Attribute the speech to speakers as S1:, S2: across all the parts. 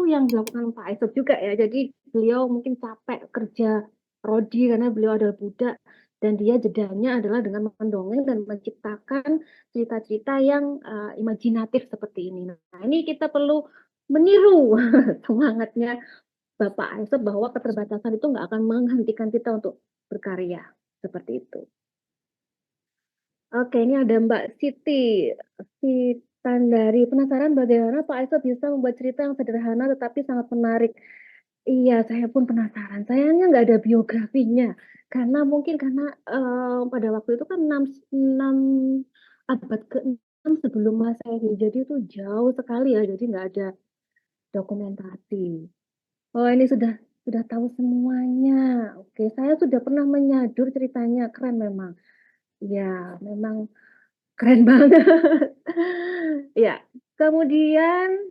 S1: itu yang dilakukan Pak Aisop juga ya. Jadi beliau mungkin capek kerja rodi karena beliau adalah budak dan dia jedanya adalah dengan mendongeng dan menciptakan cerita-cerita yang imajinatif seperti ini. Nah, ini kita perlu meniru semangatnya Bapak Aisop bahwa keterbatasan itu nggak akan menghentikan kita untuk berkarya seperti itu. Oke, ini ada Mbak Siti. Si Tandari, penasaran bagaimana Pak Aisop bisa membuat cerita yang sederhana tetapi sangat menarik. Iya, saya pun penasaran. Sayangnya nggak ada biografinya. Karena mungkin karena pada waktu itu kan 6 abad ke-6 sebelum Masehi. Jadi itu jauh sekali ya. Jadi nggak ada dokumentasi. Oh, ini sudah tahu semuanya. Oke, saya sudah pernah menyadur ceritanya. Keren memang. Ya, memang keren banget. Ya, kemudian,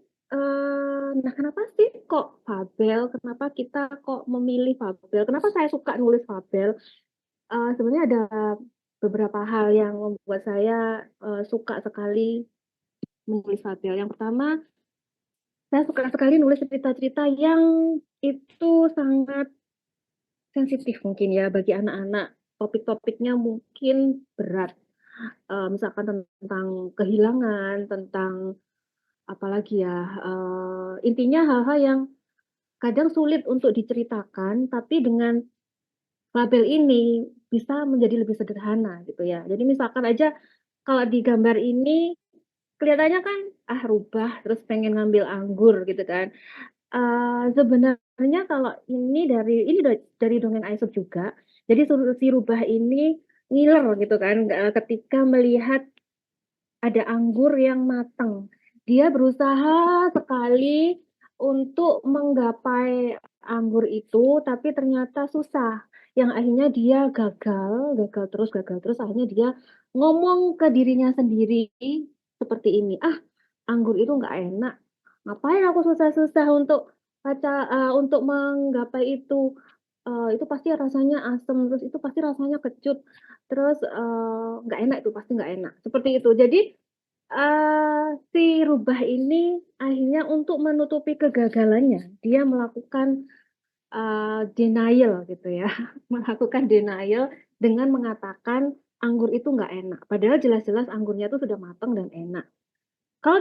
S1: nah kenapa sih kok fabel? Kenapa kita kok memilih fabel? Kenapa saya suka nulis fabel? Sebenarnya ada beberapa hal yang membuat saya suka sekali menulis fabel. Yang pertama, saya suka sekali nulis cerita-cerita yang itu sangat sensitif mungkin ya bagi anak-anak. Topik-topiknya mungkin berat. Misalkan tentang kehilangan, tentang apalagi ya, intinya hal-hal yang kadang sulit untuk diceritakan, tapi dengan label ini bisa menjadi lebih sederhana gitu ya. Jadi misalkan aja kalau di gambar ini kelihatannya kan rubah terus pengen ngambil anggur gitu kan. Sebenarnya kalau ini dari dongeng Aesop juga. Jadi si rubah ini ngiler gitu kan ketika melihat ada anggur yang matang. Dia berusaha sekali untuk menggapai anggur itu, tapi ternyata susah. Yang akhirnya dia gagal terus. Akhirnya dia ngomong ke dirinya sendiri seperti ini. Anggur itu nggak enak. Ngapain aku susah-susah untuk menggapai itu? Itu pasti rasanya asem, terus itu pasti rasanya kecut, terus nggak enak itu pasti nggak enak. Seperti itu. Jadi si rubah ini akhirnya untuk menutupi kegagalannya, dia melakukan, denial gitu ya, melakukan denial dengan mengatakan anggur itu nggak enak, padahal jelas-jelas anggurnya itu sudah matang dan enak. Kalau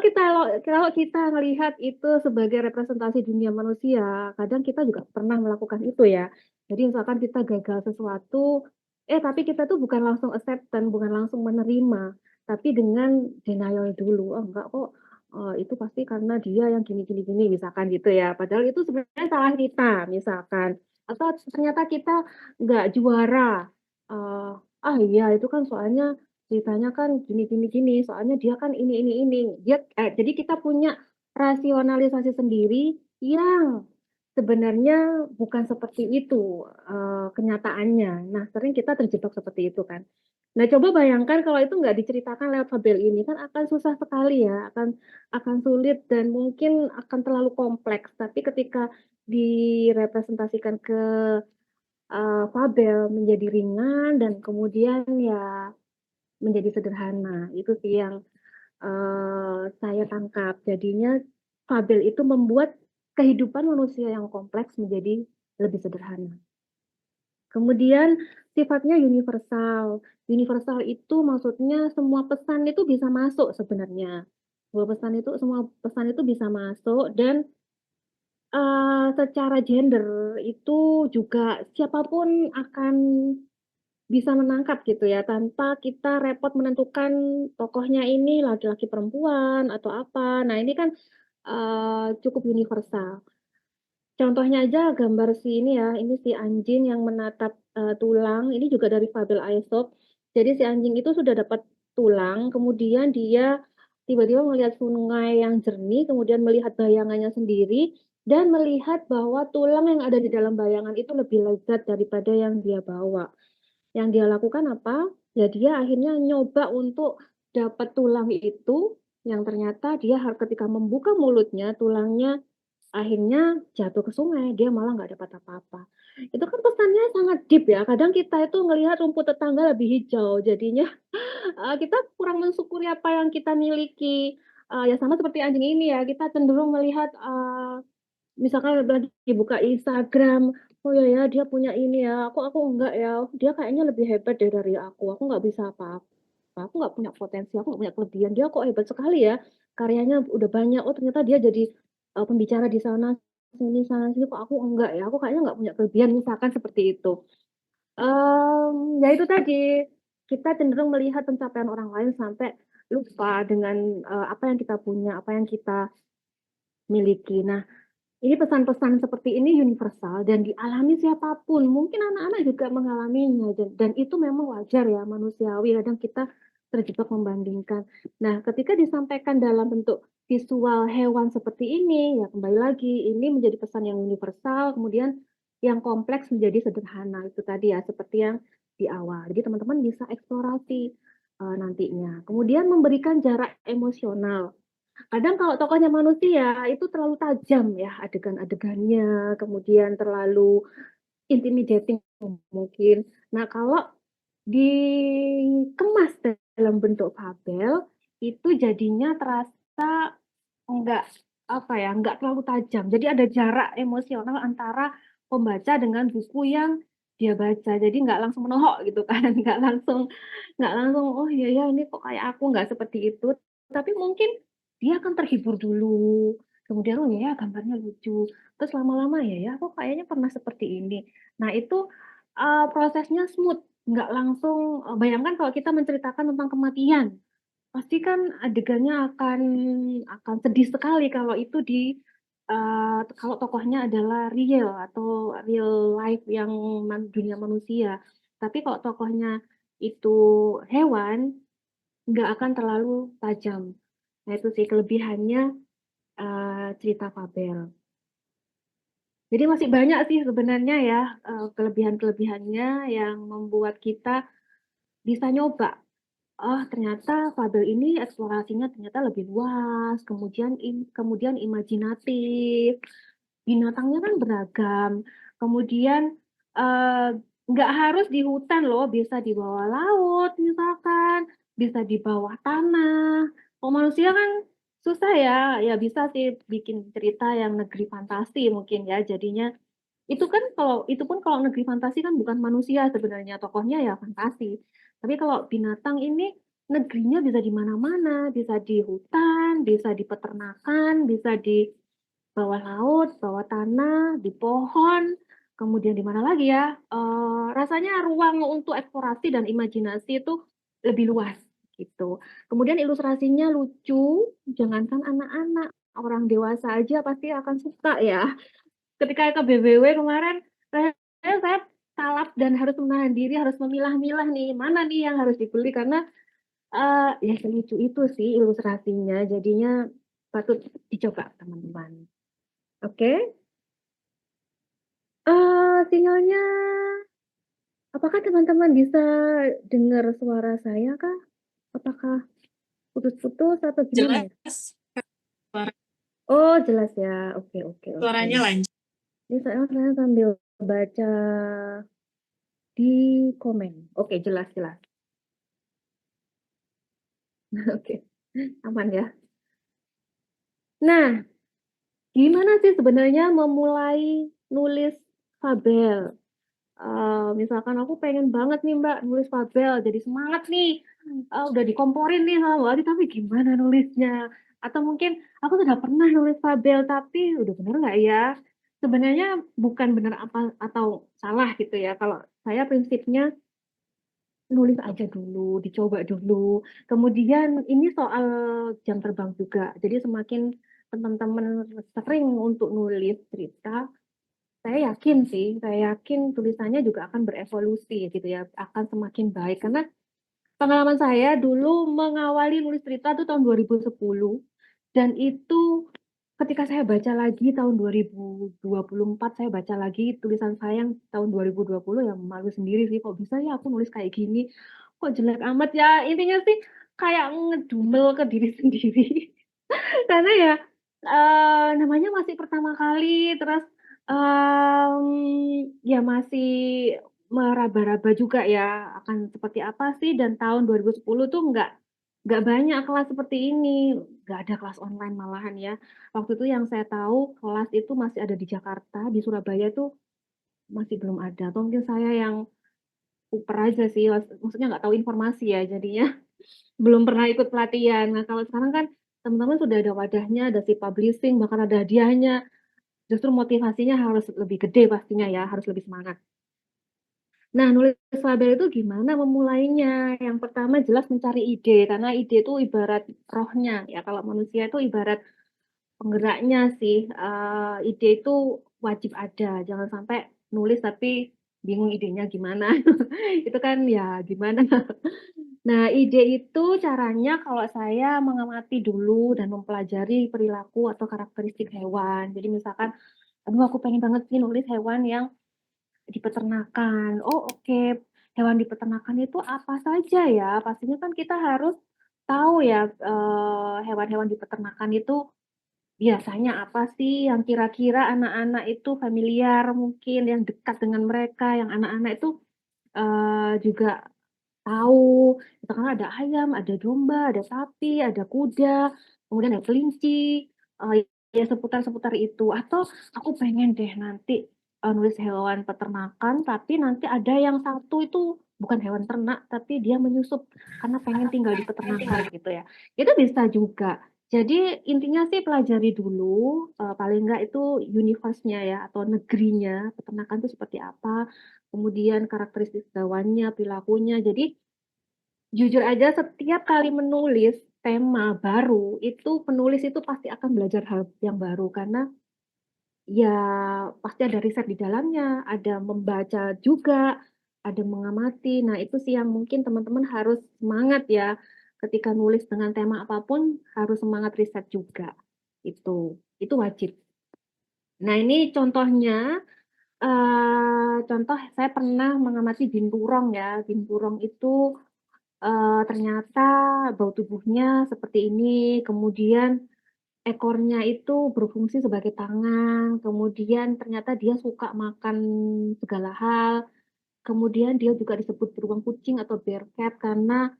S1: kita ngelihat itu sebagai representasi dunia manusia, kadang kita juga pernah melakukan itu ya. Jadi misalkan kita gagal sesuatu, tapi kita tuh bukan langsung acceptance, bukan langsung menerima, tapi dengan denial dulu. "Oh enggak kok, itu pasti karena dia yang gini gini gini," misalkan gitu ya. Padahal itu sebenarnya salah kita, misalkan. Atau ternyata kita nggak juara, eee, "Ah iya itu kan soalnya ceritanya kan gini gini gini, soalnya dia kan ini." Jadi kita punya rasionalisasi sendiri yang sebenarnya bukan seperti itu, kenyataannya. Nah, sering kita terjebak seperti itu kan. Nah, coba bayangkan kalau itu nggak diceritakan lewat fabel ini, kan akan susah sekali ya, akan sulit dan mungkin akan terlalu kompleks. Tapi ketika direpresentasikan ke, fabel menjadi ringan dan kemudian ya menjadi sederhana, itu sih yang, saya tangkap. Jadinya fabel itu membuat kehidupan manusia yang kompleks menjadi lebih sederhana. Kemudian sifatnya universal. Universal itu maksudnya semua pesan itu bisa masuk sebenarnya. Semua pesan itu bisa masuk dan, secara gender itu juga siapapun akan bisa menangkap gitu ya, tanpa kita repot menentukan tokohnya ini laki-laki, perempuan, atau apa. Nah ini kan, cukup universal. Contohnya aja gambar si ini ya, ini si anjing yang menatap, tulang, ini juga dari fabel Aesop. Jadi si anjing itu sudah dapat tulang, kemudian dia tiba-tiba melihat sungai yang jernih, kemudian melihat bayangannya sendiri, dan melihat bahwa tulang yang ada di dalam bayangan itu lebih lezat daripada yang dia bawa. Yang dia lakukan apa? Ya dia akhirnya nyoba untuk dapat tulang itu, yang ternyata dia ketika membuka mulutnya, tulangnya akhirnya jatuh ke sungai, dia malah nggak dapat apa-apa. Itu kan pesannya sangat deep ya, kadang kita itu ngelihat rumput tetangga lebih hijau, jadinya, kita kurang mensyukuri apa yang kita miliki. Ya sama seperti anjing ini ya, kita cenderung melihat, misalkan lagi buka Instagram, "Oh ya ya dia punya ini ya, aku enggak ya, dia kayaknya lebih hebat deh dari aku nggak bisa apa-apa, aku nggak punya potensi, aku nggak punya kelebihan, dia kok hebat sekali ya, karyanya udah banyak, oh ternyata dia jadi, pembicara di sana sini, kok aku enggak ya, aku kayaknya nggak punya kelebihan," misalkan seperti itu. Ya itu tadi, kita cenderung melihat pencapaian orang lain sampai lupa dengan, apa yang kita punya, apa yang kita miliki. Nah, ini pesan-pesan seperti ini universal dan dialami siapapun, mungkin anak-anak juga mengalaminya dan itu memang wajar ya, manusiawi, kadang kita terjebak membandingkan. Nah, ketika disampaikan dalam bentuk visual hewan seperti ini, ya kembali lagi, ini menjadi pesan yang universal, kemudian yang kompleks menjadi sederhana, itu tadi ya, seperti yang di awal. Jadi teman-teman bisa eksplorasi, nantinya. Kemudian memberikan jarak emosional. Kadang kalau tokohnya manusia, itu terlalu tajam ya adegan-adegannya, kemudian terlalu intimidating mungkin. Nah, kalau dikemas dalam bentuk fabel, itu jadinya terasa enggak, apa ya, enggak terlalu tajam. Jadi ada jarak emosional antara pembaca dengan buku yang dia baca. Jadi nggak langsung menohok gitu kan, nggak langsung, "Oh iya ya ini kok kayak aku," nggak seperti itu. Tapi mungkin dia akan terhibur dulu, kemudian, "Oh iya ya gambarnya lucu," terus lama-lama, "Ya ya aku kayaknya pernah seperti ini." Nah itu, prosesnya smooth, nggak langsung bayangkan kalau kita menceritakan tentang kematian, pasti kan adegannya akan sedih sekali kalau itu kalau tokohnya adalah real atau real life yang dunia manusia. Tapi kalau tokohnya itu hewan, nggak akan terlalu tajam. Nah itu sih kelebihannya, cerita fabel. Jadi masih banyak sih sebenarnya ya, kelebihan-kelebihannya yang membuat kita bisa nyoba. Oh, ternyata fabel ini eksplorasinya ternyata lebih luas, kemudian imajinatif, binatangnya kan beragam, kemudian, eee, nggak harus di hutan loh, bisa di bawah laut misalkan, bisa di bawah tanah. Kalau manusia kan susah ya, ya bisa sih bikin cerita yang negeri fantasi mungkin ya, jadinya itu pun kalau negeri fantasi kan bukan manusia sebenarnya, tokohnya ya fantasi. Tapi kalau binatang ini negerinya bisa di mana-mana, bisa di hutan, bisa di peternakan, bisa di bawah laut, bawah tanah, di pohon, kemudian di mana lagi ya, rasanya ruang untuk eksplorasi dan imajinasi itu lebih luas, gitu. Kemudian ilustrasinya lucu, jangankan anak-anak, orang dewasa aja pasti akan suka ya. Ketika ke BBW kemarin, saya kalap dan harus menahan diri, harus memilah-milah nih, mana nih yang harus dibeli karena, ya selucu itu sih ilustrasinya, jadinya patut dicoba teman-teman. Oke, sinyalnya apakah teman-teman bisa dengar suara saya kah? Apakah putus-putus atau gimana ya?
S2: Jelas, suara
S1: Oh jelas ya, oke oke oke.
S2: suaranya lancar.
S1: Ini saya sambil baca di komen. Oke jelas jelas. Oke, aman ya. Nah, gimana sih sebenarnya memulai nulis fabel? Misalkan aku pengen banget nih Mbak nulis fabel, jadi semangat nih, udah dikomporin nih sama Mbak Ati, tapi gimana nulisnya? Atau mungkin aku sudah pernah nulis fabel, tapi udah bener nggak ya? Sebenarnya bukan bener apa atau salah gitu ya, kalau saya prinsipnya nulis aja dulu, dicoba dulu. Kemudian ini soal jam terbang juga. Jadi semakin teman-teman sering untuk nulis cerita, saya yakin tulisannya juga akan berevolusi gitu ya, akan semakin baik. Karena pengalaman saya dulu mengawali nulis cerita tuh tahun 2010 dan itu ketika saya baca lagi tahun 2024, saya baca lagi tulisan saya yang tahun 2020 ya malu sendiri sih, "Kok bisa ya aku nulis kayak gini? Kok jelek amat ya?" Intinya sih kayak ngedumel ke diri sendiri. Karena ya, namanya masih pertama kali, terus, ya masih meraba-raba juga ya akan seperti apa sih dan tahun 2010 tuh nggak banyak kelas seperti ini, nggak ada kelas online malahan ya. Waktu itu yang saya tahu kelas itu masih ada di Jakarta, di Surabaya itu masih belum ada. Atau mungkin saya yang super aja sih, maksudnya nggak tahu informasi ya, jadinya belum pernah ikut pelatihan. Nah, kalau sekarang kan teman-teman sudah ada wadahnya, ada si publishing, bahkan ada hadiahnya. Justru motivasinya harus lebih gede pastinya ya, harus lebih semangat. Nah, nulis label itu gimana memulainya? Yang pertama jelas mencari ide, karena ide itu ibarat rohnya ya. Kalau manusia itu ibarat penggeraknya sih. Ide itu wajib ada. Jangan sampai nulis tapi bingung idenya gimana. Itu kan ya gimana. Nah, ide itu caranya kalau saya mengamati dulu dan mempelajari perilaku atau karakteristik hewan. Jadi misalkan, aduh aku pengen banget sih nulis hewan yang di peternakan. Oh, oke. Hewan di peternakan itu apa saja ya? Pastinya kan kita harus tahu ya, hewan-hewan di peternakan itu biasanya apa sih yang kira-kira anak-anak itu familiar mungkin, yang dekat dengan mereka, yang anak-anak itu, juga tahu. Misalkan ada ayam, ada domba, ada sapi, ada kuda, kemudian ada kelinci, ya seputar-seputar itu. Atau aku pengen deh nanti, nulis hewan peternakan, tapi nanti ada yang satu itu bukan hewan ternak, tapi dia menyusup karena pengen tinggal di peternakan gitu ya. Itu bisa juga. Jadi intinya sih pelajari dulu, paling enggak itu universe-nya ya atau negerinya, peternakan itu seperti apa, kemudian karakteristik hewannya, perilakunya. Jadi jujur aja setiap kali menulis tema baru, itu penulis itu pasti akan belajar hal yang baru karena ya pasti ada riset di dalamnya, ada membaca juga, ada mengamati. Nah, itu sih yang mungkin teman-teman harus semangat ya. Ketika nulis dengan tema apapun harus semangat riset juga. Itu wajib. Nah, ini contohnya contoh saya pernah mengamati binturong ya. Binturong itu ternyata bau tubuhnya seperti ini, kemudian ekornya itu berfungsi sebagai tangan, kemudian ternyata dia suka makan segala hal, kemudian dia juga disebut beruang kucing atau bearcat karena,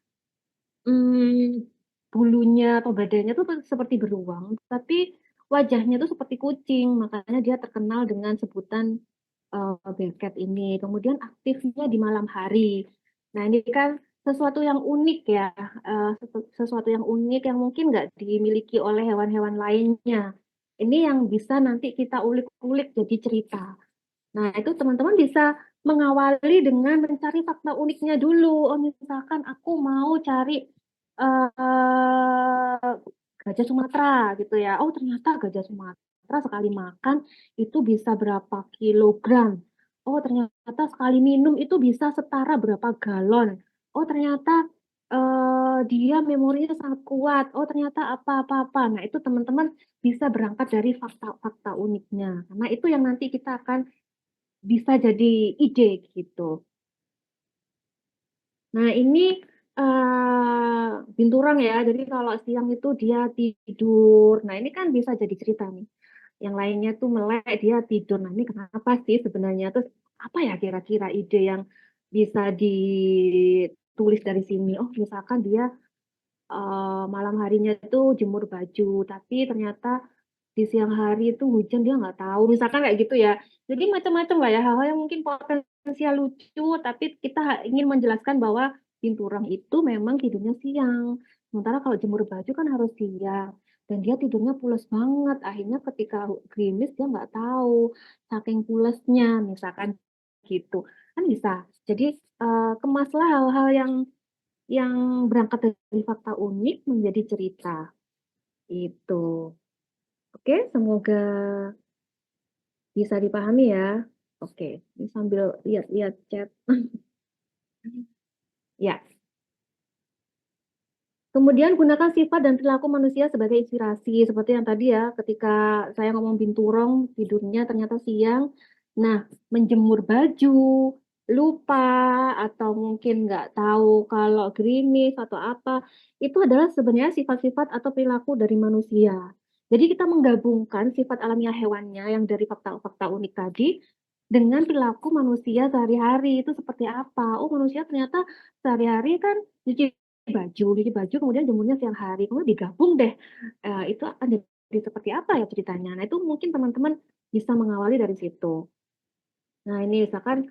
S1: mmm, bulunya atau badannya tuh seperti beruang, tapi wajahnya tuh seperti kucing, makanya dia terkenal dengan sebutan, bearcat ini. Kemudian aktifnya di malam hari. Nah, ini kan sesuatu yang unik ya, sesuatu yang unik yang mungkin nggak dimiliki oleh hewan-hewan lainnya. Ini yang bisa nanti kita ulik-ulik jadi cerita. Nah, itu teman-teman bisa mengawali dengan mencari fakta uniknya dulu. Oh, misalkan aku mau cari, gajah Sumatera gitu ya. Oh, ternyata gajah Sumatera sekali makan itu bisa berapa kilogram. Oh, ternyata sekali minum itu bisa setara berapa galon. Oh, ternyata, dia memorinya sangat kuat. Oh, ternyata apa. Nah, itu teman-teman bisa berangkat dari fakta-fakta uniknya, karena itu yang nanti kita akan bisa jadi ide gitu. Nah ini, binturang ya, jadi kalau siang itu dia tidur. Nah ini kan bisa jadi cerita nih, yang lainnya tuh melek, dia tidur. Nah ini kenapa sih sebenarnya? Terus apa ya kira-kira ide yang bisa ditulis dari sini? Oh misalkan dia, malam harinya itu jemur baju, tapi ternyata di siang hari itu hujan dia nggak tahu, misalkan kayak gitu ya. Jadi macam-macam lah ya, hal-hal yang mungkin potensial lucu, tapi kita ingin menjelaskan bahwa binturang itu memang tidurnya siang. Sementara kalau jemur baju kan harus siang, dan dia tidurnya pules banget. Akhirnya ketika gerimis dia nggak tahu, saking pulesnya, misalkan gitu. Kan bisa. Jadi, kemaslah hal-hal yang berangkat dari fakta unik menjadi cerita, itu. Oke, semoga bisa dipahami ya. Oke, ini sambil lihat-lihat chat. Ya, kemudian gunakan sifat dan perilaku manusia sebagai inspirasi, seperti yang tadi ya, ketika saya ngomong binturong, tidurnya ternyata siang. Nah, menjemur baju, lupa, atau mungkin nggak tahu kalau gerimis atau apa, itu adalah sebenarnya sifat-sifat atau perilaku dari manusia. Jadi kita menggabungkan sifat alamiah hewannya yang dari fakta-fakta unik tadi dengan perilaku manusia sehari-hari itu seperti apa. Oh, manusia ternyata sehari-hari kan nyuci cuci baju kemudian jemurnya siang hari, kemudian digabung deh, itu akan jadi seperti apa ya ceritanya? Nah, itu mungkin teman-teman bisa mengawali dari situ. Nah, ini misalkan,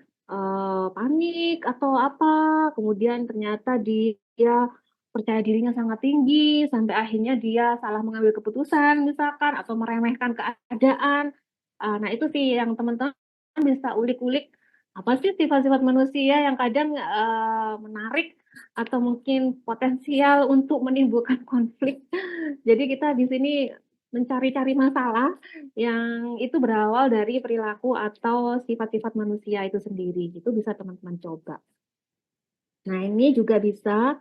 S1: panik atau apa, kemudian ternyata dia percaya dirinya sangat tinggi, sampai akhirnya dia salah mengambil keputusan misalkan, atau meremehkan keadaan. Nah itu sih yang teman-teman bisa ulik-ulik, apa sih sifat-sifat manusia yang kadang, menarik atau mungkin potensial untuk menimbulkan konflik. Jadi kita di sini mencari-cari masalah yang itu berawal dari perilaku atau sifat-sifat manusia itu sendiri, itu bisa teman-teman coba. Nah ini juga bisa,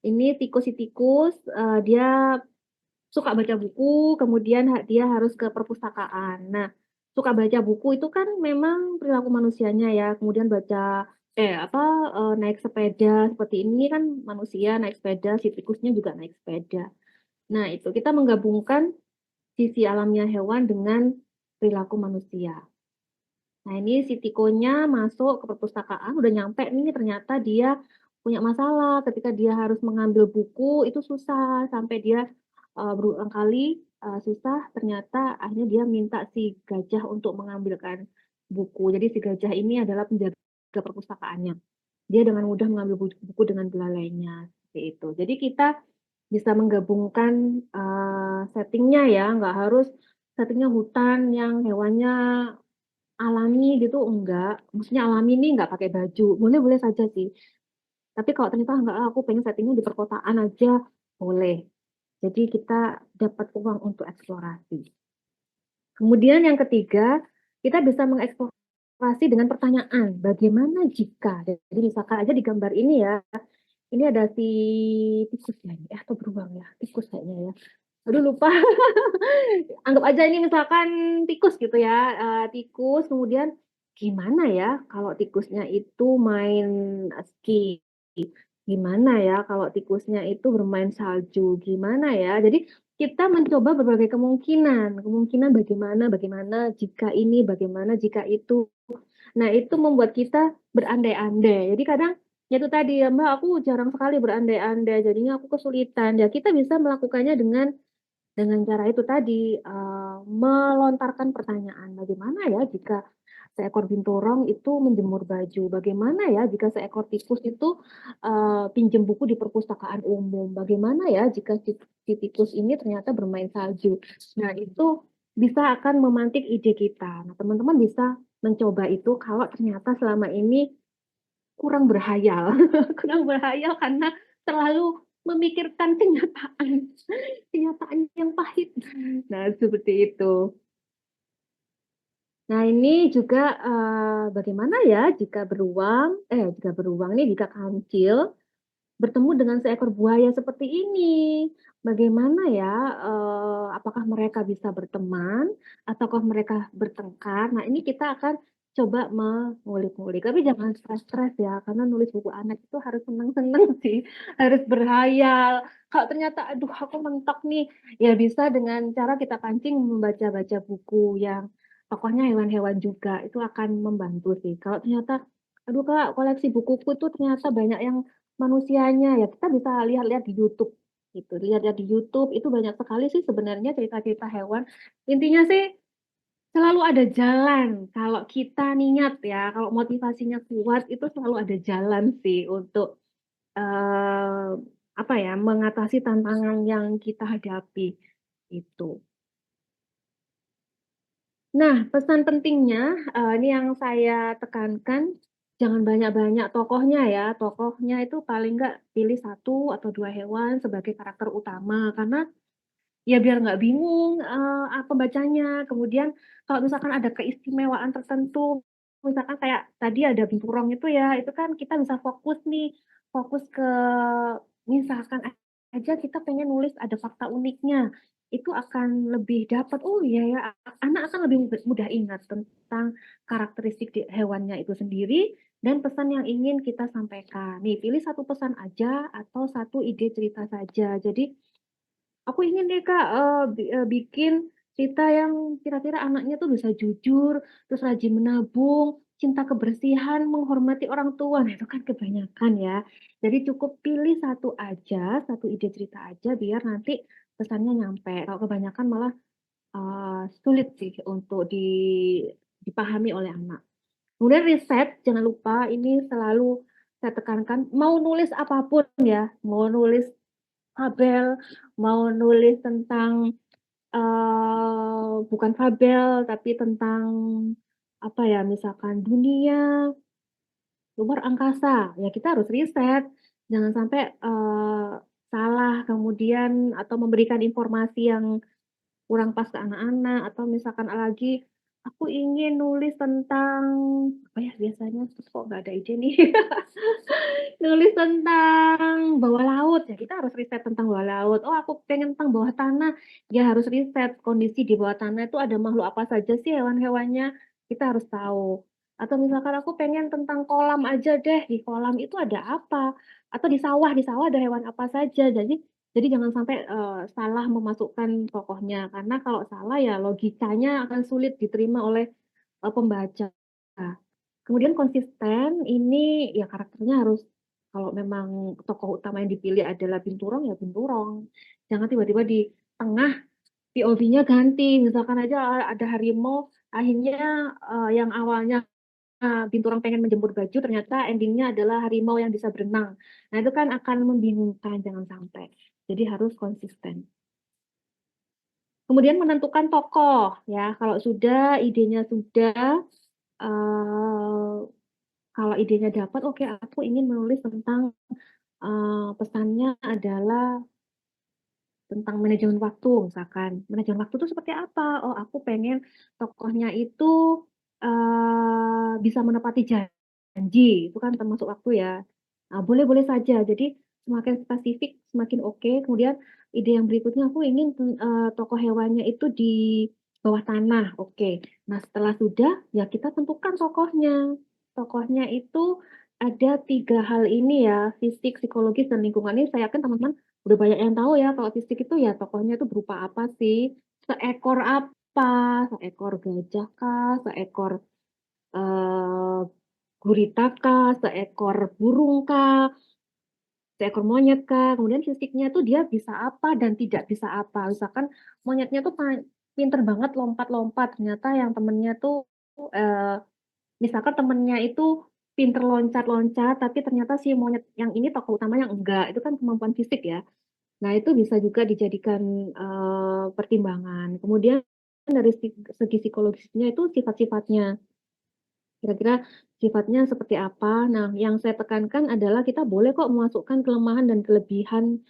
S1: ini tikus si tikus, dia suka baca buku, kemudian dia harus ke perpustakaan. Nah, suka baca buku itu kan memang perilaku manusianya ya, kemudian naik sepeda seperti ini kan manusia naik sepeda, si tikusnya juga naik sepeda. Nah itu, kita menggabungkan sisi alamnya hewan dengan perilaku manusia. Nah, ini si tikonya masuk ke perpustakaan, udah nyampe nih, ternyata dia punya masalah ketika dia harus mengambil buku, itu susah, sampai dia, berulang kali, susah, ternyata akhirnya dia minta si gajah untuk mengambilkan buku. Jadi si gajah ini adalah penjaga perpustakaannya. Dia dengan mudah mengambil buku dengan belalainya, seperti itu. Jadi kita bisa menggabungkan, setting ya, nggak harus setting hutan yang hewannya alami gitu enggak, maksudnya alami nih nggak pakai baju, boleh-boleh saja sih. Tapi kalau ternyata enggak aku pengen setting di perkotaan aja, boleh. Jadi kita dapat uang untuk eksplorasi. Kemudian yang ketiga, kita bisa mengeksplorasi dengan pertanyaan, bagaimana jika? Jadi misalkan aja di gambar ini ya, ini ada si tikus ya, atau beruang ya? Tikus kayaknya ya. Aduh lupa. Anggap aja ini misalkan tikus gitu ya, tikus kemudian gimana ya kalau tikusnya itu main, ski, gimana ya kalau tikusnya itu bermain salju, gimana ya? Jadi kita mencoba berbagai kemungkinan, kemungkinan bagaimana bagaimana jika ini, bagaimana jika itu. Nah itu membuat kita berandai-andai. Jadi kadang, ya itu tadi ya Mbak, aku jarang sekali berandai-andai, jadinya aku kesulitan. Ya kita bisa melakukannya dengan cara itu tadi, melontarkan pertanyaan, "Bagaimana ya jika seekor binturong itu menjemur baju? Bagaimana ya jika seekor tikus itu, pinjam buku di perpustakaan umum? Bagaimana ya jika si tikus ini ternyata bermain salju?" Nah, itu bisa akan memantik ide kita. Nah, teman-teman bisa mencoba itu kalau ternyata selama ini kurang berhayal. Kurang berhayal karena terlalu memikirkan kenyataan, kenyataan yang pahit. Nah, seperti itu. Nah, ini juga, bagaimana ya jika beruang nih, jika kancil bertemu dengan seekor buaya seperti ini. Bagaimana ya, apakah mereka bisa berteman ataukah mereka bertengkar? Nah, ini kita akan coba mengulik-ngulik, tapi jangan stres-stres ya, karena nulis buku anak itu harus senang-senang sih, harus berhayal. Kalau ternyata, "Aduh aku mentok nih," ya bisa dengan cara kita pancing membaca-baca buku yang tokohnya hewan-hewan juga, itu akan membantu sih. Kalau ternyata, "Aduh Kak, koleksi bukuku tuh ternyata banyak yang manusianya," ya kita bisa lihat-lihat di YouTube gitu, lihat-lihat di YouTube itu banyak sekali sih sebenarnya cerita-cerita hewan. Intinya sih selalu ada jalan kalau kita niat ya, kalau motivasinya kuat itu selalu ada jalan sih untuk, eee, apa ya, mengatasi tantangan yang kita hadapi, itu. Nah, pesan pentingnya, ini yang saya tekankan, jangan banyak-banyak tokohnya ya, tokohnya itu paling nggak pilih satu atau 2 hewan sebagai karakter utama, karena ya biar nggak bingung, pembacanya. Kemudian kalau misalkan ada keistimewaan tertentu, misalkan kayak tadi ada binturong itu ya, itu kan kita bisa fokus nih, fokus ke misalkan aja kita pengen nulis ada fakta uniknya, itu akan lebih dapat, oh iya ya, anak akan lebih mudah ingat tentang karakteristik hewannya itu sendiri dan pesan yang ingin kita sampaikan. Nih pilih satu pesan aja atau satu ide cerita saja. Jadi aku ingin deh Kak, bikin cerita yang kira-kira anaknya tuh bisa jujur, terus rajin menabung, cinta kebersihan, menghormati orang tua. Nah, itu kan kebanyakan ya. Jadi cukup pilih satu aja, satu ide cerita aja biar nanti pesannya nyampe. Kalau kebanyakan malah sulit sih untuk dipahami oleh anak. Kemudian riset, jangan lupa ini selalu saya tekankan, mau nulis apapun ya, mau nulis fabel, mau nulis tentang, bukan fabel, tapi tentang, apa ya, misalkan dunia, luar angkasa, ya kita harus riset. Jangan sampai, salah kemudian atau memberikan informasi yang kurang pas ke anak-anak atau misalkan lagi, aku ingin nulis tentang apa ya biasanya, terus kok nggak ada ide nih. Nulis tentang bawah laut, ya kita harus riset tentang bawah laut. Oh aku pengen tentang bawah tanah, ya harus riset kondisi di bawah tanah itu ada makhluk apa saja sih hewan-hewannya, kita harus tahu. Atau misalkan aku pengen tentang kolam aja deh, di kolam itu ada apa? Atau di sawah ada hewan apa saja. Jadi jangan sampai, salah memasukkan tokohnya, karena kalau salah ya logikanya akan sulit diterima oleh, pembaca. Kemudian konsisten ini ya karakternya harus kalau memang tokoh utama yang dipilih adalah binturong, ya binturong. Jangan tiba-tiba di tengah POV-nya ganti, misalkan aja ada harimau, akhirnya, yang awalnya, binturong pengen menjemur baju, ternyata ending-nya adalah harimau yang bisa berenang. Nah, itu kan akan membingungkan, jangan sampai. Jadi harus konsisten. Kemudian menentukan tokoh, ya. Kalau sudah, idenya sudah, eee, kalau idenya dapat, oke aku ingin menulis tentang, pesannya adalah tentang manajemen waktu misalkan. Manajemen waktu itu seperti apa? Oh aku pengen tokohnya itu, bisa menepati janji, itu kan termasuk waktu ya. Nah boleh boleh saja, jadi semakin spesifik semakin oke. Kemudian ide yang berikutnya aku ingin tokoh hewannya itu di bawah tanah, oke. Nah setelah sudah, ya kita tentukan tokohnya. Tokohnya itu ada 3 hal ini ya, fisik, psikologis, dan lingkungan. Ini saya yakin teman-teman udah banyak yang tahu ya kalau fisik itu ya tokohnya itu berupa apa sih, seekor apa, seekor gajah kah, seekor, eee, gurita kah, seekor burung kah, seekor monyet kah, kemudian fisiknya tuh dia bisa apa dan tidak bisa apa. Misalkan monyetnya tuh pinter banget lompat-lompat, ternyata yang temennya tuh, eee, misalkan temennya itu pinter loncat-loncat, tapi ternyata si monyet yang ini tokoh utamanya enggak, itu kan kemampuan fisik ya. Nah, itu bisa juga dijadikan, pertimbangan. Kemudian dari segi psikologisnya itu sifat-sifatnya, kira-kira sifatnya seperti apa. Nah, yang saya tekankan adalah kita boleh kok memasukkan kelemahan dan kelebihan,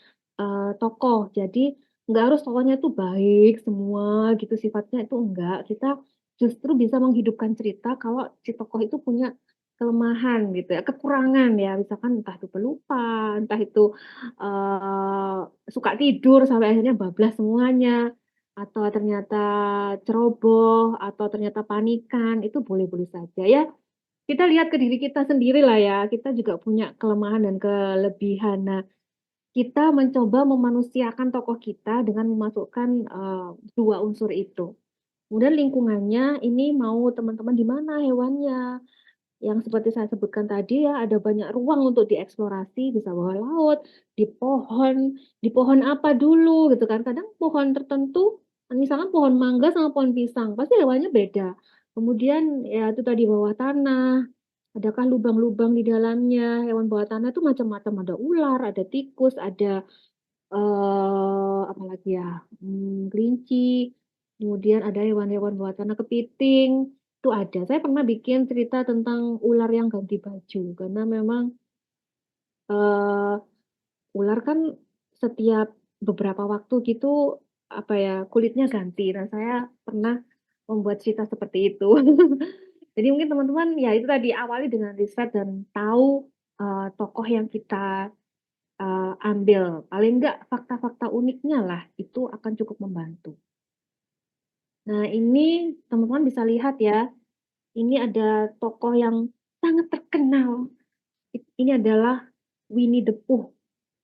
S1: tokoh. Jadi nggak harus tokohnya itu baik semua gitu sifatnya, itu enggak. Kita justru bisa menghidupkan cerita kalau si tokoh itu punya kelemahan gitu ya, kekurangan ya, misalkan entah itu pelupa, entah itu, eee, suka tidur sampai akhirnya bablas semuanya, atau ternyata ceroboh, atau ternyata panikan, itu boleh-boleh saja ya. Kita lihat ke diri kita sendiri lah ya, kita juga punya kelemahan dan kelebihan. Nah, kita mencoba memanusiakan tokoh kita dengan memasukkan, 2 unsur itu. Kemudian lingkungannya, ini mau teman-teman di mana hewannya, yang seperti saya sebutkan tadi ya, ada banyak ruang untuk dieksplorasi, bisa bawah laut, di pohon apa dulu gitu kan. Kadang pohon tertentu, misalkan pohon mangga sama pohon pisang, pasti hewannya beda. Kemudian ya itu tadi bawah tanah, adakah lubang-lubang di dalamnya, hewan bawah tanah itu macam-macam, ada ular, ada tikus, ada, apalagi ya, kelinci, kemudian ada hewan-hewan bawah tanah, kepiting, itu ada. Saya pernah bikin cerita tentang ular yang ganti baju, karena memang, eee, ular kan setiap beberapa waktu gitu, apa ya, kulitnya ganti. Nah, saya pernah membuat cerita seperti itu. Jadi mungkin teman-teman, ya itu tadi, awali dengan riset dan tahu, tokoh yang kita, ambil. Paling enggak fakta-fakta uniknya lah, itu akan cukup membantu. Nah, ini teman-teman bisa lihat ya, ini ada tokoh yang sangat terkenal. Ini adalah Winnie the Pooh.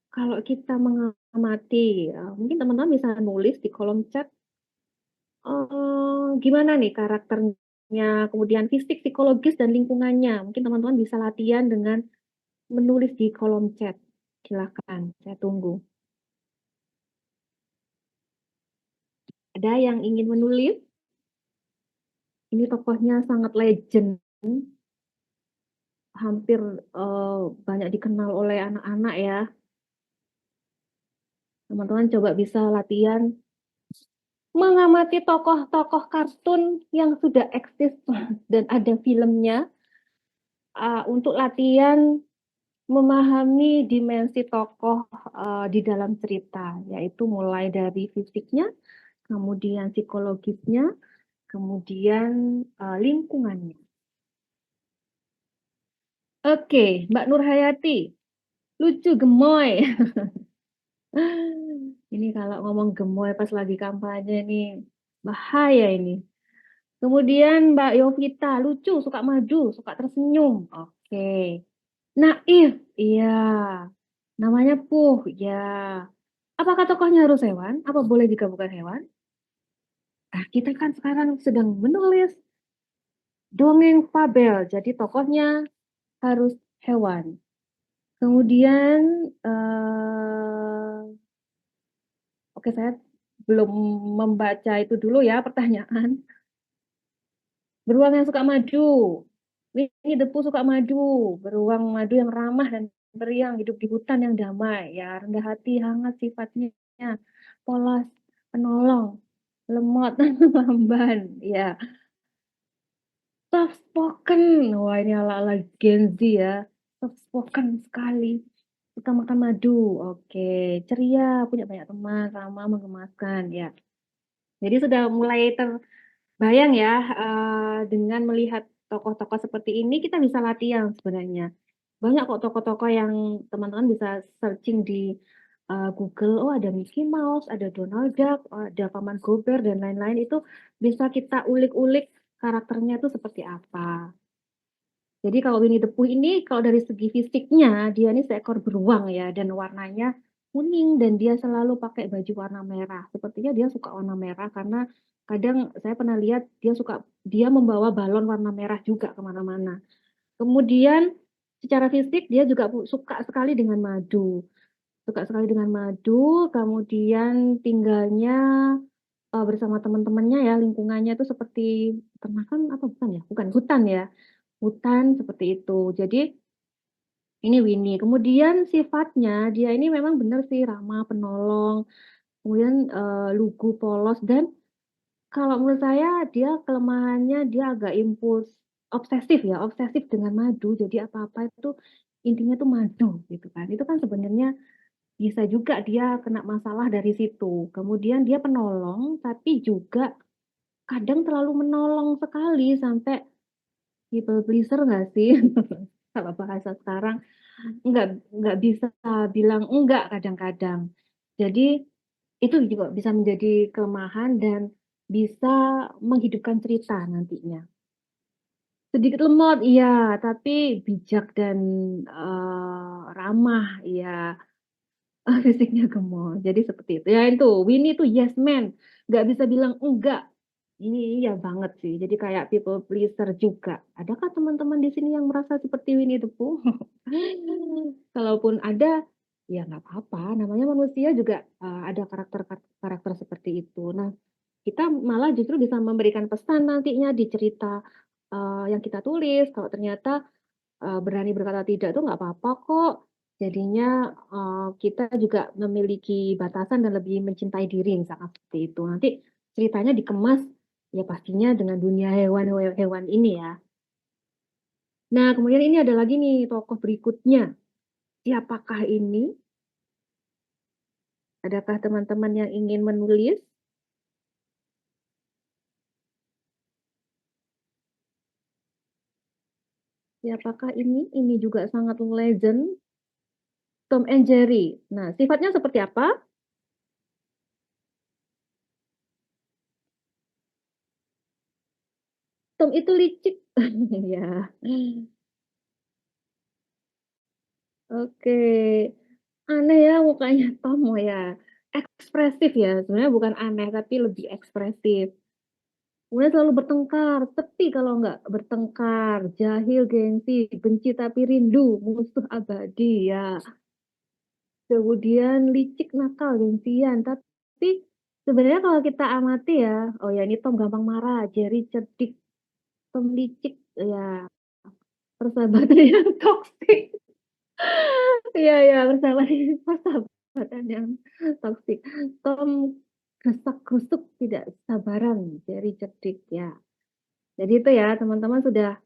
S1: Kalau kita mengamati, mungkin teman-teman bisa nulis di kolom chat, gimana nih karakternya? kemudian fisik, psikologis, dan lingkungannya. Mungkin teman-teman bisa latihan dengan menulis di kolom chat. Silakan, saya tunggu. Ada yang ingin menulis? Ini tokohnya sangat legend, hampir banyak dikenal oleh anak-anak ya. Teman-teman coba bisa latihan mengamati tokoh-tokoh kartun yang sudah eksis dan ada filmnya untuk latihan memahami dimensi tokoh di dalam cerita, yaitu mulai dari fisiknya, kemudian psikologisnya, kemudian lingkungannya. Oke, Mbak Nurhayati, lucu gemoy. Ini kalau ngomong gemoy pas lagi kampanye nih, bahaya ini. Kemudian Mbak Yovita, lucu, suka madu, suka tersenyum. Oke. Naif, iya. Namanya Puh, ya. Apakah tokohnya harus hewan? Apa boleh juga bukan hewan? Nah, kita kan sekarang sedang menulis dongeng fabel, jadi tokohnya harus hewan. Kemudian, oke saya belum membaca itu dulu ya pertanyaan. Beruang yang suka madu. Winnie the Pooh suka madu. Beruang madu yang ramah dan periang, hidup di hutan yang damai. Ya, rendah hati, hangat sifatnya. Polos, penolong, lemot, lamban. Ya, soft spoken. Wah, ini ala-ala Gen Z ya. Soft spoken sekali. Suka makan madu. Oke, ceria, punya banyak teman, ramah, menggemaskan. Ya, jadi sudah mulai bayang ya, dengan melihat tokoh-tokoh seperti ini, kita bisa latihan sebenarnya. Banyak kok tokoh-tokoh yang teman-teman bisa searching di Google, oh ada Mickey Mouse, ada Donald Duck, ada Paman Gober, dan lain-lain itu bisa kita ulik-ulik karakternya itu seperti apa. Jadi kalau Winnie the Pooh ini, kalau dari segi fisiknya, dia ini seekor beruang ya, dan warnanya kuning, dan dia selalu pakai baju warna merah. Sepertinya dia suka warna merah, karena kadang saya pernah lihat dia membawa balon warna merah juga kemana-mana. Kemudian secara fisik dia juga suka sekali dengan madu. Suka sekali dengan madu, kemudian tinggalnya bersama teman-temannya ya, lingkungannya itu seperti ternakan apa bukan ya? Bukan, hutan ya. Hutan seperti itu. Jadi ini Winnie. Kemudian sifatnya dia ini memang benar sih ramah, penolong, kemudian lugu, polos, dan kalau menurut saya dia kelemahannya dia agak impuls, obsesif ya, obsesif dengan madu. Jadi apa-apa itu intinya tuh madu gitu kan. Itu kan sebenarnya bisa juga dia kena masalah dari situ. Kemudian dia penolong, tapi juga kadang terlalu menolong sekali sampai people pleaser nggak sih? Kalau bahasa sekarang nggak nggak bisa bilang enggak kadang-kadang. Jadi itu juga bisa menjadi kelemahan dan bisa menghidupkan cerita nantinya. Sedikit lemot, iya, tapi bijak dan ramah, iya. Fisiknya gemoy. Jadi seperti itu. Ya itu, Winnie itu yes man, nggak bisa bilang enggak. Ini iya banget sih. Jadi kayak people pleaser juga. Adakah teman-teman di sini yang merasa seperti Winnie the Pooh? Kalaupun ada, ya nggak apa-apa. Namanya manusia juga ada karakter-karakter seperti itu. Nah, kita malah justru bisa memberikan pesan nantinya di cerita yang kita tulis. Kalau ternyata berani berkata tidak tuh nggak apa-apa kok. Jadinya kita juga memiliki batasan dan lebih mencintai diri misalkan seperti itu. Nanti ceritanya dikemas ya pastinya dengan dunia hewan-hewan ini ya. Nah, kemudian ini ada lagi nih tokoh berikutnya. Siapakah ini? Adakah teman-teman yang ingin menulis? Siapakah ini? Ini juga sangat legend. Tom and Jerry. Nah, sifatnya seperti apa? Tom itu licik. Ya. Oke. Aneh ya mukanya Tom ya. Ekspresif ya. Sebenarnya bukan aneh tapi lebih ekspresif. kemudian selalu bertengkar, sepi kalau nggak bertengkar, jahil, gengsi, benci tapi rindu, musuh abadi ya. Kemudian licik, nakal, gengsian. Tapi sebenarnya kalau kita amati ya, oh ya ini Tom gampang marah, Jerry cerdik, Tom licik, ya persahabatan yang toksik. Iya ya persahabatan yang toksik. Tom gesak gerusuk tidak sabaran, Jerry cerdik ya. Jadi itu ya teman-teman sudah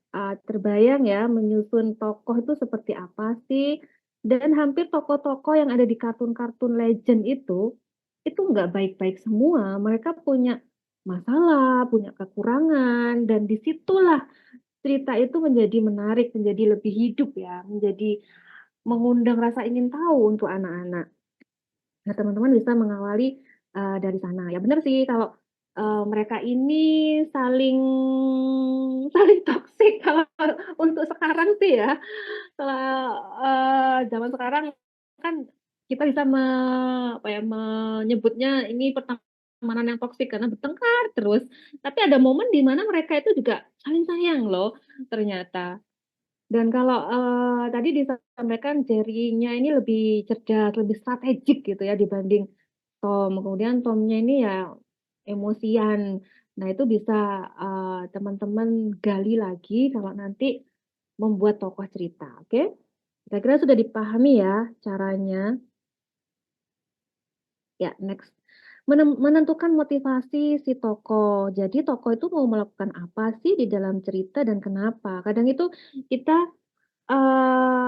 S1: terbayang ya menyusun tokoh itu seperti apa sih? Dan hampir tokoh-tokoh yang ada di kartun-kartun legend itu nggak baik-baik semua. Mereka punya masalah, punya kekurangan, dan disitulah cerita itu menjadi menarik, menjadi lebih hidup ya, menjadi mengundang rasa ingin tahu untuk anak-anak. Nah, teman-teman bisa mengawali dari sana. Ya benar sih kalau mereka ini saling saling toksik kalau untuk sekarang sih ya. Kalau zaman sekarang kan kita bisa apa ya, menyebutnya ini pertemanan yang toksik karena bertengkar terus. Tapi ada momen di mana mereka itu juga saling sayang loh ternyata. Dan kalau tadi disampaikan Jerry-nya ini lebih cerdas, lebih strategik gitu ya dibanding Tom. Kemudian Tomnya ini ya emosian. Nah, itu bisa teman-teman gali lagi kalau nanti membuat tokoh cerita. Oke? Kira-kira sudah dipahami ya caranya. Ya, next. Menentukan motivasi si tokoh. Jadi tokoh itu mau melakukan apa sih di dalam cerita dan kenapa. Kadang itu kita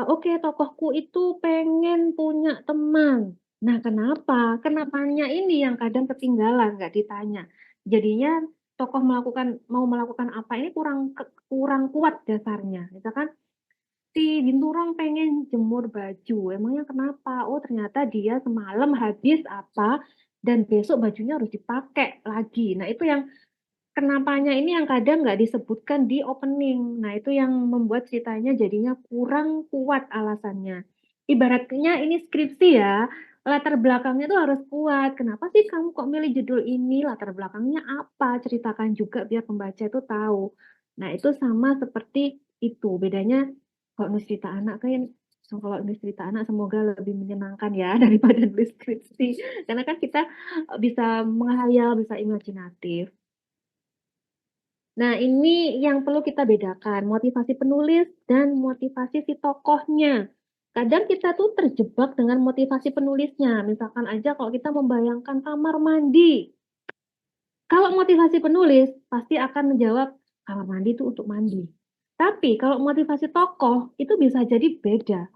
S1: oke, tokohku itu pengen punya teman. Nah, kenapa? Kenapanya ini yang kadang ketinggalan, nggak ditanya. Jadinya tokoh mau melakukan apa ini kurang kuat dasarnya. Misalkan si Binturong pengen jemur baju, emangnya kenapa? Oh, ternyata dia semalam habis apa dan besok bajunya harus dipakai lagi. Nah, itu yang kenapanya ini yang kadang nggak disebutkan di opening. Nah, itu yang membuat ceritanya jadinya kurang kuat alasannya. Ibaratnya ini skripsi ya, latar belakangnya tuh harus kuat. Kenapa sih kamu kok milih judul ini? Latar belakangnya apa? Ceritakan juga biar pembaca itu tahu. Nah, itu sama seperti itu. Bedanya kalau nulis cerita anak kan kalau nulis cerita anak semoga lebih menyenangkan ya daripada nulis skripsi. Karena kan kita bisa menghayal, bisa imajinatif. Nah, ini yang perlu kita bedakan, motivasi penulis dan motivasi si tokohnya. Kadang kita tuh terjebak dengan motivasi penulisnya. Misalkan aja kalau kita membayangkan kamar mandi. Kalau motivasi penulis pasti akan menjawab kamar mandi itu untuk mandi. Tapi kalau motivasi tokoh itu bisa jadi beda.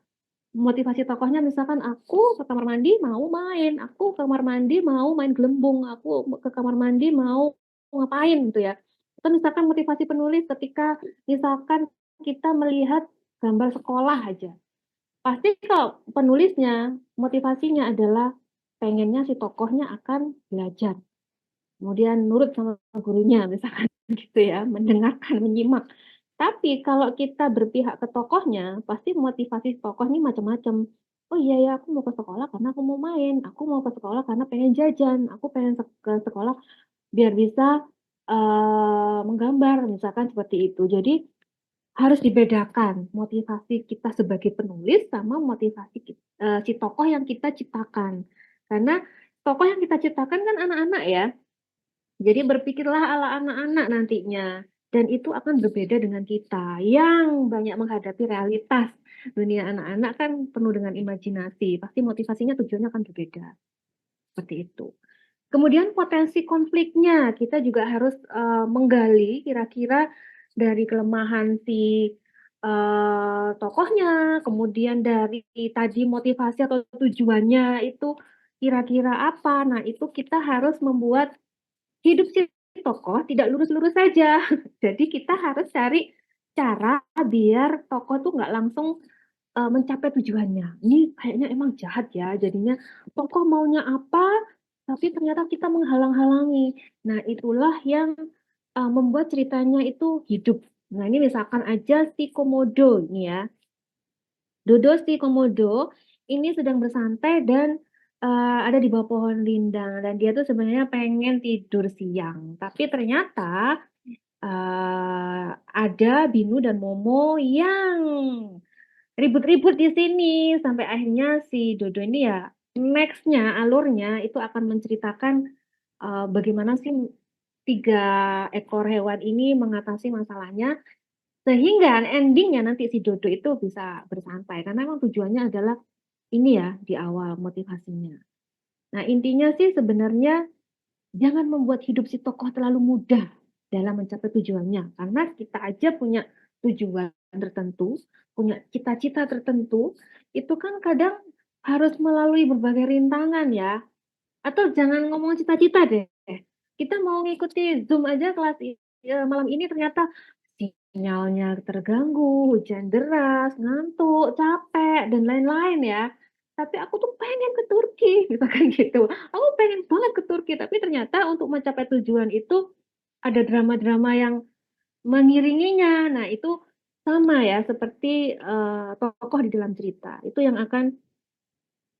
S1: Motivasi tokohnya misalkan aku ke kamar mandi mau main, aku ke kamar mandi mau main gelembung, aku ke kamar mandi mau ngapain gitu ya. Atau misalkan motivasi penulis ketika misalkan kita melihat gambar sekolah aja. Pasti kalau penulisnya motivasinya adalah pengennya si tokohnya akan belajar. Kemudian nurut sama gurunya misalkan gitu ya, mendengarkan, menyimak. Tapi kalau kita berpihak ke tokohnya, pasti motivasi tokoh ini macam-macam. Oh iya ya, aku mau ke sekolah karena aku mau main, aku mau ke sekolah karena pengen jajan, aku pengen ke sekolah biar bisa menggambar, misalkan seperti itu. Jadi harus dibedakan motivasi kita sebagai penulis sama motivasi si tokoh yang kita ciptakan. Karena tokoh yang kita ciptakan kan anak-anak ya. Jadi berpikirlah ala anak-anak nantinya. Dan itu akan berbeda dengan kita yang banyak menghadapi realitas. Dunia anak-anak kan penuh dengan imajinasi. Pasti motivasinya tujuannya akan berbeda. Seperti itu. Kemudian potensi konfliknya. Kita juga harus menggali kira-kira dari kelemahan si tokohnya. Kemudian dari tadi motivasi atau tujuannya itu kira-kira apa. Nah itu kita harus membuat hidup si tokoh tidak lurus-lurus saja. Jadi kita harus cari cara biar tokoh tuh nggak langsung mencapai tujuannya. Ini kayaknya emang jahat ya, jadinya tokoh maunya apa, tapi ternyata kita menghalang-halangi. Nah, itulah yang membuat ceritanya itu hidup. Nah, ini misalkan aja si Komodo ini ya. Dodo si Komodo ini sedang bersantai dan ada di bawah pohon rindang dan dia tuh sebenarnya pengen tidur siang, tapi ternyata, ada Binu dan Momo yang ribut-ribut di sini, sampai akhirnya si Dodo ini ya, next-nya, alurnya itu akan menceritakan, bagaimana sih 3 ekor hewan ini mengatasi masalahnya, sehingga ending-nya nanti si Dodo itu bisa bersantai. Karena memang tujuannya adalah ini ya, di awal motivasinya. Nah, intinya sih sebenarnya jangan membuat hidup si tokoh terlalu mudah dalam mencapai tujuannya, karena kita aja punya tujuan tertentu, punya cita-cita tertentu, itu kan kadang harus melalui berbagai rintangan ya. Atau jangan ngomong cita-cita deh, kita mau ngikuti Zoom aja kelas malam ini ternyata sinyalnya terganggu, hujan deras, ngantuk, capek, dan lain-lain ya. Tapi aku tuh pengen ke Turki, misalkan gitu. Aku pengen banget ke Turki, tapi ternyata untuk mencapai tujuan itu ada drama-drama yang mengiringinya. Nah, itu sama ya seperti, tokoh di dalam cerita. Itu yang akan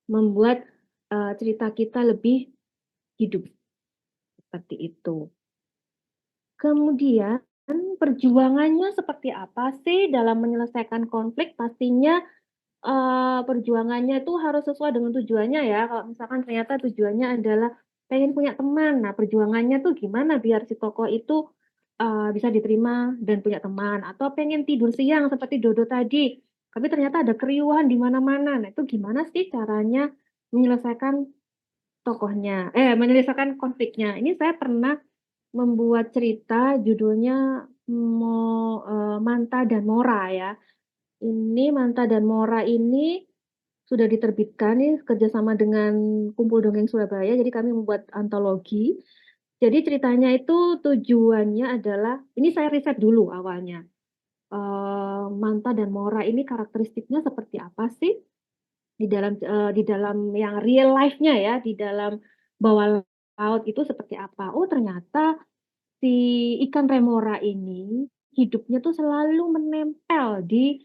S1: membuat, cerita kita lebih hidup, seperti itu. Kemudian perjuangannya seperti apa sih dalam menyelesaikan konflik? Pastinya, perjuangannya itu harus sesuai dengan tujuannya ya. Kalau misalkan ternyata tujuannya adalah pengen punya teman, nah perjuangannya tuh gimana biar si tokoh itu, bisa diterima dan punya teman, atau pengen tidur siang seperti Dodo tadi, tapi ternyata ada keriuhan di mana-mana. Nah itu gimana sih caranya menyelesaikan menyelesaikan konfliknya? Ini saya pernah membuat cerita judulnya Manta dan Mora ya. Ini Manta dan Mora ini sudah diterbitkan nih kerjasama dengan Kumpul Dongeng Surabaya, jadi kami membuat antologi. Jadi ceritanya itu tujuannya adalah ini saya riset dulu awalnya, Manta dan Mora ini karakteristiknya seperti apa sih di dalam yang real life-nya ya, di dalam bawah laut itu seperti apa. Oh ternyata si ikan remora ini hidupnya tuh selalu menempel di,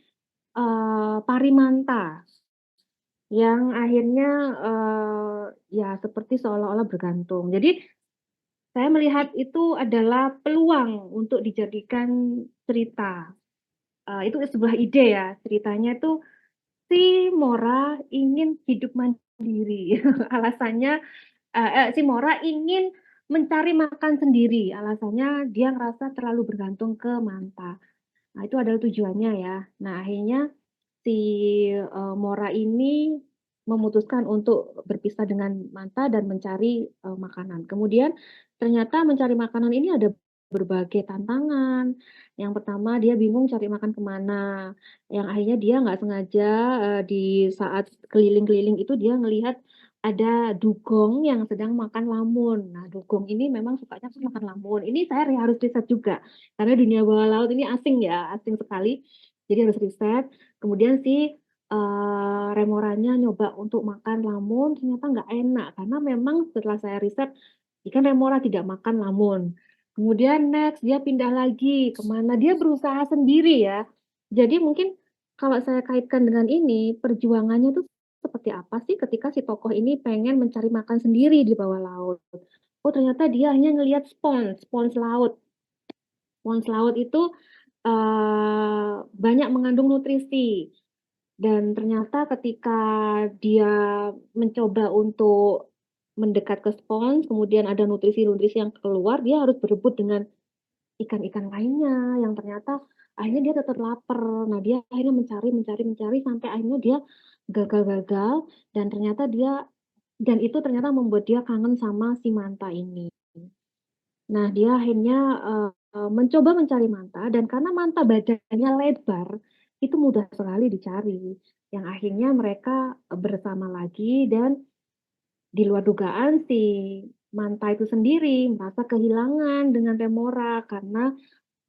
S1: parimanta yang akhirnya, ya seperti seolah-olah bergantung. Jadi saya melihat itu adalah peluang untuk dijadikan cerita, itu sebuah ide ya, ceritanya itu si Mora ingin hidup mandiri, alasannya si Mora ingin mencari makan sendiri, alasannya dia ngerasa terlalu bergantung ke Manta. Nah, itu adalah tujuannya ya. Nah, akhirnya si, Mora ini memutuskan untuk berpisah dengan Manta dan mencari, makanan. Kemudian ternyata mencari makanan ini ada berbagai tantangan. Yang pertama dia bingung cari makan kemana, yang akhirnya dia nggak sengaja, di saat keliling-keliling itu dia ngelihat ada dugong yang sedang makan lamun. Nah, dugong ini memang sukanya tuh makan lamun. Ini saya harus riset juga, karena dunia bawah laut ini asing ya, asing sekali. Jadi harus riset. Kemudian si, remoranya nyoba untuk makan lamun, ternyata nggak enak, karena memang setelah saya riset, ikan remora tidak makan lamun. Kemudian next dia pindah lagi, kemana dia berusaha sendiri ya. Jadi mungkin kalau saya kaitkan dengan ini, perjuangannya tuh seperti apa sih ketika si tokoh ini pengen mencari makan sendiri di bawah laut. Oh ternyata dia hanya ngelihat spons laut. Spons laut itu, banyak mengandung nutrisi. Dan ternyata ketika dia mencoba untuk mendekat ke spons, kemudian ada nutrisi-nutrisi yang keluar, dia harus berebut dengan ikan-ikan lainnya yang ternyata akhirnya dia tetap lapar. Nah, dia akhirnya mencari mencari mencari sampai akhirnya dia gagal-gagal dan ternyata dan itu ternyata membuat dia kangen sama si Manta ini. Nah, dia akhirnya, mencoba mencari Manta dan karena Manta badannya lebar, itu mudah sekali dicari. Yang akhirnya mereka, bersama lagi dan di luar dugaan si Manta itu sendiri merasa kehilangan dengan Remora karena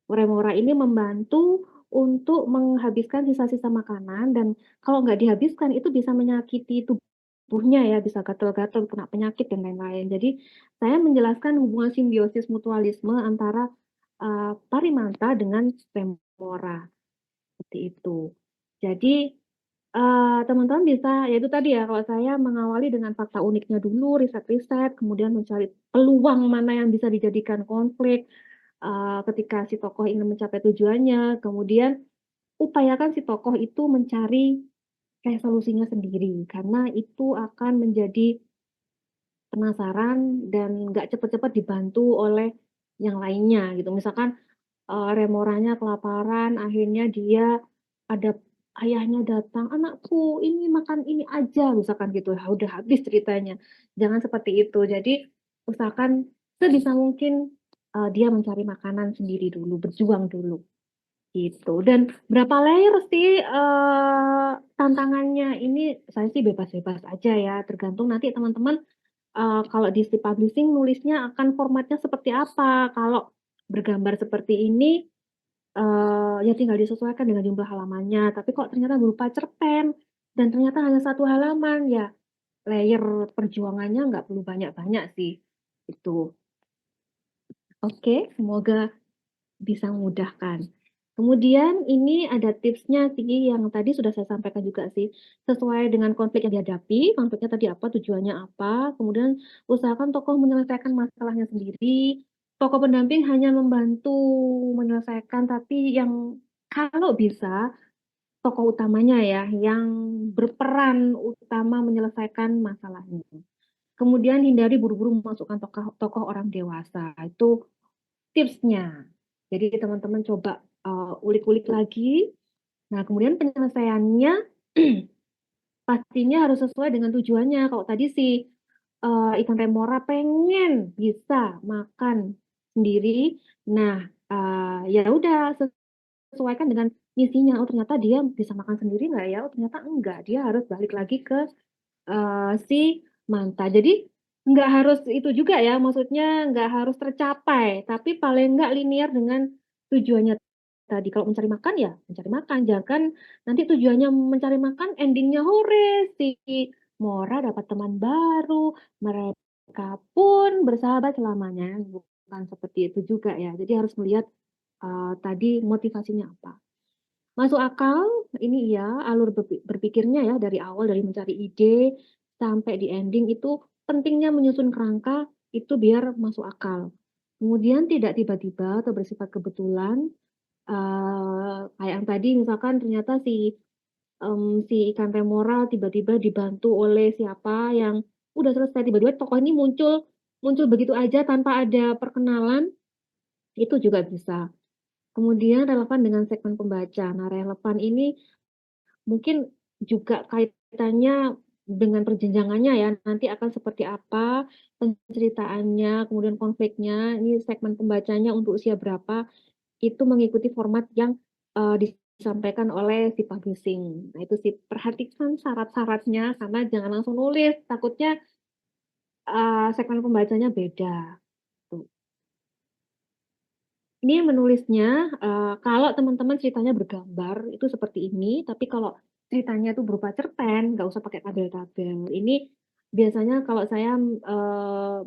S1: Remora ini membantu untuk menghabiskan sisa-sisa makanan dan kalau nggak dihabiskan itu bisa menyakiti tubuhnya ya, bisa gatal-gatal, kena penyakit dan lain-lain. Jadi saya menjelaskan hubungan simbiosis mutualisme antara, Parimanta dengan Remora, seperti itu. Jadi, Teman-teman bisa ya itu tadi ya, kalau saya mengawali dengan fakta uniknya dulu, riset-riset, kemudian mencari peluang mana yang bisa dijadikan konflik, ketika si tokoh ingin mencapai tujuannya, kemudian upayakan si tokoh itu mencari resolusinya sendiri, karena itu akan menjadi penasaran dan nggak cepet-cepet dibantu oleh yang lainnya gitu. Misalkan, Remoranya kelaparan, akhirnya dia ada ayahnya datang, "Anakku, ini makan ini aja," misalkan gitu, ya udah habis ceritanya. Jangan seperti itu. Jadi usahakan sebisa mungkin, dia mencari makanan sendiri dulu, berjuang dulu, gitu. Dan berapa layer sih, tantangannya ini saya sih bebas-bebas aja ya, tergantung nanti teman-teman, kalau di si publishing nulisnya akan formatnya seperti apa. Kalau bergambar seperti ini, ya tinggal disesuaikan dengan jumlah halamannya, tapi kok ternyata berupa cerpen dan ternyata hanya satu halaman, ya layer perjuangannya nggak perlu banyak-banyak sih, itu. Oke, semoga bisa memudahkan. Kemudian ini ada tipsnya sih yang tadi sudah saya sampaikan juga sih, sesuai dengan konflik yang dihadapi, konfliknya tadi apa, tujuannya apa, kemudian usahakan tokoh menyelesaikan masalahnya sendiri, tokoh pendamping hanya membantu menyelesaikan, tapi yang kalau bisa tokoh utamanya ya, yang berperan utama menyelesaikan masalahnya. Kemudian hindari buru-buru memasukkan tokoh tokoh orang dewasa, itu tipsnya. Jadi teman-teman coba, ulik-ulik lagi. Nah, kemudian penyelesaiannya pastinya harus sesuai dengan tujuannya. Kalau tadi si, ikan remora pengen bisa makan sendiri, nah, ya udah sesuaikan dengan misinya. Oh, ternyata dia bisa makan sendiri nggak ya? Oh, ternyata enggak, dia harus balik lagi ke si Manta. Jadi nggak harus itu juga ya, maksudnya nggak harus tercapai, tapi paling nggak linear dengan tujuannya tadi. Kalau mencari makan ya mencari makan, jangan nanti tujuannya mencari makan ending-nya hore, si Mora dapat teman baru, mereka pun bersahabat selamanya, bukan seperti itu juga ya. Jadi harus melihat, tadi motivasinya apa. Masuk akal, ini iya, alur berpikirnya ya dari awal, dari mencari ide sampai di ending itu pentingnya menyusun kerangka itu biar masuk akal. Kemudian tidak tiba-tiba atau bersifat kebetulan, kayak yang tadi misalkan ternyata si ikan remora tiba-tiba dibantu oleh siapa yang udah selesai, tiba-tiba tokoh ini muncul muncul begitu aja tanpa ada perkenalan, itu juga bisa. Kemudian relevan dengan segmen pembaca. Nah, relevan ini mungkin juga kaitannya dengan perjenjangannya ya, nanti akan seperti apa penceritaannya, kemudian konfliknya, ini segmen pembacanya untuk usia berapa, itu mengikuti format yang, disampaikan oleh si publishing. Nah, itu sih, perhatikan syarat-syaratnya karena jangan langsung nulis, takutnya, segmen pembacanya beda, tuh. Ini menulisnya, kalau teman-teman ceritanya bergambar itu seperti ini, tapi kalau ceritanya itu berupa cerpen, nggak usah pakai tabel-tabel. Ini biasanya kalau saya,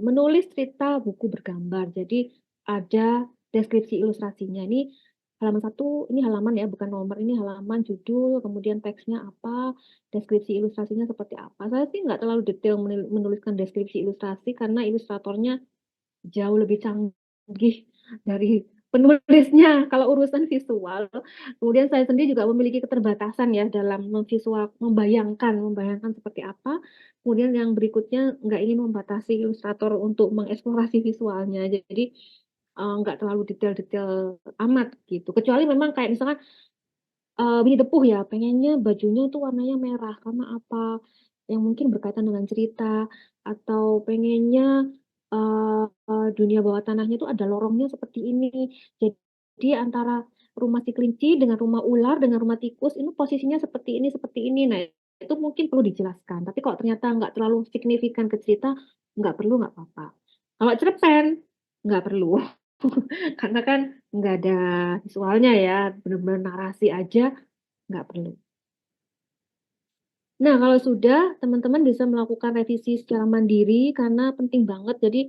S1: menulis cerita buku bergambar, jadi ada deskripsi ilustrasinya. Ini halaman satu, ini halaman ya, bukan nomor, ini halaman, judul, kemudian teksnya apa, deskripsi ilustrasinya seperti apa. Saya sih nggak terlalu detail menuliskan deskripsi ilustrasi karena ilustratornya jauh lebih canggih dari penulisnya kalau urusan visual. Kemudian saya sendiri juga memiliki keterbatasan ya dalam membayangkan seperti apa. Kemudian yang berikutnya nggak ingin membatasi ilustrator untuk mengeksplorasi visualnya. Jadi, nggak terlalu detail-detail amat gitu. Kecuali memang kayak misalkan, Winnie the Pooh ya, pengennya bajunya tuh warnanya merah karena apa, yang mungkin berkaitan dengan cerita, atau pengennya, dunia bawah tanahnya tuh ada lorongnya seperti ini. Jadi antara rumah si kelinci dengan rumah ular, dengan rumah tikus, ini posisinya seperti ini seperti ini. Nah, itu mungkin perlu dijelaskan, tapi kalau ternyata nggak terlalu signifikan ke cerita, nggak perlu, nggak apa-apa. Kalau cerpen, nggak perlu. Karena kan nggak ada visualnya ya, bener-bener narasi aja, nggak perlu. Nah, kalau sudah, teman-teman bisa melakukan revisi secara mandiri karena penting banget. Jadi,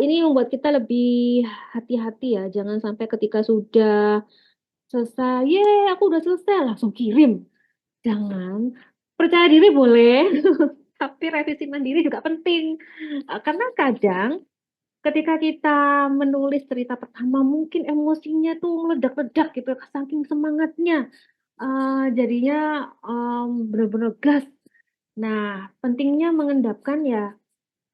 S1: ini membuat kita lebih hati-hati ya, jangan sampai ketika sudah selesai, "Yeay, aku udah selesai!" langsung kirim. Jangan, percaya diri boleh, tapi revisi mandiri juga penting. Karena kadang ketika kita menulis cerita pertama mungkin emosinya tuh meledak-ledak gitu, saking semangatnya, jadinya, bener-bener gas. Nah, pentingnya mengendapkan ya,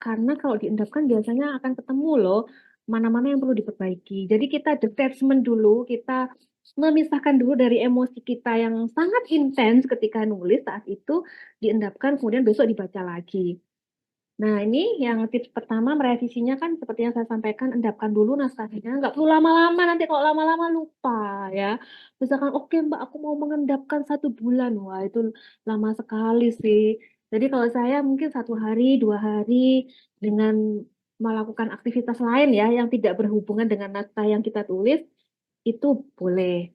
S1: karena kalau diendapkan biasanya akan ketemu loh, mana-mana yang perlu diperbaiki. Jadi kita detachment dulu, kita memisahkan dulu dari emosi kita yang sangat intens ketika nulis saat itu, diendapkan kemudian besok dibaca lagi. Nah, ini yang tips pertama merevisinya kan seperti yang saya sampaikan, endapkan dulu naskahnya, nggak perlu lama-lama, nanti kalau lama-lama lupa ya. Misalkan, "Oke Mbak, aku mau mengendapkan 1 bulan." Wah, itu lama sekali sih. Jadi kalau saya mungkin 1 hari, 2 hari, dengan melakukan aktivitas lain ya, yang tidak berhubungan dengan naskah yang kita tulis, itu boleh.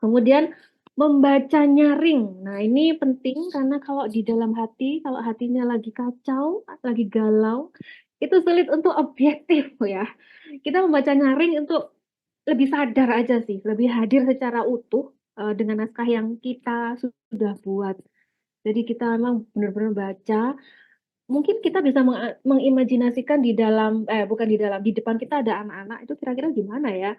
S1: Kemudian membaca nyaring. Nah, ini penting karena kalau di dalam hati, kalau hatinya lagi kacau, lagi galau, itu sulit untuk objektif ya. Kita membaca nyaring untuk lebih sadar aja sih, lebih hadir secara utuh, dengan naskah yang kita sudah buat. Jadi kita memang benar-benar baca, mungkin kita bisa mengimajinasikan di dalam bukan di dalam, di depan kita ada anak-anak, itu kira-kira gimana ya?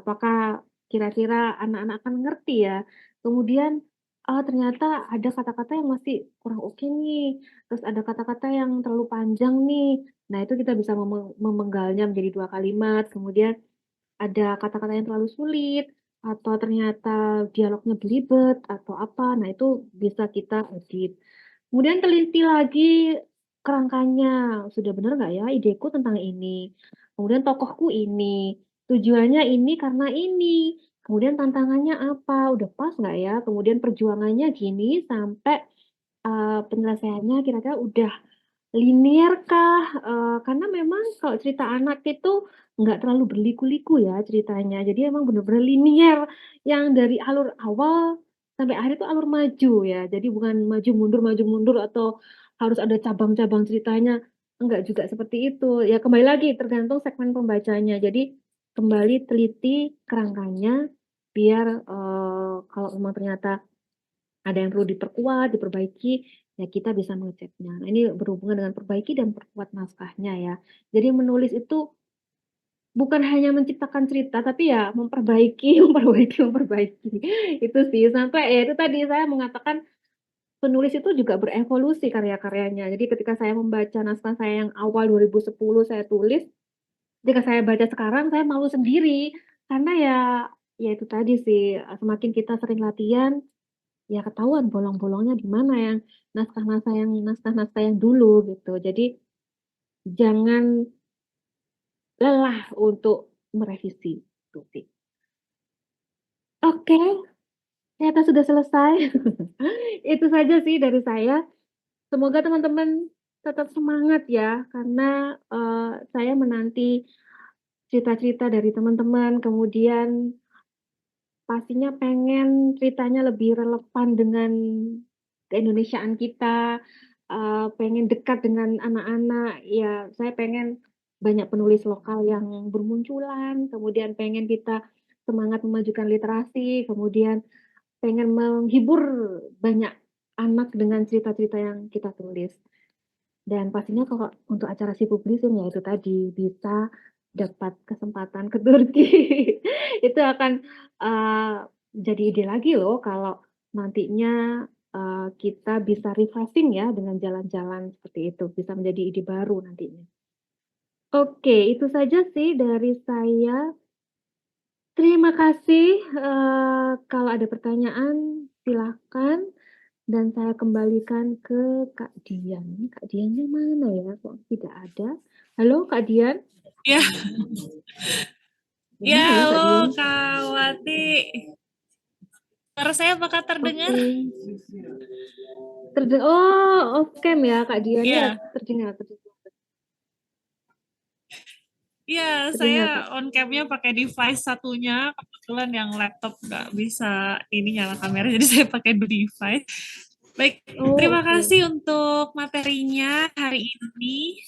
S1: Apakah kira-kira anak-anak akan ngerti ya? Kemudian, ternyata ada kata-kata yang masih kurang oke nih, terus ada kata-kata yang terlalu panjang nih. Nah, itu kita bisa memenggalnya menjadi 2 kalimat, kemudian ada kata-kata yang terlalu sulit, atau ternyata dialognya belibet, atau apa, nah itu bisa kita edit. Kemudian teliti lagi kerangkanya, sudah benar nggak ya ideku tentang ini? Kemudian tokohku ini, tujuannya ini karena ini, kemudian tantangannya apa, udah pas nggak ya? Kemudian perjuangannya gini sampai, penyelesaiannya kira-kira udah linier kah? Karena memang kalau cerita anak itu nggak terlalu berliku-liku ya ceritanya, jadi emang bener-bener linier, yang dari alur awal sampai akhir itu alur maju ya, jadi bukan maju mundur atau harus ada cabang-cabang ceritanya, enggak juga seperti itu. Ya kembali lagi tergantung segmen pembacanya. Jadi kembali teliti kerangkanya biar, kalau memang ternyata ada yang perlu diperkuat, diperbaiki, ya kita bisa mengeceknya. Nah, ini berhubungan dengan perbaiki dan perkuat naskahnya ya. Jadi menulis itu bukan hanya menciptakan cerita, tapi ya memperbaiki, memperbaiki. Itu sih, sampai ya itu tadi saya mengatakan penulis itu juga berevolusi karya-karyanya. Jadi ketika saya membaca naskah saya yang awal 2010 saya tulis, ketika saya baca sekarang saya malu sendiri. Karena ya itu tadi sih, semakin kita sering latihan, ya ketahuan bolong-bolongnya di mana yang naskah-naskah yang dulu gitu. Jadi jangan lelah untuk merevisi, itu sih. Oke, ternyata sudah selesai. Itu saja sih dari saya. Semoga teman-teman tetap semangat ya, karena, saya menanti cerita-cerita dari teman-teman, kemudian pastinya pengen ceritanya lebih relevan dengan keindonesiaan kita, pengen dekat dengan anak-anak, ya saya pengen banyak penulis lokal yang bermunculan, kemudian pengen kita semangat memajukan literasi, kemudian pengen menghibur banyak anak dengan cerita-cerita yang kita tulis. Dan pastinya kalau untuk acara si publishing ya itu tadi, bisa dapat kesempatan ke Turki. Itu akan, eee, jadi ide lagi loh kalau nantinya, kita bisa refreshing ya dengan jalan-jalan seperti itu, bisa menjadi ide baru nantinya. Oke, itu saja sih dari saya. Terima kasih, kalau ada pertanyaan silahkan dan saya kembalikan ke Kak Dian. Ini Kak Diannya mana ya? Kok tidak ada? Halo Kak Dian?
S2: Ya, ya,
S1: Gimana ya Kak
S2: halo
S1: Dian?
S2: Kak Wati. Suara saya apakah terdengar?
S1: Oke. Oh, off cam ya Kak Dian? Ya,
S2: Ya,
S1: terdengar terdengar
S2: ya,
S1: terdengar
S2: saya
S1: Kak.
S2: on cam-nya pakai device satunya. Kebetulan yang laptop nggak bisa ini nyala kamera, jadi saya pakai dua device. Baik,
S1: Oh,
S2: terima
S1: oke.
S2: kasih untuk materinya hari ini.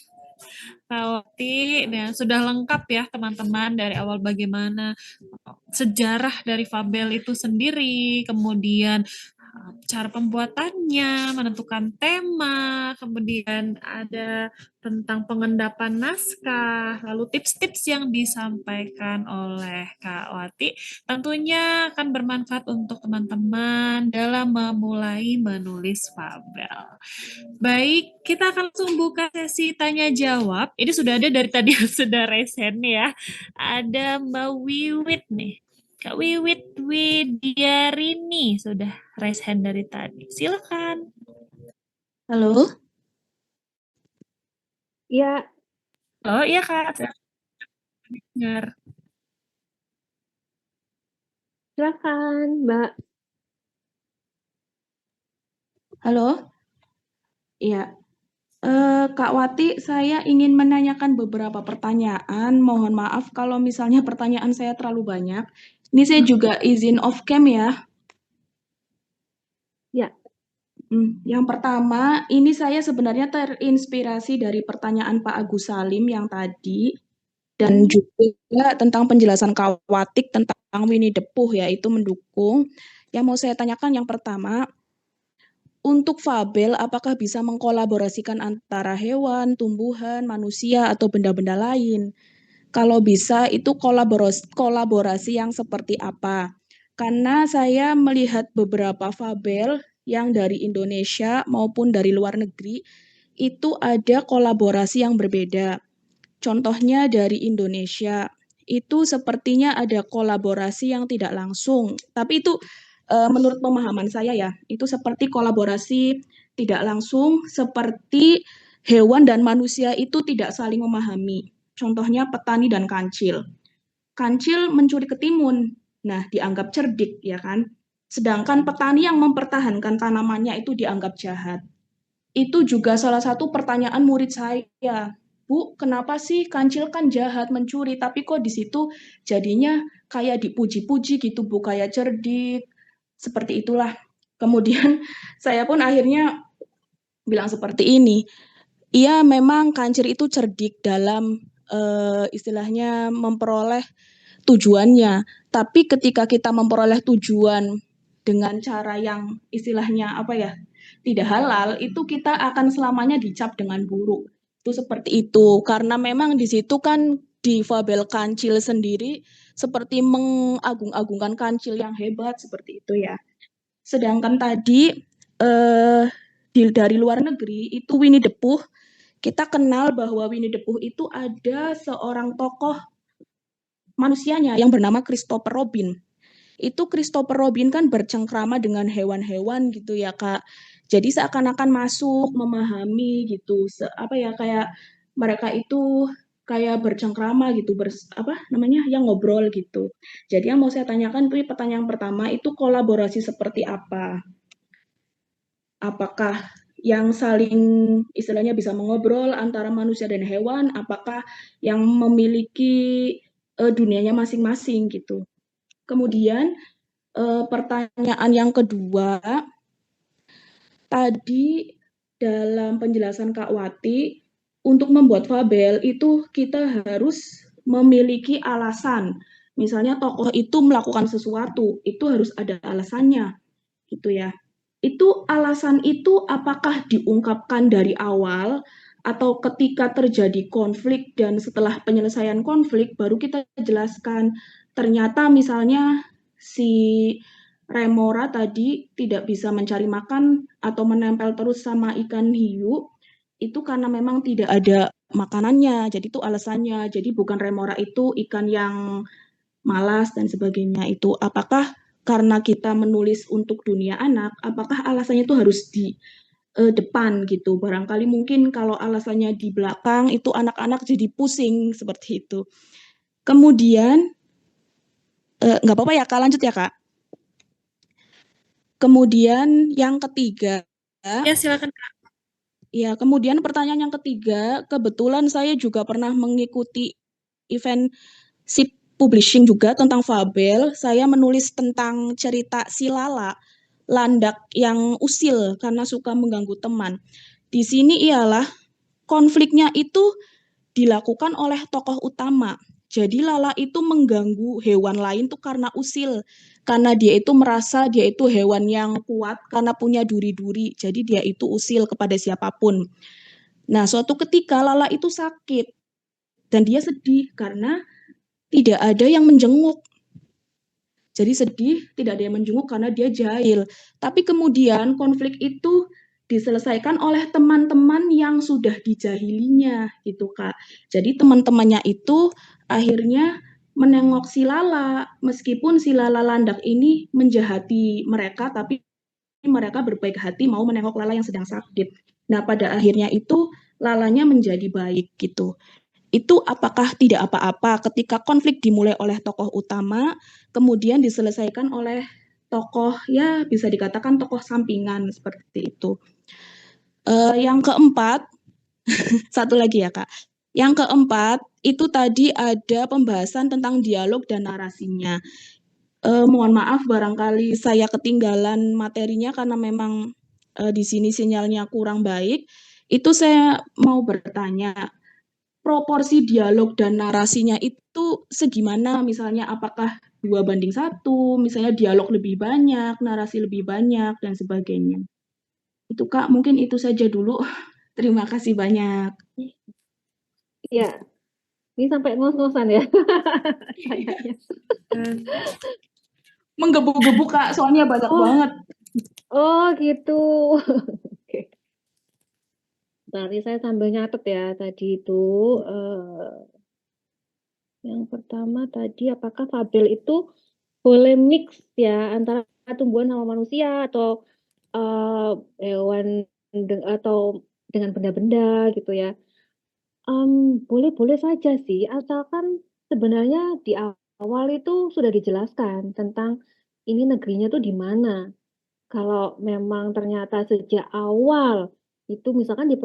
S2: Kak Wati, dan sudah lengkap ya teman-teman dari awal bagaimana sejarah dari Fabel itu sendiri, kemudian cara pembuatannya, menentukan tema, kemudian ada tentang pengendapan naskah, lalu tips-tips yang disampaikan oleh Kak Wati tentunya akan bermanfaat untuk teman-teman dalam memulai menulis fabel. Baik, kita akan langsung buka sesi tanya jawab. Ini sudah ada dari tadi sudah resen ya. Ada Mbak Wiwit nih. Kak Wiwit Widiarini sudah raise hand dari tadi. Silakan.
S3: Halo,
S1: Iya,
S2: Oh iya Kak, saya dengar.
S1: silakan, Mbak.
S3: halo. Iya, Kak Wati, saya ingin menanyakan beberapa pertanyaan. Mohon maaf kalau misalnya pertanyaan saya terlalu banyak. Ini saya juga izin off cam ya.
S1: Ya,
S3: Yang pertama, ini saya sebenarnya terinspirasi dari pertanyaan Pak Agus Salim yang tadi, dan juga tentang penjelasan Kak Wati tentang Winnie the Pooh, yaitu mendukung. Yang mau saya tanyakan yang pertama, untuk fabel, apakah bisa mengkolaborasikan antara hewan, tumbuhan, manusia, atau benda-benda lain? Kalau bisa, itu kolaborasi yang seperti apa? Karena saya melihat beberapa fabel yang dari Indonesia maupun dari luar negeri, itu ada kolaborasi yang berbeda. Contohnya dari Indonesia, itu sepertinya ada kolaborasi yang tidak langsung, tapi itu menurut pemahaman saya ya, itu seperti kolaborasi tidak langsung, seperti hewan dan manusia itu tidak saling memahami. Contohnya petani dan kancil. Kancil mencuri ketimun, nah dianggap cerdik ya kan. Sedangkan petani yang mempertahankan tanamannya itu dianggap jahat. Itu juga salah satu pertanyaan murid saya. Bu, kenapa sih kancil kan jahat mencuri, tapi kok di situ jadinya kayak dipuji-puji gitu, Bu, kayak cerdik, seperti itulah. Kemudian saya pun akhirnya bilang seperti ini. Iya, memang kancil itu cerdik dalam istilahnya memperoleh tujuannya. Tapi ketika kita memperoleh tujuan dengan cara yang istilahnya apa ya, tidak halal, itu kita akan selamanya dicap dengan buruk. Itu seperti itu. Karena memang di situ kan di fabel kancil sendiri seperti mengagung-agungkan kancil yang hebat seperti itu ya. Sedangkan tadi dari luar negeri itu Winnie the Pooh, kita kenal bahwa Winnie the Pooh itu ada seorang tokoh manusianya yang bernama Christopher Robin. Itu Christopher Robin kan bercengkrama dengan hewan-hewan gitu ya Kak. Jadi seakan-akan masuk, memahami gitu. Apa ya, kayak mereka itu kayak bercengkrama gitu, apa namanya, yang ngobrol gitu. Jadi yang mau saya tanyakan tuh pertanyaan pertama itu kolaborasi seperti apa? Apakah yang saling istilahnya bisa mengobrol antara manusia dan hewan? Apakah yang memiliki dunianya masing-masing gitu? Kemudian pertanyaan yang kedua, tadi dalam penjelasan Kak Wati, untuk membuat fabel itu kita harus memiliki alasan. Misalnya tokoh itu melakukan sesuatu, itu harus ada alasannya, gitu ya. Itu alasan itu apakah diungkapkan dari awal atau ketika terjadi konflik dan setelah penyelesaian konflik baru kita jelaskan. Ternyata misalnya si Remora tadi tidak bisa mencari makan atau menempel terus sama ikan hiu, itu karena memang tidak ada makanannya. Jadi itu alasannya. Jadi bukan Remora itu ikan yang malas dan sebagainya itu. Apakah karena kita menulis untuk dunia anak, apakah alasannya itu harus di depan gitu? Barangkali mungkin kalau alasannya di belakang itu anak-anak jadi pusing seperti itu. Kemudian nggak apa-apa ya Kak, lanjut ya Kak. Kemudian yang ketiga,
S2: Ya silakan Kak.
S3: ya kemudian pertanyaan yang ketiga, kebetulan saya juga pernah mengikuti event SIP Publishing juga tentang fabel. Saya menulis tentang cerita si Lala, landak yang usil karena suka mengganggu teman. Di sini ialah konfliknya itu dilakukan oleh tokoh utama. Jadi Lala itu mengganggu hewan lain tuh karena usil. Karena dia itu merasa dia itu hewan yang kuat karena punya duri-duri. Jadi dia itu usil kepada siapapun. Nah, suatu ketika Lala itu sakit dan dia sedih karena tidak ada yang menjenguk. Jadi sedih, tidak ada yang menjenguk karena dia jahil. Tapi kemudian konflik itu diselesaikan oleh teman-teman yang sudah dijahilinya gitu Kak. Jadi teman-temannya itu akhirnya menengok si Lala, meskipun si Lala landak ini menjahati mereka, tapi mereka berbaik hati mau menengok Lala yang sedang sakit. Nah pada akhirnya itu Lalanya menjadi baik gitu. Itu apakah tidak apa-apa ketika konflik dimulai oleh tokoh utama, kemudian diselesaikan oleh tokoh, ya bisa dikatakan tokoh sampingan seperti itu. Yang keempat, satu lagi ya Kak. Yang keempat, itu tadi ada pembahasan tentang dialog dan narasinya. Mohon maaf barangkali saya ketinggalan materinya karena memang di sini sinyalnya kurang baik. Itu saya mau bertanya, proporsi dialog dan narasinya itu segimana? Misalnya apakah 2:1, misalnya dialog lebih banyak, narasi lebih banyak, dan sebagainya. Itu Kak, mungkin itu saja dulu. Terima kasih banyak.
S1: Iya, ini sampai ngos-ngosan ya kayaknya.
S3: Menggebu-gebu Kak, soalnya banyak
S1: Oh,
S3: banget.
S1: oh gitu. Oke. Tadi saya sambil nyatet ya tadi itu. Yang pertama tadi apakah fabel itu boleh mix ya antara tumbuhan sama manusia atau hewan atau dengan benda-benda gitu ya. Boleh-boleh saja sih, asalkan sebenarnya di awal itu sudah dijelaskan tentang ini negerinya tuh di mana. Kalau memang ternyata sejak awal itu misalkan di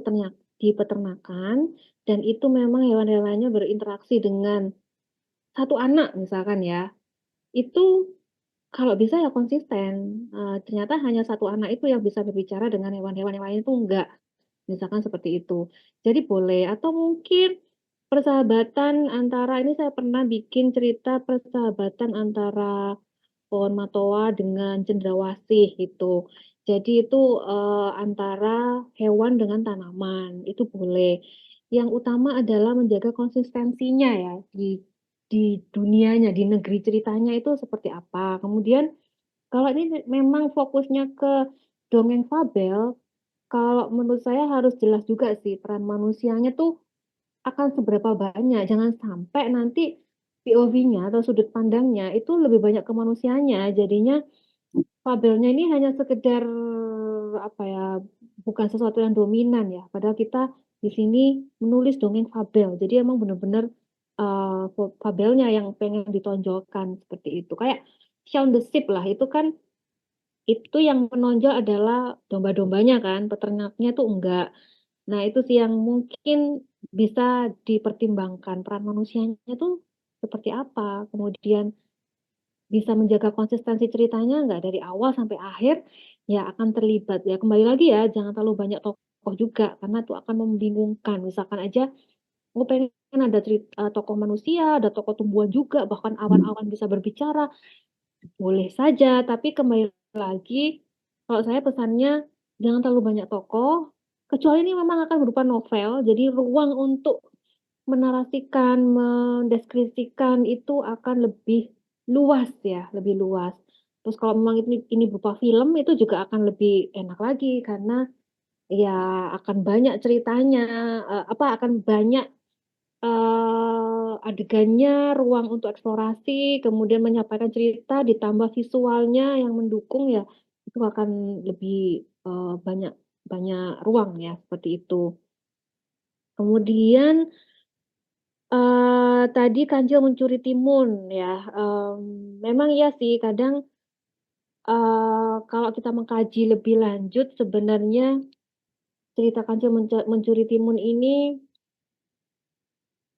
S1: peternakan dan itu memang hewan-hewannya berinteraksi dengan satu anak misalkan ya, itu kalau bisa ya konsisten, ternyata hanya satu anak itu yang bisa berbicara dengan hewan-hewan yang lain itu enggak, misalkan seperti itu. Jadi boleh atau mungkin persahabatan antara ini saya pernah bikin cerita persahabatan antara pohon matoa dengan cendrawasih gitu. Jadi itu, antara hewan dengan tanaman, itu boleh. Yang utama adalah menjaga konsistensinya ya di dunianya, di negeri ceritanya itu seperti apa. Kemudian kalau ini memang fokusnya ke dongeng fabel, kalau menurut saya harus jelas juga sih peran manusianya tuh akan seberapa banyak. Jangan sampai nanti POV-nya atau sudut pandangnya itu lebih banyak ke manusianya. Jadinya fabelnya ini hanya sekedar apa ya, bukan sesuatu yang dominan ya. Padahal kita di sini menulis dongeng fabel. Jadi emang benar-benar fabelnya yang pengen ditonjolkan seperti itu. Kayak Shaun the Sheep lah, itu kan itu yang menonjol adalah domba-dombanya kan, peternaknya tuh enggak. Nah, itu sih yang mungkin bisa dipertimbangkan, peran manusianya tuh seperti apa, kemudian bisa menjaga konsistensi ceritanya nggak dari awal sampai akhir, ya akan terlibat. Ya kembali lagi ya, jangan terlalu banyak tokoh juga, karena itu akan membingungkan. Misalkan aja, aku pengen ada tokoh manusia, ada tokoh tumbuhan juga, bahkan awan-awan bisa berbicara, boleh saja, tapi kembali lagi, kalau saya pesannya jangan terlalu banyak tokoh, kecuali ini memang akan berupa novel, jadi ruang untuk menarasikan, mendeskripsikan itu akan lebih luas ya, lebih luas. Terus kalau memang ini berupa film, itu juga akan lebih enak lagi karena ya akan banyak ceritanya, akan banyak adegannya, ruang untuk eksplorasi, kemudian menyampaikan cerita, ditambah visualnya yang mendukung ya, itu akan lebih, banyak banyak ruang ya, seperti itu. Kemudian, tadi Kancil mencuri timun ya, memang iya sih kadang, kalau kita mengkaji lebih lanjut sebenarnya cerita Kancil mencuri timun ini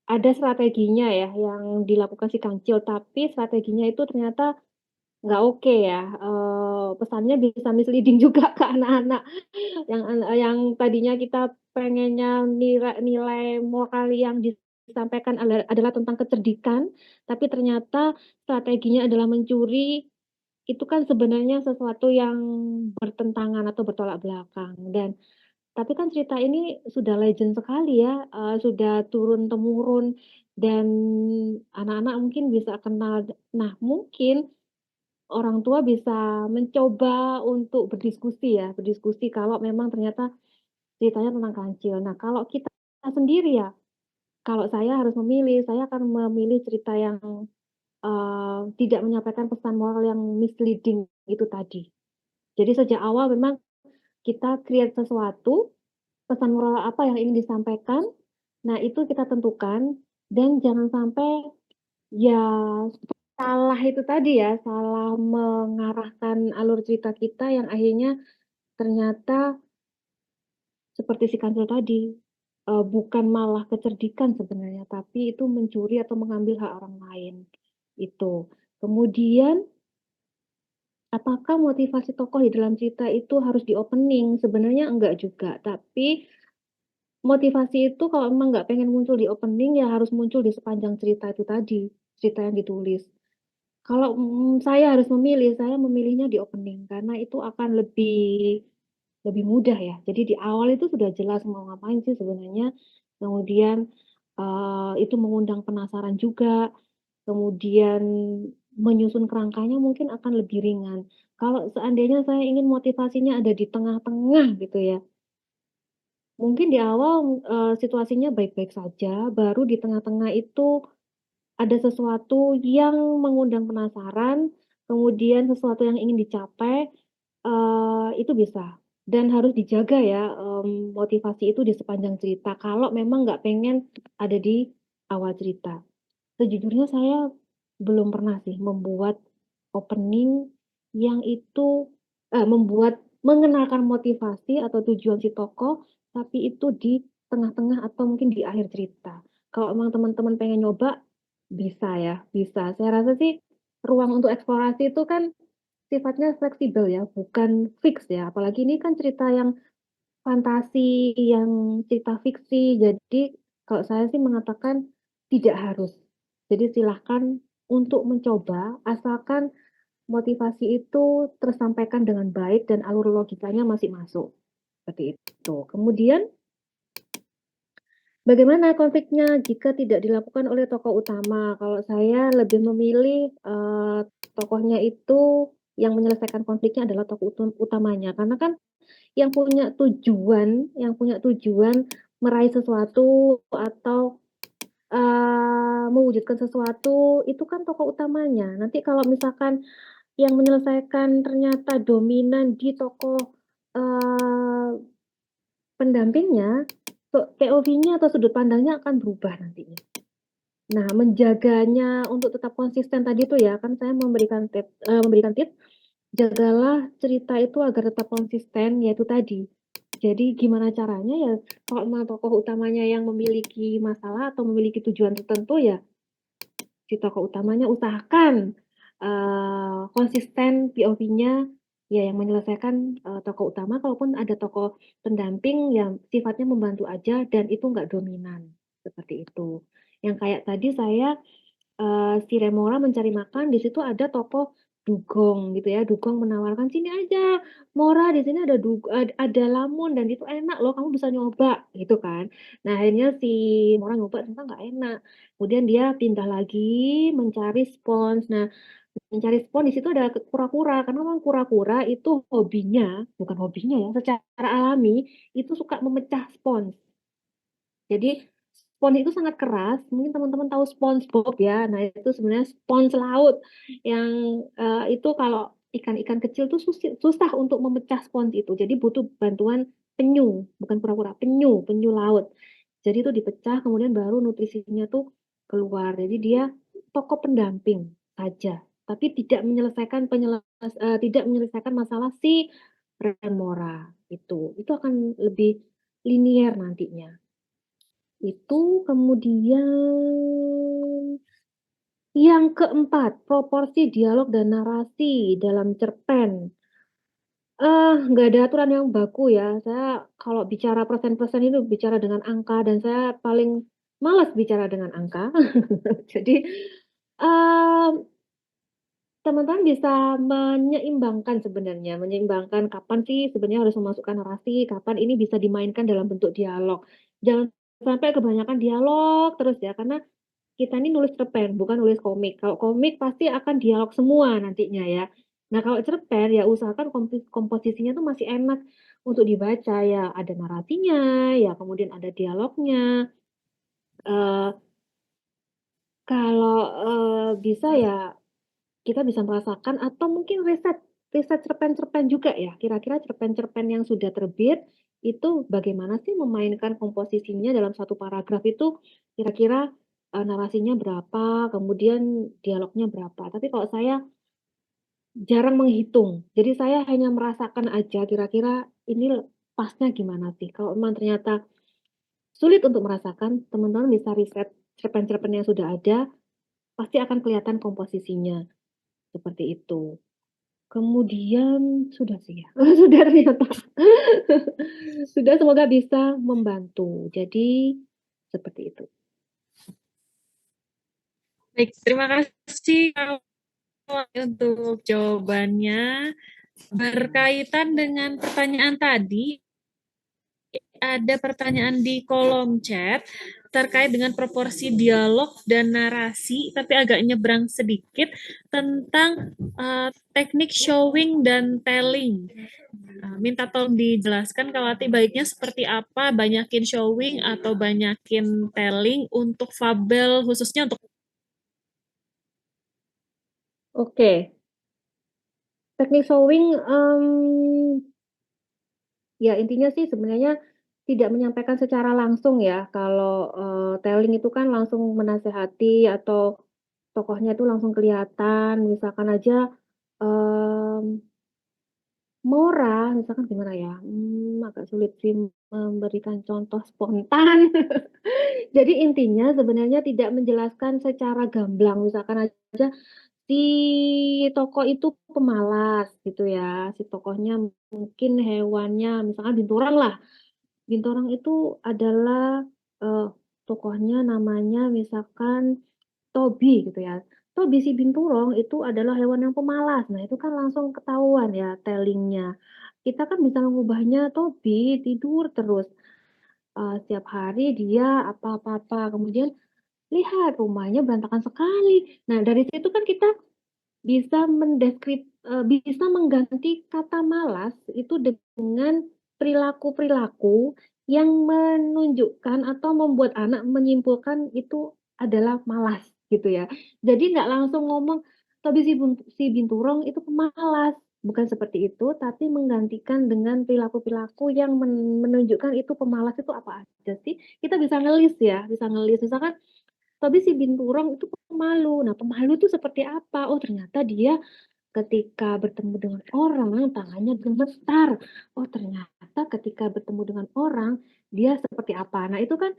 S1: ada strateginya ya yang dilakukan si Kancil, tapi strateginya itu ternyata nggak oke ya, pesannya bisa misleading juga ke anak-anak yang tadinya kita pengennya nilai moral yang disampaikan adalah tentang kecerdikan, tapi ternyata strateginya adalah mencuri, itu kan sebenarnya sesuatu yang bertentangan atau bertolak belakang tapi kan cerita ini sudah legend sekali ya, sudah turun-temurun dan anak-anak mungkin bisa kenal. Nah, mungkin orang tua bisa mencoba untuk berdiskusi ya, berdiskusi kalau memang ternyata ceritanya tentang kancil. Nah, kalau kita sendiri ya, kalau saya harus memilih, saya akan memilih cerita yang, tidak menyampaikan pesan moral yang misleading itu tadi. Jadi sejak awal memang kita create sesuatu, pesan moral apa yang ingin disampaikan, nah itu kita tentukan dan jangan sampai ya salah itu tadi ya, salah mengarahkan alur cerita kita yang akhirnya ternyata seperti si kancil tadi, bukan malah kecerdikan sebenarnya, tapi itu mencuri atau mengambil hak orang lain, itu. Kemudian, apakah motivasi tokoh di dalam cerita itu harus di-opening? Sebenarnya enggak juga, tapi motivasi itu kalau memang nggak pengen muncul di opening, ya harus muncul di sepanjang cerita itu tadi, cerita yang ditulis. Kalau, saya harus memilih, saya memilihnya di opening, karena itu akan lebih mudah ya. Jadi di awal itu sudah jelas mau ngapain sih sebenarnya, kemudian, itu mengundang penasaran juga, kemudian menyusun kerangkanya mungkin akan lebih ringan. Kalau seandainya saya ingin motivasinya ada di tengah-tengah gitu ya, mungkin di awal, situasinya baik-baik saja, baru di tengah-tengah itu ada sesuatu yang mengundang penasaran, kemudian sesuatu yang ingin dicapai, itu bisa. Dan harus dijaga ya, motivasi itu di sepanjang cerita, kalau memang nggak pengen ada di awal cerita. Sejujurnya saya belum pernah sih membuat opening yang itu mengenalkan motivasi atau tujuan si tokoh, tapi itu di tengah-tengah atau mungkin di akhir cerita. Kalau emang teman-teman pengen nyoba, bisa ya, bisa. Saya rasa sih ruang untuk eksplorasi itu kan sifatnya fleksibel ya, bukan fix ya. Apalagi ini kan cerita yang fantasi, yang cerita fiksi. Jadi kalau saya sih mengatakan tidak harus. Jadi silahkan untuk mencoba, asalkan motivasi itu tersampaikan dengan baik dan alur logikanya masih masuk, seperti itu. Kemudian, bagaimana konfliknya jika tidak dilakukan oleh tokoh utama? Kalau saya lebih memilih, tokohnya itu yang menyelesaikan konfliknya adalah tokoh utamanya, karena kan yang punya tujuan meraih sesuatu atau, mewujudkan sesuatu itu kan tokoh utamanya. Nanti kalau misalkan yang menyelesaikan ternyata dominan di tokoh, eee, pendampingnya, POV-nya atau sudut pandangnya akan berubah nantinya. Nah, menjaganya untuk tetap konsisten tadi tuh ya, kan saya memberikan tips, jagalah cerita itu agar tetap konsisten, yaitu tadi. Jadi gimana caranya ya, kalau memang tokoh utamanya yang memiliki masalah atau memiliki tujuan tertentu ya, si tokoh utamanya usahakan, konsisten POV-nya, ya yang menyelesaikan, tokoh utama, kalaupun ada tokoh pendamping yang sifatnya membantu aja dan itu nggak dominan, seperti itu. Yang kayak tadi saya si Remora mencari makan, di situ ada tokoh dugong gitu ya, dugong menawarkan, "Sini aja, Mora, di sini ada lamun dan itu enak loh, kamu bisa nyoba," gitu kan. Nah, akhirnya si Mora nyoba ternyata nggak enak. Kemudian dia pindah lagi mencari spons. Nah, mencari spons di situ ada kura-kura, karena memang kura-kura itu bukan hobinya ya, secara alami itu suka memecah spons. Jadi, spons itu sangat keras, mungkin teman-teman tahu SpongeBob ya. Nah, itu sebenarnya spons laut yang, itu kalau ikan-ikan kecil tuh susah untuk memecah spons itu. Jadi butuh bantuan penyu, bukan kura-kura, penyu laut. Jadi itu dipecah kemudian baru nutrisinya tuh keluar. Jadi dia tokoh pendamping saja, tapi tidak menyelesaikan masalah si Remora itu. Itu akan lebih linier nantinya. Itu kemudian yang keempat, proporsi dialog dan narasi dalam cerpen. Nggak ada aturan yang baku ya, saya kalau bicara persen-persen itu bicara dengan angka dan saya paling malas bicara dengan angka. Jadi, mmm, teman-teman bisa menyeimbangkan sebenarnya, menyeimbangkan kapan sih sebenarnya harus memasukkan narasi, kapan ini bisa dimainkan dalam bentuk dialog. Jangan sampai kebanyakan dialog terus ya, karena kita ini nulis cerpen, bukan nulis komik. Kalau komik pasti akan dialog semua nantinya ya. Nah, kalau cerpen ya usahakan komposisinya tuh masih enak untuk dibaca ya, ada narasinya, ya kemudian ada dialognya. Eee, kalau, bisa ya kita bisa merasakan atau mungkin riset riset cerpen-cerpen juga ya, kira-kira cerpen-cerpen yang sudah terbit, itu bagaimana sih memainkan komposisinya dalam satu paragraf itu kira-kira, narasinya berapa, kemudian dialognya berapa. Tapi kalau saya jarang menghitung, jadi saya hanya merasakan aja kira-kira ini pasnya gimana sih. Kalau memang ternyata sulit untuk merasakan, teman-teman bisa riset cerpen-cerpen yang sudah ada, pasti akan kelihatan komposisinya, seperti itu. Kemudian sudah sih ya, sudah ternyata. Sudah, semoga bisa membantu. Jadi, seperti itu.
S2: Baik, terima kasih Kak Wati untuk jawabannya. Berkaitan dengan pertanyaan tadi, ada pertanyaan di kolom chat terkait dengan proporsi dialog dan narasi, tapi agak nyebrang sedikit tentang teknik showing dan telling. Minta tolong dijelaskan Kak Wati baiknya seperti apa, banyakin showing atau banyakin telling untuk fabel khususnya untuk
S1: Oke, teknik showing, ya intinya sih sebenarnya tidak menyampaikan secara langsung ya. Kalau, telling itu kan langsung menasehati atau tokohnya itu langsung kelihatan. Misalkan aja, mmm Mora, misalkan gimana ya, agak sulit sih memberikan contoh spontan. Jadi intinya sebenarnya tidak menjelaskan secara gamblang, misalkan aja si tokoh itu pemalas gitu ya, si tokohnya mungkin hewannya misalkan binturong lah, binturong itu adalah, eee, tokohnya namanya misalkan Tobi gitu ya. Tobi si binturong itu adalah hewan yang pemalas. Nah, itu kan langsung ketahuan ya telling-nya. Kita kan bisa mengubahnya Tobi tidur terus, setiap hari dia apa, kemudian lihat rumahnya berantakan sekali. Nah, dari situ kan kita bisa bisa mengganti kata malas itu dengan perilaku-perilaku yang menunjukkan atau membuat anak menyimpulkan itu adalah malas, gitu ya. Jadi nggak langsung ngomong, "Tapi si binturong itu pemalas." Bukan seperti itu, tapi menggantikan dengan perilaku-perilaku yang menunjukkan itu pemalas itu apa aja sih. Kita bisa ngelis ya, bisa ngelis. Misalkan tapi si binturong itu pemalu. Nah, pemalu itu seperti apa? Oh, ternyata dia ketika bertemu dengan orang tangannya gemetar. Oh, ternyata ketika bertemu dengan orang dia seperti apa. Nah, itu kan,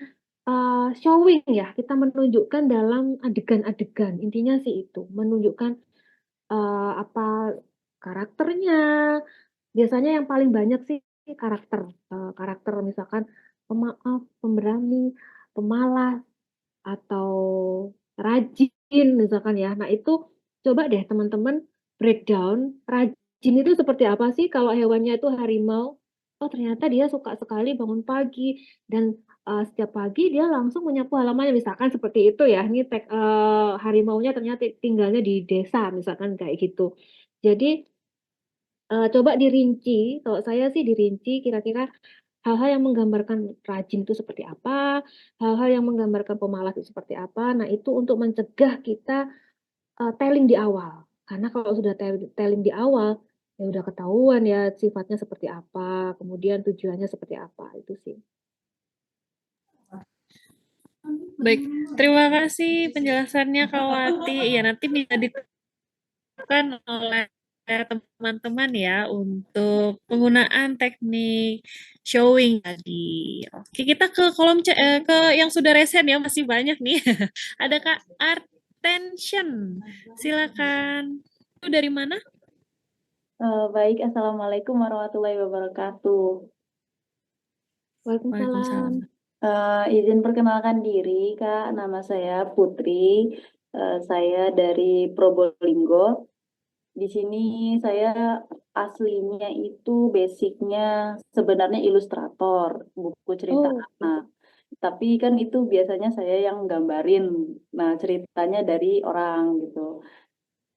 S1: showing ya, kita menunjukkan dalam adegan-adegan. Intinya sih itu, menunjukkan, apa, karakternya. Biasanya yang paling banyak sih karakter, karakter misalkan pemaaf, pemberani, pemalas. Atau rajin misalkan ya. Nah itu coba deh teman-teman breakdown, rajin itu seperti apa sih kalau hewannya itu harimau? Oh ternyata dia suka sekali bangun pagi dan, setiap pagi dia langsung menyapu halamannya misalkan seperti itu ya. Ini harimaunya ternyata tinggalnya di desa misalkan kayak gitu. Jadi, coba dirinci, kalau saya sih dirinci kira-kira hal-hal yang menggambarkan rajin itu seperti apa, hal-hal yang menggambarkan pemalas itu seperti apa. Nah, itu untuk mencegah kita, telling di awal. Karena kalau sudah telling di awal, ya udah ketahuan ya sifatnya seperti apa, kemudian tujuannya seperti apa, itu sih.
S2: baik. Terima kasih penjelasannya Kak Wati. Ya, nanti bisa diterapkan oleh teman-teman ya untuk penggunaan teknik showing tadi. Oke, kita ke ke yang sudah resen ya, masih banyak nih. Ada Kak Artention. Silakan. Itu dari mana?
S4: Baik, Assalamualaikum warahmatullahi wabarakatuh.
S1: Waalaikumsalam.
S2: Waalaikumsalam.
S4: Izin perkenalkan diri, Kak. Nama saya Putri. Saya dari Probolinggo. Di sini saya aslinya itu basicnya sebenarnya ilustrator buku cerita
S1: Oh,
S4: anak. Tapi kan itu biasanya saya yang gambarin. Nah, ceritanya dari orang gitu.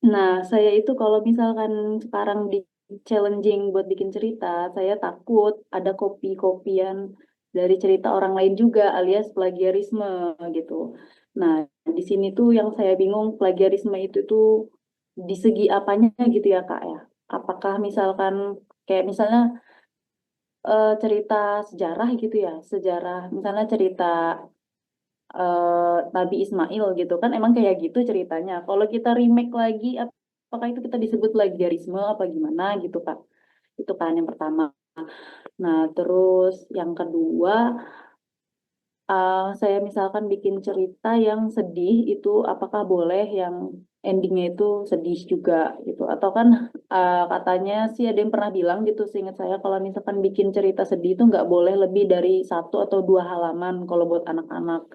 S4: Nah, saya itu kalau misalkan sekarang di challenging buat bikin cerita, saya takut ada copy-copyan dari cerita orang lain juga alias plagiarisme gitu. Nah, di sini tuh yang saya bingung plagiarisme itu tuh di segi apanya gitu ya Kak ya. Apakah misalkan kayak misalnya cerita sejarah gitu ya, sejarah misalnya cerita Nabi Ismail gitu kan emang kayak gitu ceritanya. Kalau kita remake lagi, apakah itu kita disebut plagiarisme apa gimana gitu Kak? Itu kan yang pertama. Nah, terus yang kedua, saya misalkan bikin cerita yang sedih itu apakah boleh yang endingnya itu sedih juga gitu? Atau kan katanya sih ada yang pernah bilang gitu, seingat saya kalau misalkan bikin cerita sedih itu nggak boleh lebih dari 1 atau 2 halaman kalau buat anak-anak.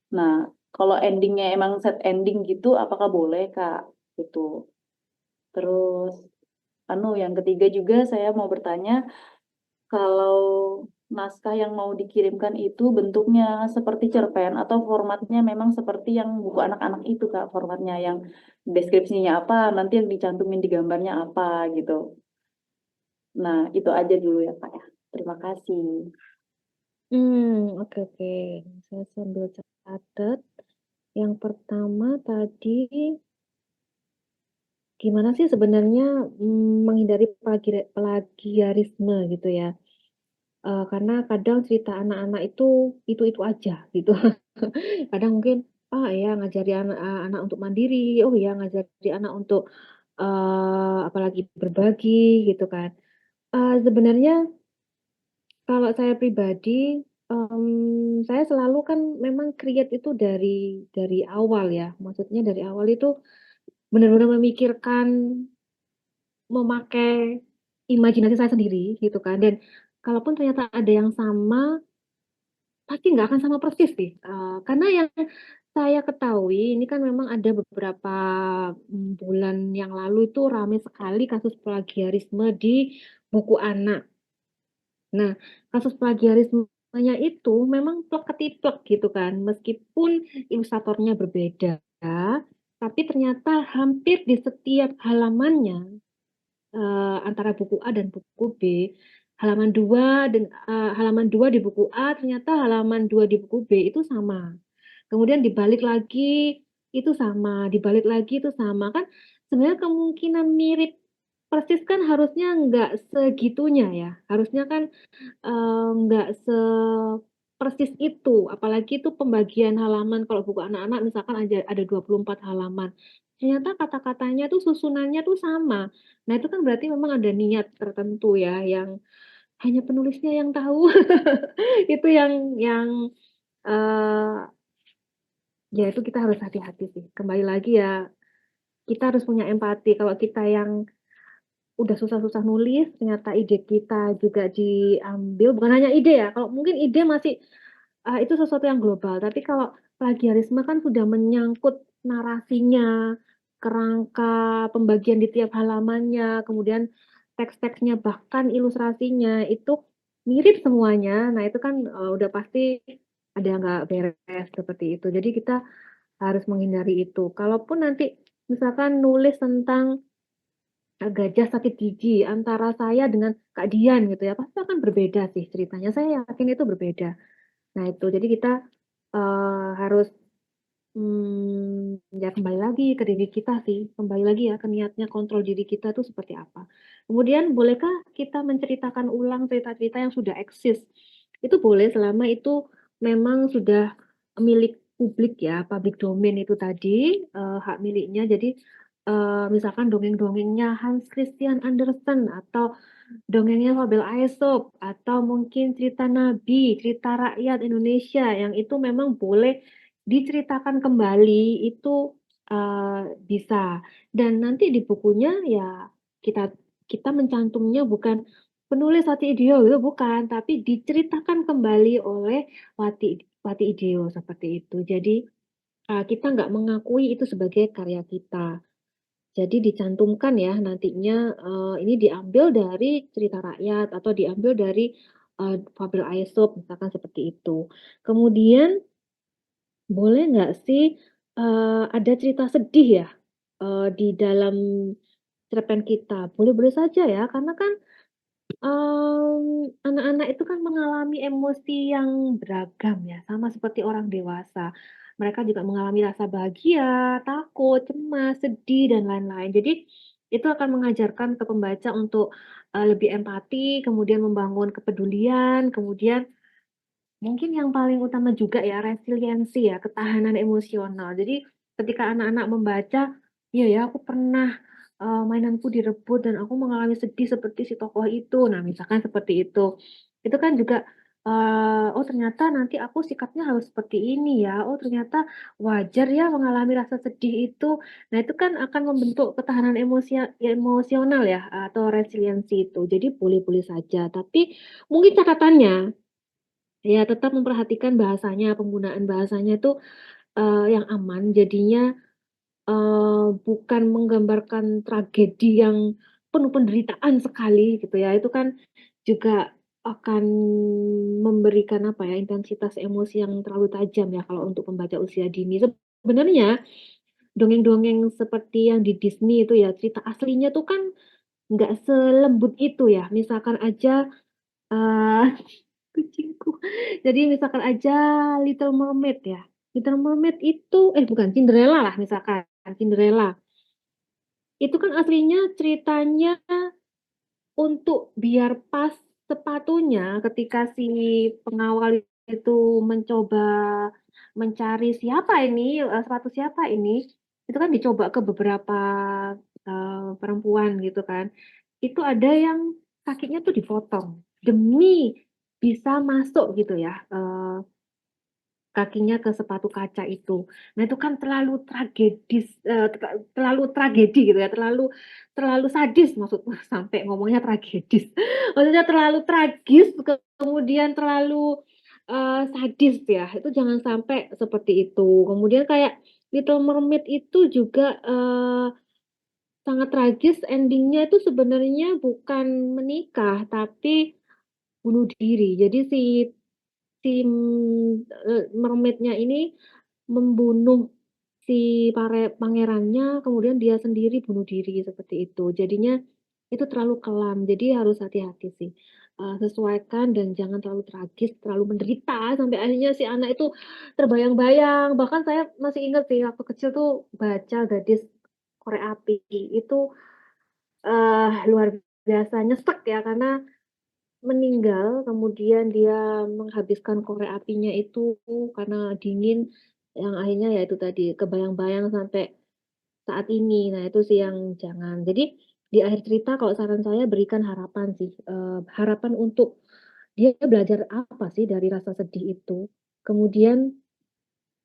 S4: Nah, kalau endingnya emang set ending gitu, apakah boleh, Kak? Gitu. Terus, yang ketiga juga saya mau bertanya, kalau naskah yang mau dikirimkan itu bentuknya seperti cerpen atau formatnya memang seperti yang buku anak-anak itu, Kak, formatnya yang deskripsinya apa, nanti yang dicantumin di gambarnya apa, gitu. Nah, itu aja dulu ya, Kak, ya. Terima kasih.
S1: oke oke. Saya sambil catat. Yang pertama tadi gimana sih sebenarnya menghindari plagiarisme gitu ya. Karena kadang cerita anak-anak itu aja gitu. Kadang mungkin, ya ngajari anak untuk mandiri, oh ya ngajari anak untuk, apalagi berbagi gitu kan. Sebenarnya kalau saya pribadi, saya selalu kan memang create itu dari awal ya, maksudnya dari awal itu benar-benar memikirkan memakai imajinasi saya sendiri gitu kan, dan kalaupun ternyata ada yang sama, pasti nggak akan sama persis sih, karena yang saya ketahui ini kan memang ada beberapa, bulan yang lalu itu ramai sekali kasus plagiarisme di buku anak. Nah, kasus plagiarismenya itu memang plek-ketiplek gitu kan, meskipun ilustratornya berbeda, tapi ternyata hampir di setiap halamannya, antara buku A dan buku B, halaman 2 di buku A, ternyata halaman 2 di buku B itu sama. Kemudian dibalik lagi, itu sama, dibalik lagi itu sama. Kan sebenarnya kemungkinan mirip persis kan harusnya nggak segitunya ya, harusnya kan nggak sepersis itu, apalagi itu pembagian halaman kalau buku anak-anak misalkan ada 24 halaman. Ternyata kata-katanya tuh susunannya tuh sama. Nah, itu kan berarti memang ada niat tertentu ya yang hanya penulisnya yang tahu. Itu yang ya itu kita harus hati-hati sih. Kembali lagi ya, kita harus punya empati. Kalau kita yang udah susah-susah nulis, ternyata ide kita juga diambil, bukan hanya ide ya, kalau mungkin ide masih, itu sesuatu yang global, tapi kalau plagiarisme kan sudah menyangkut narasinya, kerangka pembagian di tiap halamannya, kemudian teks-teksnya, bahkan ilustrasinya, itu mirip semuanya. Nah, itu kan, udah pasti ada yang nggak beres seperti itu. Jadi kita harus menghindari itu. Kalaupun nanti misalkan nulis tentang gajah sakit gigi antara saya dengan Kak Dian gitu ya, pasti akan berbeda sih ceritanya, saya yakin itu berbeda. Nah itu, jadi kita, harus, ya kembali lagi ke diri kita sih, kembali lagi ya ke niatnya, kontrol diri kita tuh seperti apa. Kemudian bolehkah kita menceritakan ulang cerita-cerita yang sudah eksis? Itu boleh selama itu memang sudah milik publik ya, public domain itu tadi, hak miliknya. Jadi, misalkan dongeng-dongengnya Hans Christian Andersen atau dongengnya Fabel Aesop atau mungkin cerita nabi, cerita rakyat Indonesia yang itu memang boleh diceritakan kembali itu, bisa. Dan nanti di bukunya ya kita kita mencantumnya bukan penulis Wati Ideo itu bukan, tapi diceritakan kembali oleh Wati Ideo seperti itu. Jadi kita nggak mengakui itu sebagai karya kita. Jadi dicantumkan ya nantinya ini diambil dari cerita rakyat atau diambil dari Fabel Aesop misalkan seperti itu. Kemudian boleh nggak sih ada cerita sedih ya di dalam cerpen kita? Boleh-boleh saja ya, karena kan anak-anak itu kan mengalami emosi yang beragam ya, sama seperti orang dewasa. Mereka juga mengalami rasa bahagia, takut, cemas, sedih, dan lain-lain. Jadi itu akan mengajarkan ke pembaca untuk lebih empati, kemudian membangun kepedulian, kemudian mungkin yang paling utama juga ya resiliensi ya, ketahanan emosional. Jadi ketika anak-anak membaca, iya ya aku pernah mainanku direbut dan aku mengalami sedih seperti si tokoh itu. Nah, misalkan seperti itu. Itu kan juga oh ternyata nanti aku sikapnya harus seperti ini ya. Oh ternyata wajar ya mengalami rasa sedih itu. Nah, itu kan akan membentuk ketahanan emosional ya atau resiliensi itu. Jadi boleh-boleh saja, tapi mungkin catatannya ya tetap memperhatikan bahasanya, penggunaan bahasanya itu, yang aman, jadinya, bukan menggambarkan tragedi yang penuh penderitaan sekali gitu ya, itu kan juga akan memberikan apa ya, intensitas emosi yang terlalu tajam ya kalau untuk pembaca usia dini. Sebenarnya dongeng-dongeng seperti yang di Disney itu ya, cerita aslinya tuh kan nggak selembut itu ya. Misalkan aja, eee kucingku. Jadi misalkan aja Little Mermaid ya, Little Mermaid itu bukan, Cinderella lah misalkan, Cinderella. Itu kan aslinya ceritanya untuk biar pas sepatunya ketika si pengawal itu mencoba mencari siapa ini, sepatu siapa ini, itu kan dicoba ke beberapa, perempuan gitu kan. Itu ada yang kakinya tuh dipotong demi bisa masuk gitu ya, kakinya ke sepatu kaca itu. Nah, itu kan terlalu tragedis, terlalu tragedi gitu ya, terlalu terlalu sadis maksudku, sampai ngomongnya tragedis. Maksudnya terlalu tragis, kemudian terlalu, sadis ya, itu jangan sampai seperti itu. Kemudian kayak Little Mermaid itu juga, sangat tragis, ending-nya itu sebenarnya bukan menikah, tapi bunuh diri. Jadi si mermaid-nya ini membunuh si pangerannya, kemudian dia sendiri bunuh diri, seperti itu. Jadinya itu terlalu kelam, jadi harus hati-hati sih, sesuaikan dan jangan terlalu tragis, terlalu menderita, sampai akhirnya si anak itu terbayang-bayang. Bahkan saya masih ingat sih waktu kecil tuh baca Gadis Korek Api, itu, luar biasa nyesek ya, karena meninggal, kemudian dia menghabiskan korek apinya itu karena dingin, yang akhirnya ya itu tadi, kebayang-bayang sampai saat ini. Nah, itu sih yang jangan. Jadi, di akhir cerita kalau saran saya berikan harapan sih, harapan untuk dia belajar apa sih dari rasa sedih itu. Kemudian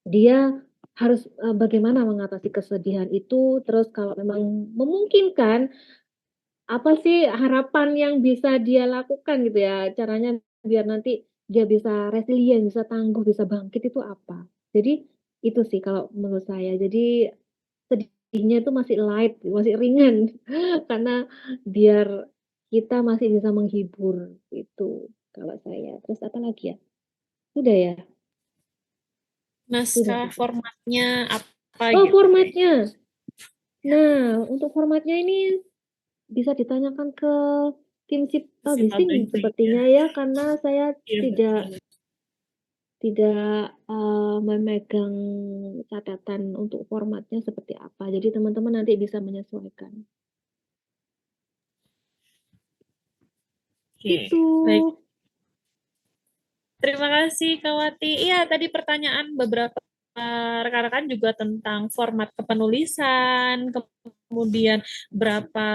S1: dia harus, bagaimana mengatasi kesedihan itu, terus kalau memang memungkinkan apa sih harapan yang bisa dia lakukan gitu ya, caranya biar nanti dia bisa resilient, bisa tangguh, bisa bangkit itu apa? Jadi itu sih kalau menurut saya. Jadi sedihnya itu masih light, masih ringan karena biar kita masih bisa menghibur, itu kalau saya. Terus apa lagi ya? Sudah ya? Sudah
S2: Naskah
S1: sudah.
S2: formatnya apa
S1: Oh,
S2: gitu deh.
S1: formatnya. Nah, untuk formatnya ini bisa ditanyakan ke tim
S2: Si
S1: publishing
S2: publishing ya.
S1: sepertinya ya, karena saya
S2: Iya
S1: tidak
S2: betul.
S1: tidak, memegang catatan untuk formatnya seperti apa. Jadi teman-teman nanti bisa menyesuaikan.
S2: Oke,
S1: Itu.
S2: baik. Terima kasih Kak Wati. Iya, tadi pertanyaan beberapa rekan-rekan juga tentang format kepenulisan, kemudian berapa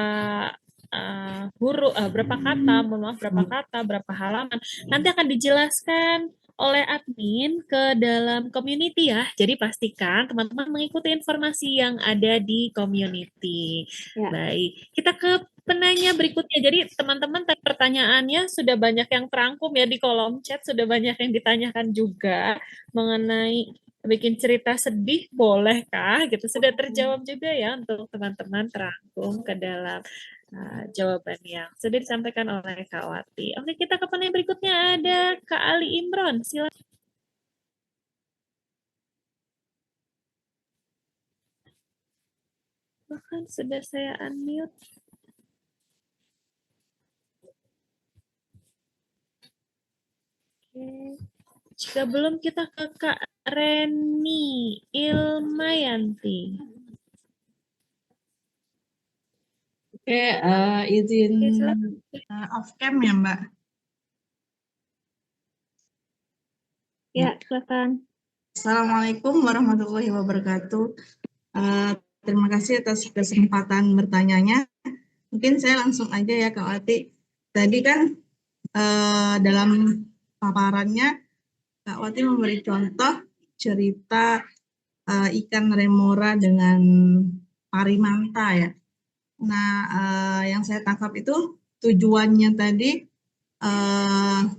S2: berapa kata, mohon maaf, berapa kata, berapa halaman. Nanti akan dijelaskan oleh admin ke dalam community ya. Jadi pastikan teman-teman mengikuti informasi yang ada di community.
S1: Ya.
S2: Baik, kita ke penanya berikutnya. Jadi teman-teman pertanyaannya sudah banyak yang terangkum ya di kolom chat, sudah banyak yang ditanyakan juga mengenai bikin cerita sedih bolehkah gitu. Sudah terjawab juga ya untuk teman-teman terangkum ke dalam jawaban yang sudah disampaikan oleh Kak Wati. Oke, kita ke penanya berikutnya ada Kak Ali Imron. Silakan. Bahkan sudah saya unmute. Oke. Jika belum kita ke Kak Reni Ilmayanti.
S5: Oke, izin
S2: Oke, silakan.
S5: off cam ya Mbak.
S1: Ya, silakan.
S5: Assalamualaikum warahmatullahi wabarakatuh. Terima kasih atas kesempatan bertanyanya. Mungkin saya langsung aja ya Kak Wati. Tadi kan dalam paparannya Kak Wati memberi contoh cerita ikan remora dengan parimanta ya. Nah, yang saya tangkap itu tujuannya tadi,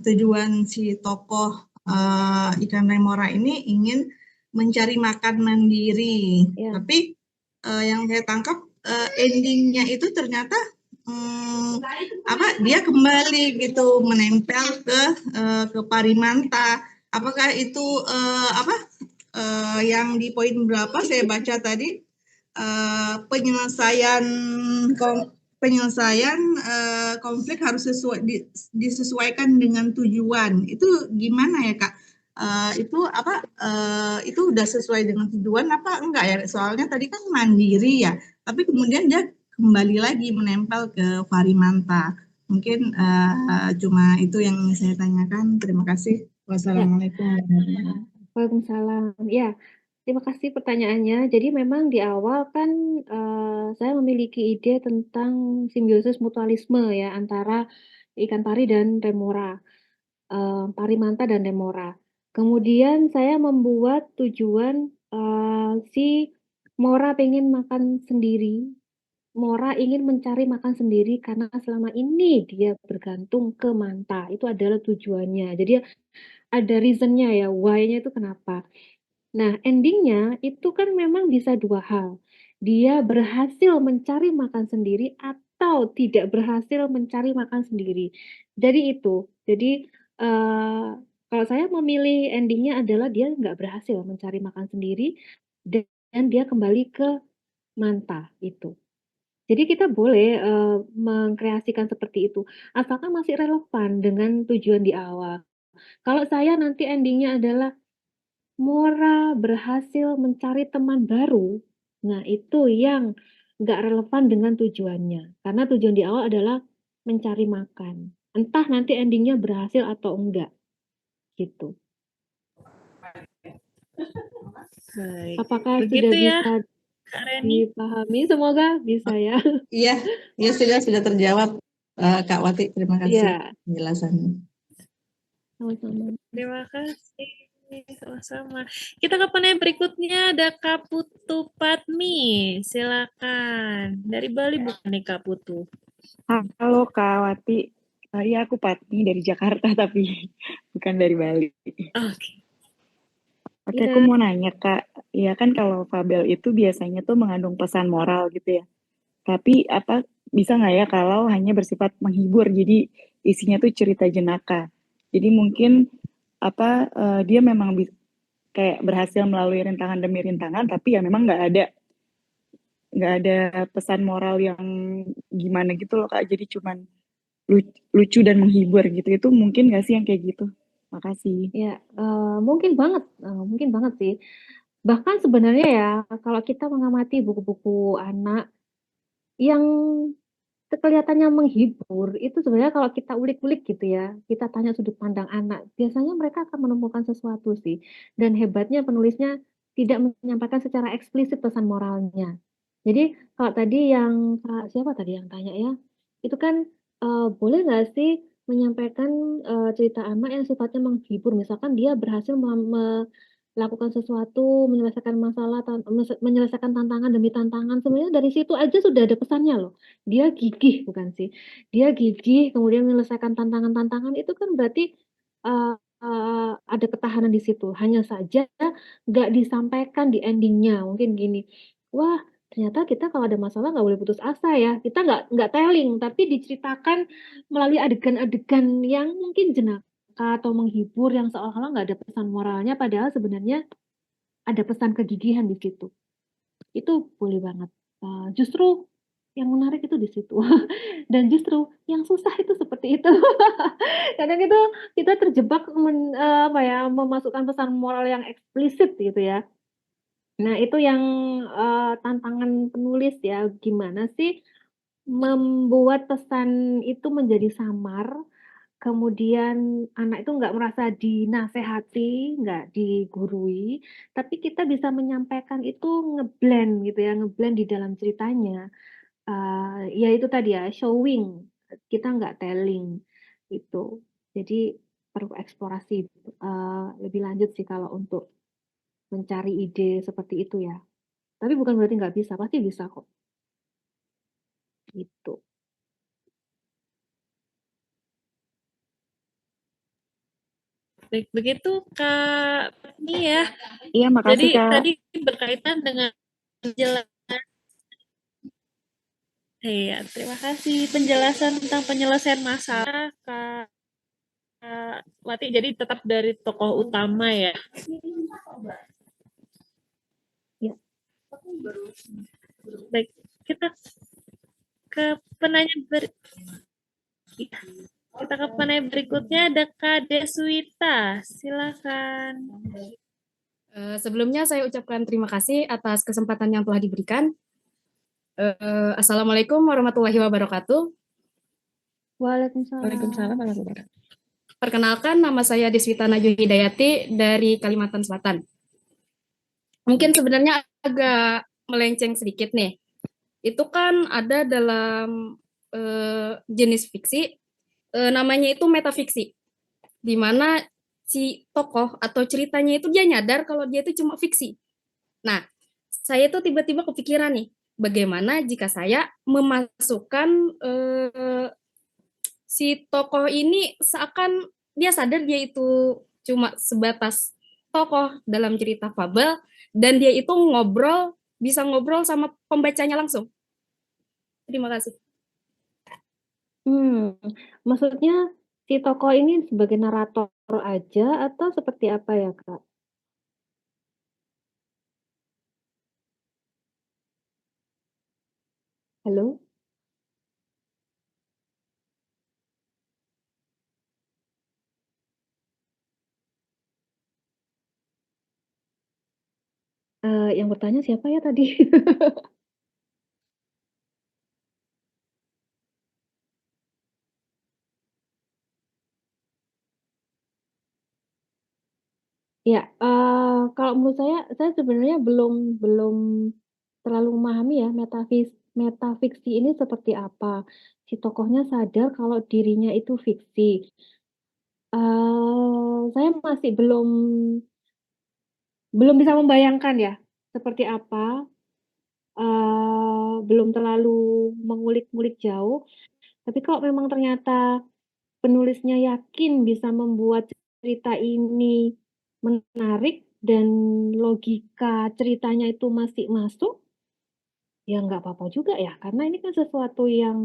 S5: tujuan si tokoh ikan remora ini ingin mencari makan mandiri.
S1: Ya.
S5: Tapi yang saya tangkap endingnya itu ternyata dia kembali gitu menempel ke parimanta. Apakah itu yang di poin berapa saya baca tadi penyelesaian konflik harus disesuaikan dengan tujuan. Itu gimana ya Kak? Itu udah sesuai dengan tujuan apa enggak ya? Soalnya tadi kan mandiri ya, tapi kemudian dia kembali lagi menempel ke parimanta. Mungkin cuma itu yang saya tanyakan. Terima kasih. Wassalamualaikum warahmatullahi wabarakatuh.
S1: Waalaikumsalam. Ya, terima kasih pertanyaannya. Jadi memang di awal kan saya memiliki ide tentang simbiosis mutualisme ya antara ikan pari dan remora, parimanta dan remora. Kemudian saya membuat tujuan si Mora pengen makan sendiri. Mora ingin mencari makan sendiri karena selama ini dia bergantung ke manta. Itu adalah tujuannya. Jadi ada reasonnya ya, why-nya itu kenapa. Nah, endingnya itu kan memang bisa dua hal. Dia berhasil mencari makan sendiri atau tidak berhasil mencari makan sendiri. Jadi itu. Jadi kalau saya memilih endingnya adalah dia nggak berhasil mencari makan sendiri dan dia kembali ke manta itu. Jadi kita boleh mengkreasikan seperti itu. Asalkan masih relevan dengan tujuan di awal. Kalau saya nanti endingnya adalah Mora berhasil mencari teman baru, nah itu yang nggak relevan dengan tujuannya. Karena tujuan di awal adalah mencari makan. Entah nanti endingnya berhasil atau enggak, gitu.
S2: Baik.
S1: Apakah
S2: Begitu
S1: sudah
S2: ya,
S1: bisa
S2: Kak Reni?
S1: dipahami? Semoga bisa ya.
S5: Iya sudah terjawab Kak Wati. Terima kasih
S1: Iya,
S5: penjelasannya.
S1: sama-sama.
S2: Terima kasih. Sama-sama. Kita ke penanya berikutnya ada Kak Putu Patmi. Silakan. Dari Bali bukan nih Kak Putu?
S6: Halo Kak Wati. Iya aku Patmi dari Jakarta tapi bukan dari Bali.
S2: Oke.
S6: Oke,
S1: Iya.
S6: aku mau nanya Kak. Iya kan kalau fabel itu biasanya tuh mengandung pesan moral gitu ya. Tapi apa bisa nggak ya kalau hanya bersifat menghibur, jadi isinya tuh cerita jenaka. Jadi mungkin dia memang kayak berhasil melalui rintangan demi rintangan, tapi ya memang nggak ada pesan moral yang gimana gitu loh Kak. Jadi cuman lucu dan menghibur gitu. Itu mungkin nggak sih yang kayak gitu? Makasih.
S1: Ya, mungkin banget sih. Bahkan sebenarnya ya, kalau kita mengamati buku-buku anak yang kelihatannya menghibur, itu sebenarnya kalau kita ulik-ulik gitu ya, kita tanya sudut pandang anak, biasanya mereka akan menemukan sesuatu sih. Dan hebatnya penulisnya tidak menyampaikan secara eksplisit pesan moralnya. Jadi kalau tadi yang siapa tadi yang tanya ya, itu kan boleh nggak sih menyampaikan cerita anak yang sifatnya menghibur, misalkan dia berhasil lakukan sesuatu, menyelesaikan masalah, menyelesaikan tantangan demi tantangan. Sebenarnya dari situ aja sudah ada pesannya loh. Dia gigih, bukan sih? Dia gigih, kemudian menyelesaikan tantangan-tantangan itu kan berarti ada ketahanan di situ. Hanya saja nggak disampaikan di endingnya. Mungkin gini, wah ternyata kita kalau ada masalah nggak boleh putus asa ya. Kita nggak telling, tapi diceritakan melalui adegan-adegan yang mungkin jenaka atau menghibur yang seolah-olah nggak ada pesan moralnya, padahal sebenarnya ada pesan kegigihan di situ. Itu boleh banget. Justru yang menarik itu di situ. Dan justru yang susah itu seperti itu. Kadang itu kita terjebak memasukkan pesan moral yang eksplisit gitu ya. Nah, itu yang tantangan penulis ya, gimana sih membuat pesan itu menjadi samar, kemudian anak itu nggak merasa dinasehati, nggak digurui, tapi kita bisa menyampaikan itu ngeblend gitu ya, ngeblend di dalam ceritanya. Ya itu tadi ya, showing, kita nggak telling, gitu. Jadi perlu eksplorasi, lebih lanjut sih kalau untuk mencari ide seperti itu ya. Tapi bukan berarti nggak bisa, pasti bisa kok, gitu.
S2: Baik, begitu Kak Nia.
S6: Iya, makasih
S2: Jadi
S6: Kak.
S2: tadi berkaitan dengan Iya, terima kasih penjelasan tentang penyelesaian masalah Kak Wati. Jadi tetap dari tokoh utama ya.
S1: Ya.
S2: Baik, kita ke penanya berikutnya ada Kak Deswita. Silakan.
S7: Sebelumnya saya ucapkan terima kasih atas kesempatan yang telah diberikan. Assalamualaikum warahmatullahi wabarakatuh.
S1: Waalaikumsalam.
S2: Waalaikumsalam warahmatullahi wabarakatuh.
S7: Perkenalkan, nama saya Deswita Najwa Hidayati dari Kalimantan Selatan. Mungkin sebenarnya agak melenceng sedikit nih. Itu kan ada dalam jenis fiksi, namanya itu metafiksi, di mana si tokoh atau ceritanya itu dia nyadar kalau dia itu cuma fiksi. Nah, saya tuh tiba-tiba kepikiran nih, bagaimana jika saya memasukkan si tokoh ini seakan dia sadar dia itu cuma sebatas tokoh dalam cerita fabel dan dia itu bisa ngobrol sama pembacanya langsung. Terima kasih.
S1: Maksudnya si tokoh ini sebagai narator aja atau seperti apa ya, Kak? Halo? Yang bertanya siapa ya tadi? Ya, kalau menurut saya sebenarnya belum terlalu memahami ya metafiksi ini seperti apa. Si tokohnya sadar kalau dirinya itu fiksi. Saya masih belum bisa membayangkan ya, seperti apa, belum terlalu mengulik-ngulik jauh, tapi kalau memang ternyata penulisnya yakin bisa membuat cerita ini menarik dan logika ceritanya itu masih masuk, ya nggak apa-apa juga ya, karena ini kan sesuatu yang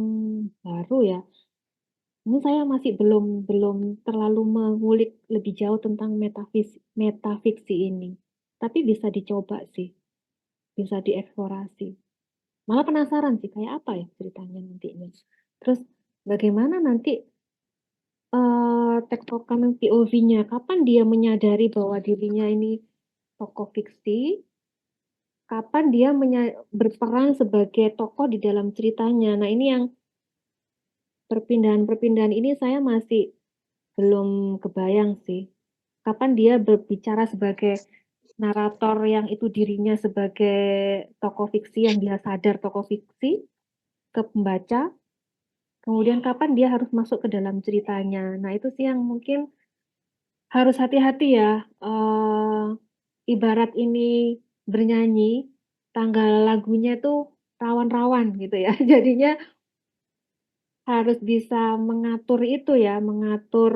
S1: baru ya. Ini saya masih belum belum terlalu mengulik lebih jauh tentang metafiksi ini, tapi bisa dicoba sih, bisa dieksplorasi. Malah penasaran sih kayak apa ya ceritanya nantinya. Terus bagaimana nanti tektokan POV-nya, kapan dia menyadari bahwa dirinya ini tokoh fiksi, kapan dia berperan sebagai tokoh di dalam ceritanya. Nah, ini yang perpindahan-perpindahan ini saya masih belum kebayang sih. Kapan dia berbicara sebagai narator yang itu dirinya sebagai tokoh fiksi yang dia sadar tokoh fiksi ke pembaca, kemudian kapan dia harus masuk ke dalam ceritanya. Nah, itu sih yang mungkin harus hati-hati ya, ibarat ini bernyanyi, tanggal lagunya itu rawan-rawan gitu ya. Jadinya harus bisa mengatur itu ya, mengatur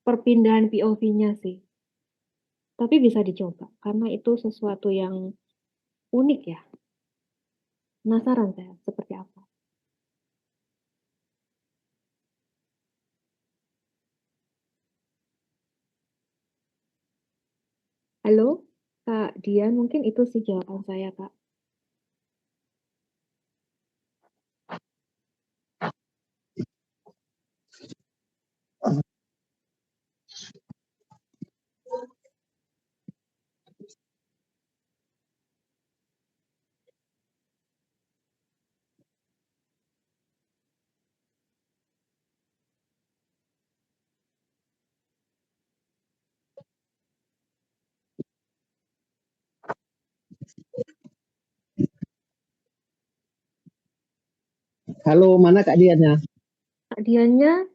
S1: perpindahan POV-nya sih. Tapi bisa dicoba karena itu sesuatu yang unik ya. Penasaran saya seperti apa. Halo, Kak Dian, mungkin itu sih jawaban saya, Kak.
S8: Halo, mana Kak Diannya?
S1: Kak Diannya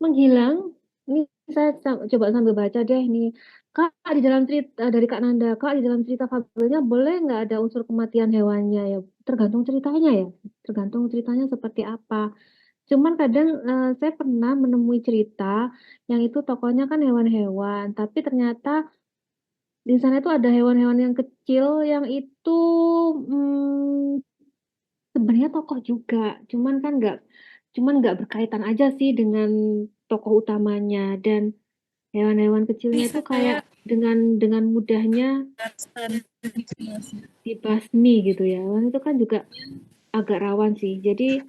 S1: menghilang. Ini saya coba sambil baca deh nih. Kak, di dalam cerita dari Kak Nanda, Kak, di dalam cerita fabelnya boleh nggak ada unsur kematian hewannya ya? Tergantung ceritanya ya. Tergantung ceritanya seperti apa. Cuman kadang saya pernah menemui cerita yang itu tokohnya kan hewan-hewan, tapi ternyata di sana itu ada hewan-hewan yang kecil yang itu mm, sebenarnya tokoh juga, cuman nggak berkaitan aja sih dengan tokoh utamanya dan hewan-hewan kecilnya
S2: Nih
S1: itu
S2: saya
S1: kayak dengan mudahnya
S2: barusan
S1: dibasmi gitu ya. Kan itu kan juga agak rawan sih. Jadi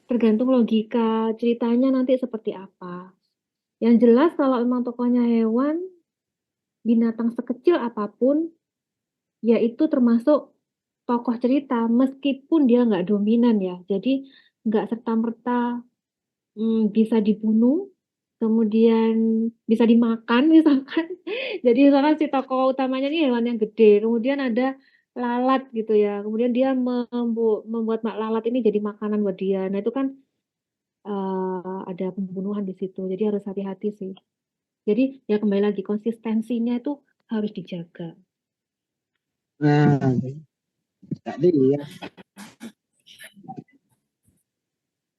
S1: tergantung logika ceritanya nanti seperti apa. Yang jelas kalau memang tokohnya hewan, binatang sekecil apapun, yaitu termasuk tokoh cerita meskipun dia nggak dominan ya. Jadi nggak serta-merta bisa dibunuh, kemudian bisa dimakan misalkan. Jadi misalkan si tokoh utamanya ini hewan yang gede, kemudian ada lalat gitu ya. Kemudian dia membuat lalat ini jadi makanan buat dia. Nah itu kan ada pembunuhan di situ. Jadi harus hati-hati sih. Jadi ya kembali lagi konsistensinya itu harus dijaga.
S8: Nah, Kak Dian.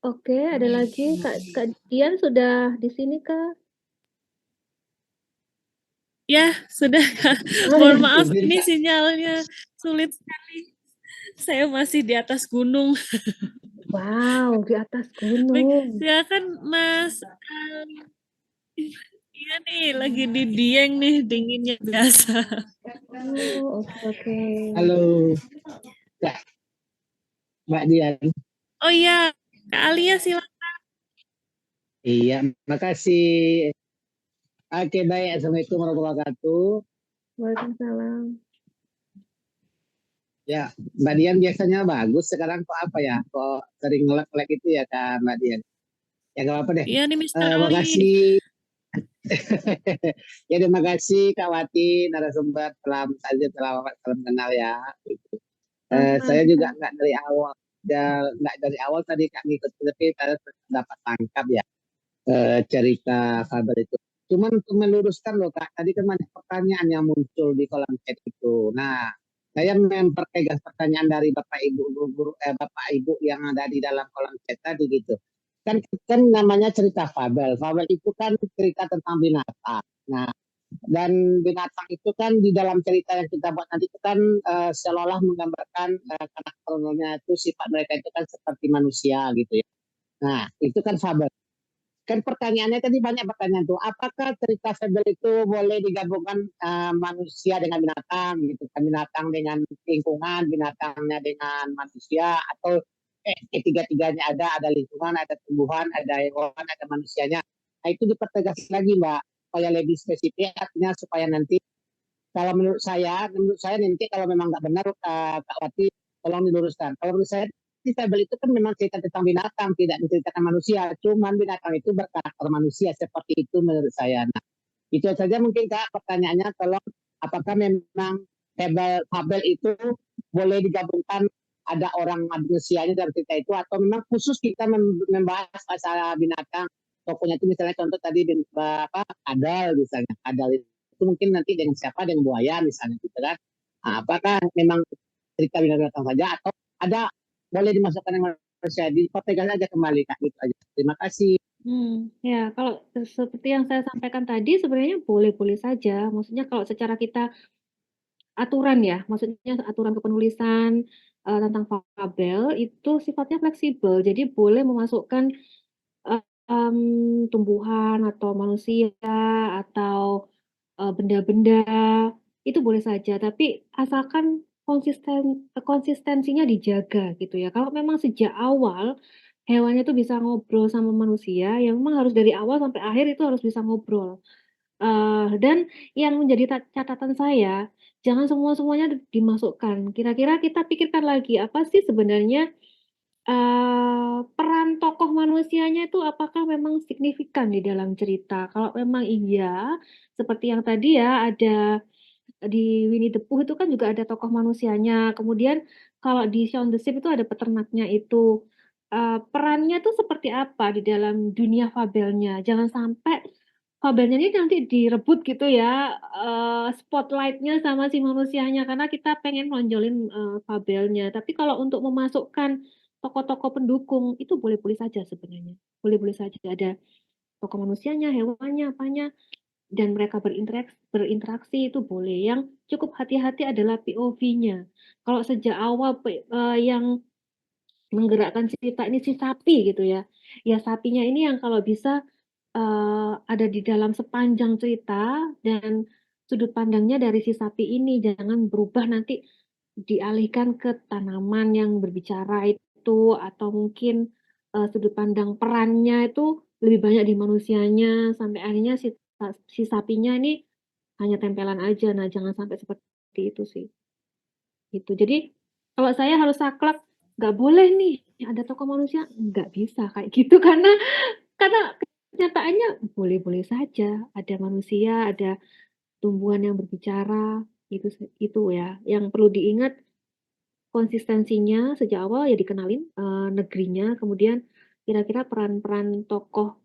S1: Oke, ada lagi Kak Dian sudah di sini Kak?
S2: ya sudah Kak.
S1: Oh
S2: Mohon
S1: ya.
S2: maaf
S8: Izin,
S2: ini
S8: Kak.
S2: sinyalnya sulit sekali. Saya masih di atas gunung.
S1: Wow, di atas
S2: Baik,
S1: gunung.
S2: silakan Mas. Iya nih, lagi di Dieng nih, dinginnya biasa.
S1: Oh, oke oke.
S8: Halo, Kak, Mbak Dian.
S2: Oh iya, Kak Alia silakan.
S8: Iya, makasih. Oke, baik. Assalamualaikum warahmatullahi wabarakatuh.
S1: Waalaikumsalam.
S8: Ya, Mbak Dian biasanya bagus. Sekarang kok apa ya? Kok sering ngelek-ngelek itu ya, Kak Mbak Dian? Ya, nggak apa-apa deh.
S2: Iya nih Mister Ali.
S8: Makasih. Ya, terima kasih Kak Wati, narasumber. Salam kenal ya. Saya juga
S1: Sama-sama.
S8: nggak dari awal tadi Kak ngikut, tapi saya dapat tangkap ya cerita kabar itu. Cuman untuk meluruskan loh Kak, tadi kan banyak pertanyaan yang muncul di kolom chat itu. Nah, saya mempertegas pertanyaan dari Bapak Ibu guru, Bapak Ibu yang ada di dalam kolom chat tadi gitu. Kan namanya cerita fabel. Fabel itu kan cerita tentang binatang. Nah, dan binatang itu kan di dalam cerita yang kita buat nanti itu kan seolah-olah menggambarkan karakternya itu sifat mereka itu kan seperti manusia gitu ya. Nah, itu kan fabel. Kan pertanyaannya tadi banyak pertanyaan tuh. Apakah cerita fabel itu boleh digabungkan manusia dengan binatang gitu kan, binatang dengan lingkungan, binatangnya dengan manusia atau ketiga-tiganya ada lingkungan, ada tumbuhan, ada hewan, ada manusianya. Nah, itu dipertegas lagi Mbak, supaya lebih spesifik artinya supaya nanti kalau menurut saya nanti kalau memang nggak benar Kak Wati tolong diluruskan. Kalau menurut saya disable itu kan memang cerita tentang binatang, tidak menceritakan manusia. Cuman binatang itu berkarakter manusia seperti itu menurut saya. Nah, itu saja mungkin Kak pertanyaannya. Tolong apakah memang fabel itu boleh digabungkan ada orang manusianya dalam cerita itu atau memang khusus kita membahas masalah binatang. Tokohnya itu misalnya contoh tadi adal misalnya, adal itu itu mungkin nanti dengan siapa, dengan buaya misalnya gitu kan. Apakah memang cerita binatang saja atau ada boleh dimasukkan yang manusia, dipegang aja kembali Kak, gitu aja. Terima kasih.
S1: Ya kalau seperti yang saya sampaikan tadi sebenarnya boleh-boleh saja, maksudnya kalau secara kita aturan ya, maksudnya aturan kepenulisan, tentang fabel itu sifatnya fleksibel, jadi boleh memasukkan, tumbuhan atau manusia atau, benda-benda, itu boleh saja, tapi asalkan konsistensinya dijaga gitu ya. Kalau memang sejak awal hewannya tuh bisa ngobrol sama manusia, ya memang harus dari awal sampai akhir itu harus bisa ngobrol. Dan yang menjadi catatan saya, jangan semua-semuanya dimasukkan. Kira-kira kita pikirkan lagi, apa sih sebenarnya, peran tokoh manusianya itu apakah memang signifikan di dalam cerita? Kalau memang iya, seperti yang tadi ya, ada di Winnie the Pooh itu kan juga ada tokoh manusianya, kemudian kalau di Shaun the Sheep itu ada peternaknya itu. Perannya tuh seperti apa di dalam dunia fabelnya? Jangan sampai fabelnya ini nanti direbut gitu ya, spotlight-nya sama si manusianya, karena kita pengen nonjolin, fabelnya. Tapi kalau untuk memasukkan tokoh-tokoh pendukung, itu boleh-boleh saja sebenarnya. Boleh-boleh saja ada tokoh manusianya, hewannya, apanya, dan mereka berinteraksi itu boleh. Yang cukup hati-hati adalah POV-nya. Kalau sejak awal yang menggerakkan cerita ini si sapi gitu ya. Ya sapinya ini yang kalau bisa, ada di dalam sepanjang cerita dan sudut pandangnya dari si sapi ini, jangan berubah nanti dialihkan ke tanaman yang berbicara itu, atau mungkin, sudut pandang perannya itu lebih banyak di manusianya, sampai akhirnya si sapinya ini hanya tempelan aja. Nah, jangan sampai seperti itu sih. Gitu. Jadi kalau saya harus saklek, nggak boleh nih ada tokoh manusia, nggak bisa kayak gitu karena kenyataannya boleh-boleh saja ada manusia, ada tumbuhan yang berbicara, itu ya. Yang perlu diingat konsistensinya sejak awal ya dikenalin, negerinya, kemudian kira-kira peran-peran tokoh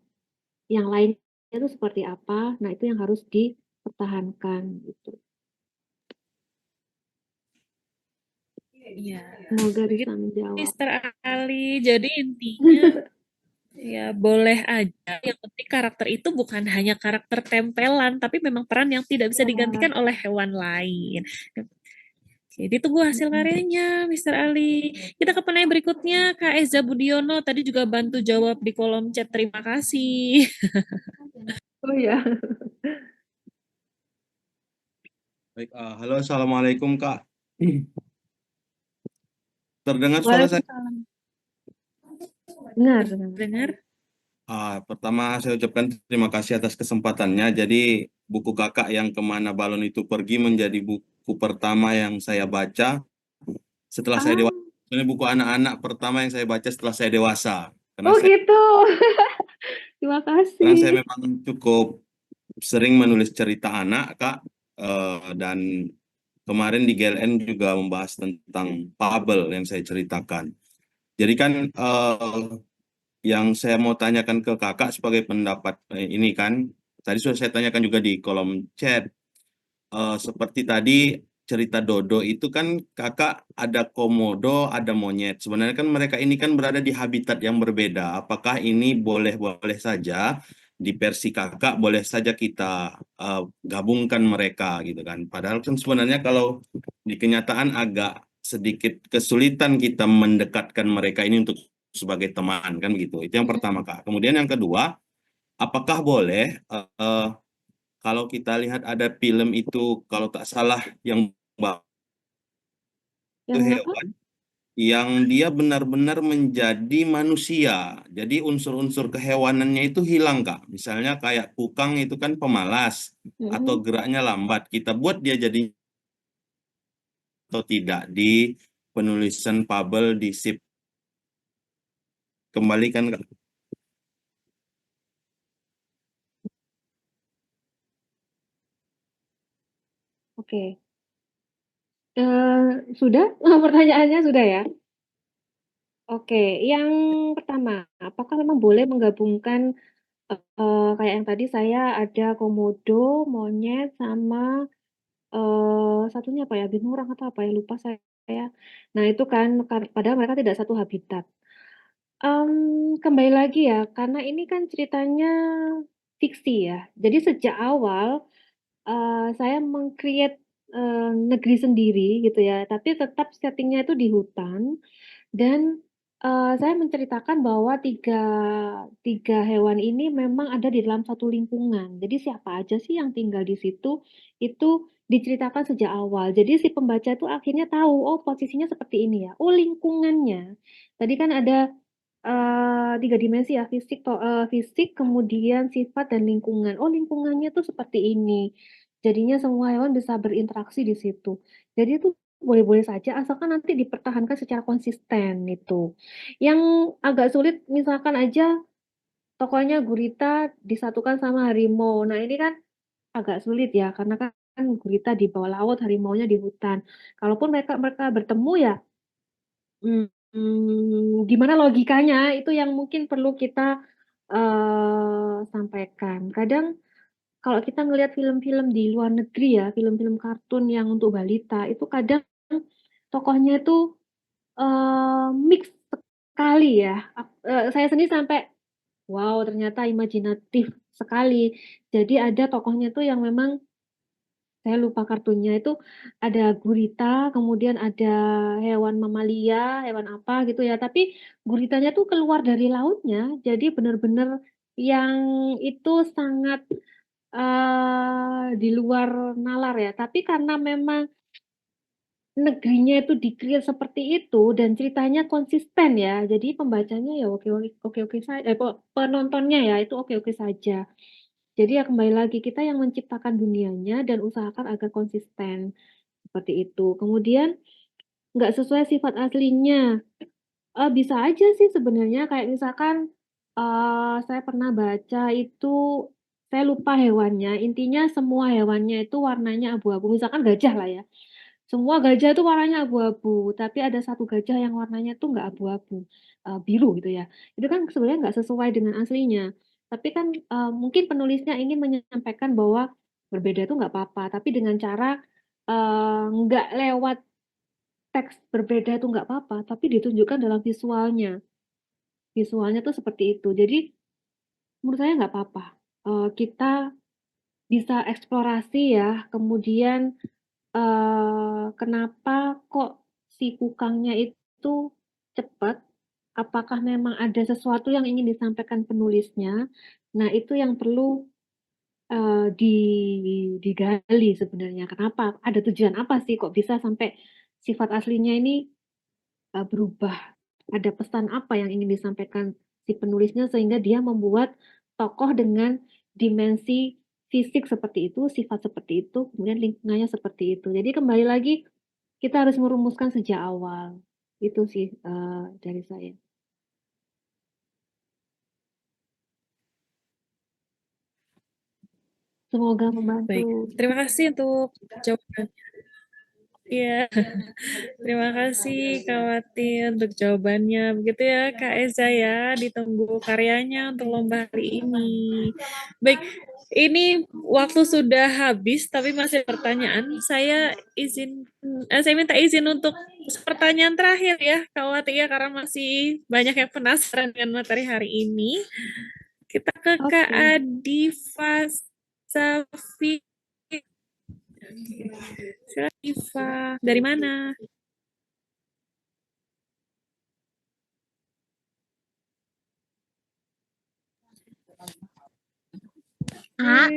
S1: yang lainnya itu seperti apa, nah itu yang harus dipertahankan gitu.
S2: Iya,
S1: Semoga
S2: begitu
S1: bisa menjawab.
S2: Mister Ali. Jadi intinya ya boleh aja, yang penting karakter itu bukan hanya karakter tempelan, tapi memang peran yang tidak bisa digantikan oleh hewan lain. Jadi tunggu hasil karyanya, Mister Ali. Kita ke penanya berikutnya, Kak Eza Budiono. Tadi juga bantu jawab di kolom chat, terima kasih.
S1: Oh ya.
S9: Baik, halo, assalamualaikum Kak. Terdengar suara saya?
S1: Waalaikumsalam. Dengar.
S2: Dengar?
S9: Pertama saya ucapkan terima kasih atas kesempatannya. Jadi buku Kakak yang Kemana Balon Itu Pergi menjadi buku pertama yang saya baca setelah saya dewasa. Ini buku anak-anak pertama yang saya baca setelah saya dewasa.
S1: Oh gitu. Terima
S9: Karena saya
S1: kasih.
S9: memang cukup sering menulis cerita anak, Kak. Dan kemarin di GLN juga membahas tentang fabel yang saya ceritakan. Jadi kan yang saya mau tanyakan ke Kakak sebagai pendapat ini kan, tadi sudah saya tanyakan juga di kolom chat. Seperti tadi cerita Dodo itu kan Kakak ada komodo, ada monyet. Sebenarnya kan mereka ini kan berada di habitat yang berbeda. Apakah ini boleh-boleh saja di versi Kakak, boleh saja kita gabungkan mereka gitu kan. Padahal kan sebenarnya kalau di kenyataan agak sedikit kesulitan kita mendekatkan mereka ini untuk sebagai teman kan gitu. Itu yang pertama Kak. Kemudian yang kedua, apakah boleh kalau kita lihat ada film itu kalau tak salah yang
S1: Yang apa?
S9: hewan yang dia benar-benar menjadi manusia. Jadi unsur-unsur kehewanannya itu hilang Kak. Misalnya kayak kukang itu kan pemalas atau geraknya lambat. Kita buat dia jadi atau tidak di penulisan fabel di sip. Kembalikan Kak.
S1: Oke. Sudah? Pertanyaannya sudah ya? Oke, yang pertama, apakah memang boleh menggabungkan kayak yang tadi saya ada komodo, monyet, sama satunya apa ya, binurang atau apa ya, lupa saya. Nah itu kan padahal mereka tidak satu habitat. Kembali lagi ya, karena ini kan ceritanya fiksi ya. Jadi sejak awal, saya meng-create, negeri sendiri gitu ya, tapi tetap setting-nya itu di hutan dan, saya menceritakan bahwa tiga tiga hewan ini memang ada di dalam satu lingkungan. Jadi siapa aja sih yang tinggal di situ, itu diceritakan sejak awal. Jadi si pembaca itu akhirnya tahu, oh posisinya seperti ini ya, oh lingkungannya. Tadi kan ada 3 dimensi ya, fisik, kemudian sifat dan lingkungan. Oh, lingkungannya tuh seperti ini. Jadinya semua hewan bisa berinteraksi di situ. Jadi itu boleh-boleh saja asalkan nanti dipertahankan secara konsisten itu. Yang agak sulit misalkan aja tokohnya gurita disatukan sama harimau. Nah, ini kan agak sulit ya karena kan gurita di bawah laut, harimaunya di hutan. Kalaupun mereka mereka bertemu ya gimana logikanya itu yang mungkin perlu kita, sampaikan. Kadang kalau kita ngelihat film-film di luar negeri ya, film-film kartun yang untuk balita, itu kadang tokohnya itu, mix sekali ya, saya sendiri sampai, wow ternyata imajinatif sekali. Jadi ada tokohnya tuh yang memang saya lupa kartunnya itu ada gurita, kemudian ada hewan mamalia, hewan apa gitu ya, tapi guritanya tuh keluar dari lautnya, jadi bener-bener yang itu sangat, di luar nalar ya. Tapi karena memang negerinya itu di-create seperti itu dan ceritanya konsisten ya, jadi pembacanya ya oke-oke penontonnya ya, itu oke-oke saja. Jadi ya kembali lagi, kita yang menciptakan dunianya dan usahakan agar konsisten, seperti itu. Kemudian nggak sesuai sifat aslinya, bisa aja sih sebenarnya kayak misalkan, saya pernah baca itu, saya lupa hewannya, intinya semua hewannya itu warnanya abu-abu, misalkan gajah lah ya, semua gajah itu warnanya abu-abu, tapi ada satu gajah yang warnanya tuh nggak abu-abu, biru gitu ya. Itu kan sebenarnya nggak sesuai dengan aslinya. Tapi kan, mungkin penulisnya ingin menyampaikan bahwa berbeda itu nggak apa-apa, tapi dengan cara, nggak lewat teks berbeda itu nggak apa-apa, tapi ditunjukkan dalam visualnya. Visualnya tuh seperti itu. Jadi menurut saya nggak apa-apa, kita bisa eksplorasi ya, kemudian kenapa kok si kukangnya itu cepat? Apakah memang ada sesuatu yang ingin disampaikan penulisnya? Nah, itu yang perlu, di digali sebenarnya. Kenapa? Ada tujuan apa sih kok bisa sampai sifat aslinya ini, berubah? Ada pesan apa yang ingin disampaikan si penulisnya sehingga dia membuat tokoh dengan dimensi fisik seperti itu, sifat seperti itu, kemudian lingkungannya seperti itu. Jadi kembali lagi kita harus merumuskan sejak awal. Itu sih, dari saya. Semoga
S2: Baik,
S1: membantu.
S2: terima kasih untuk jawaban. Iya, terima kasih Kak Wati untuk jawabannya. Begitu ya Kak Eza ya, ditunggu karyanya untuk lomba hari ini. Baik, ini waktu sudah habis tapi masih ada pertanyaan. Saya minta izin untuk pertanyaan terakhir ya Kak Wati ya, karena masih banyak yang penasaran dengan materi hari ini. Kita ke Kak
S1: Oke.
S2: Adifa Safi. Silakan Iva. Dari mana?
S10: Kak,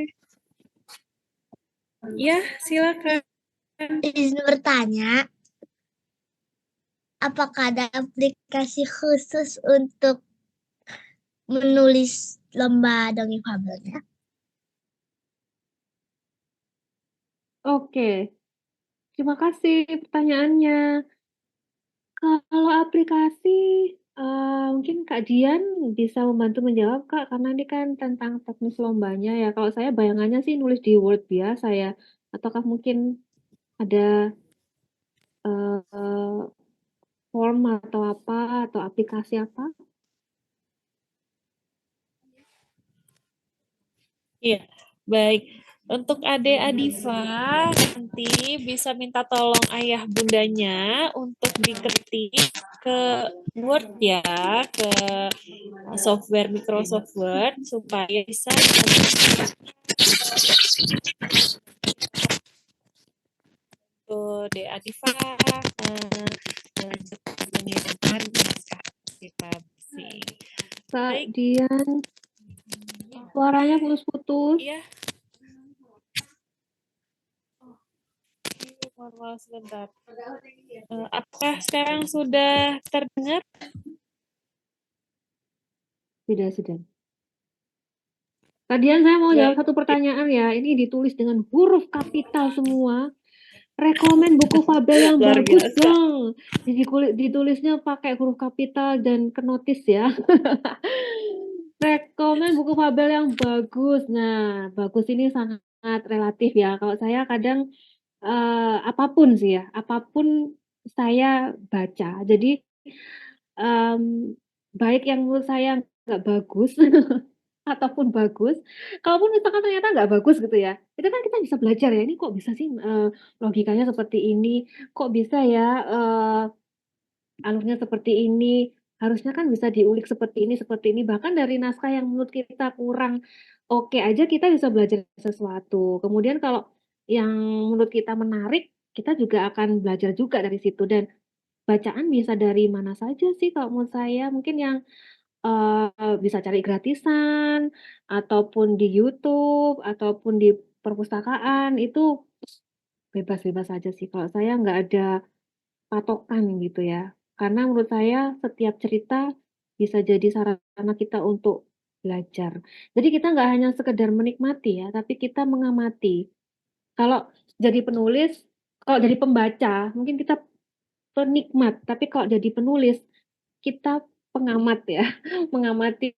S2: Ya, silakan.
S10: izin bertanya, apakah ada aplikasi khusus untuk menulis lomba dongeng fabelnya?
S1: Oke. Terima kasih pertanyaannya. Kalau aplikasi, mungkin Kak Dian bisa membantu menjawab, Kak, karena ini kan tentang teknis lombanya ya. Kalau saya bayangannya sih nulis di Word biasa ya, ataukah mungkin ada, eee, form atau apa, atau aplikasi apa?
S2: Iya, baik. Untuk Ade Adifa, nanti bisa minta tolong ayah bundanya untuk diketik ke Word ya, ke software Microsoft Word supaya bisa tuh Ade Adifa melanjutkan mengirimkan naskah kita sih.
S1: Kak
S2: Baik,
S1: Dian, suaranya putus-putus.
S2: iya. Mohon maaf sebentar. Apakah sekarang sudah terdengar?
S1: Sudah. Kak Dian, saya mau jawab
S2: Baik.
S1: satu pertanyaan ya. Ini ditulis dengan huruf kapital semua. Rekomen buku fabel yang
S2: Luar
S1: bagus
S2: biasa.
S1: dong. Ditulisnya pakai huruf kapital dan kenotis ya. Rekomen buku fabel yang bagus. Nah, bagus ini sangat relatif ya. Kalau saya kadang apapun sih ya, apapun saya baca. Jadi baik yang menurut saya nggak bagus ataupun bagus, kalaupun misalkan ternyata nggak bagus gitu ya, itu kan kita bisa belajar ya, ini kok bisa sih logikanya seperti ini, kok bisa ya alurnya seperti ini, harusnya kan bisa diulik seperti ini, bahkan dari naskah yang menurut kita kurang oke aja kita bisa belajar sesuatu. Kemudian kalau yang menurut kita menarik, kita juga akan belajar juga dari situ dan bacaan bisa dari mana saja sih kalau menurut saya, mungkin yang bisa cari gratisan, ataupun di YouTube, ataupun di perpustakaan, itu bebas-bebas aja sih. Kalau saya nggak ada patokan gitu ya. Karena menurut saya setiap cerita bisa jadi sarana kita untuk belajar. Jadi kita nggak hanya sekedar menikmati ya, tapi kita mengamati. Kalau jadi penulis, kalau jadi pembaca, mungkin kita penikmat, tapi kalau jadi penulis, kita pengamat ya, mengamati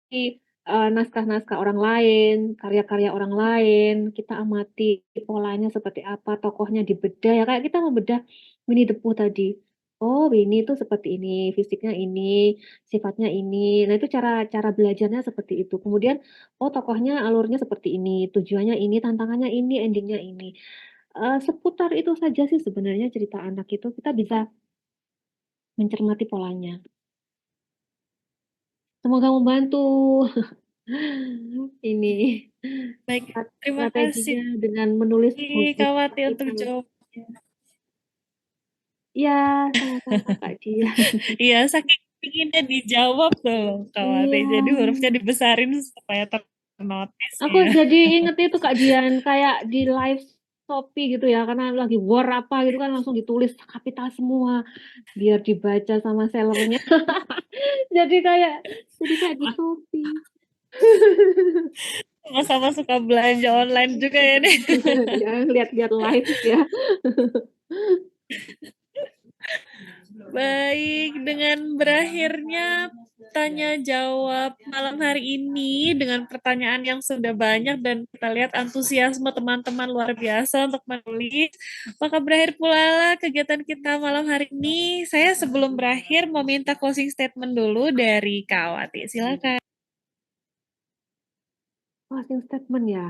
S1: naskah-naskah orang lain, karya-karya orang lain, kita amati polanya seperti apa, tokohnya dibedah ya, kayak kita membedah Winnie the Pooh tadi. Oh, Winnie itu seperti ini, fisiknya ini, sifatnya ini. Nah, itu cara cara belajarnya seperti itu. Kemudian, oh tokohnya alurnya seperti ini, tujuannya ini, tantangannya ini, endingnya ini. Seputar itu saja sih sebenarnya cerita anak itu, kita bisa mencermati polanya. Semoga membantu. Ini
S2: Baik, terima kasih
S1: strateginya dengan menulis
S2: Kak Wati untuk
S1: kapital.
S2: jawabnya.
S1: Ya, sama-sama Kak Dia.
S2: Iya, saking inginnya dijawab tuh Kak Wati,
S1: Iya.
S2: jadi hurufnya dibesarin supaya ternotis
S1: Aku
S2: ya.
S1: jadi inget itu Kak Dian, kayak di live Shopee gitu ya, karena lagi war apa gitu kan langsung ditulis kapital semua biar dibaca sama sellernya. Jadi kayak di Shopee.
S2: Sama-sama suka belanja online juga ya nih.
S1: Ya, lihat-lihat live ya.
S2: Baik, dengan berakhirnya tanya jawab malam hari ini dengan pertanyaan yang sudah banyak dan kita lihat antusiasme teman-teman luar biasa untuk menulis. Maka berakhir pula lah kegiatan kita malam hari ini. Saya sebelum berakhir mau minta closing statement dulu dari Kak Wati. Silakan.
S1: Closing statement ya.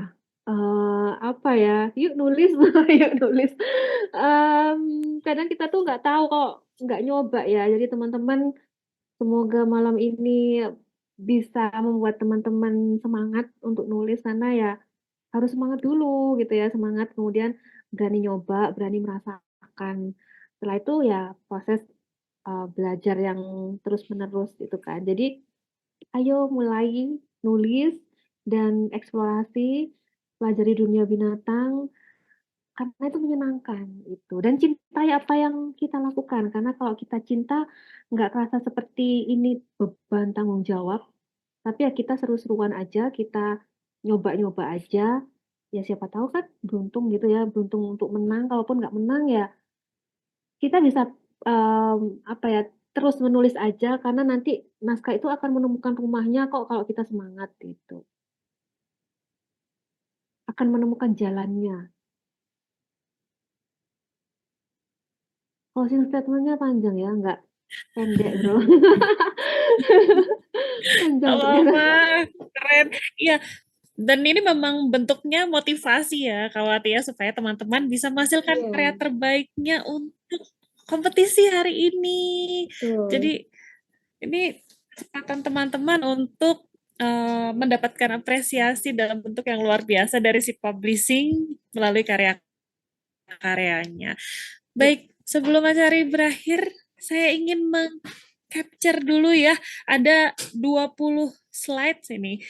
S1: Apa ya? Yuk nulis, yuk nulis. Kadang kita tuh nggak tahu kok nggak nyoba ya. Jadi teman-teman semoga malam ini bisa membuat teman-teman semangat untuk nulis karena ya harus semangat dulu gitu ya, semangat kemudian berani nyoba, berani merasakan. Setelah itu ya proses belajar yang terus-menerus itu kan. Jadi ayo mulai nulis dan eksplorasi, pelajari dunia binatang karena itu menyenangkan itu. Dan cintai apa yang kita lakukan karena kalau kita cinta nggak kerasa seperti ini beban tanggung jawab, tapi ya kita seru-seruan aja, kita nyoba-nyoba aja. Ya siapa tahu kan beruntung gitu ya, beruntung untuk menang. Kalaupun nggak menang ya kita bisa apa ya terus menulis aja karena nanti naskah itu akan menemukan rumahnya kok kalau kita semangat gitu. Akan menemukan jalannya. Closing statement-nya panjang ya, nggak pendek bro. Panjang ternyata.
S2: Apa-apa, keren. Iya, Dan ini memang bentuknya motivasi ya, Kak Wati ya, supaya teman-teman bisa menghasilkan karya
S1: Iya,
S2: terbaiknya untuk kompetisi hari ini.
S1: betul.
S2: Jadi ini kesempatan teman-teman untuk mendapatkan apresiasi dalam bentuk yang luar biasa dari si publishing melalui karya-karyanya.
S1: Ya,
S2: Baik, sebelum acara berakhir, saya ingin capture dulu ya, ada 20 slides ini.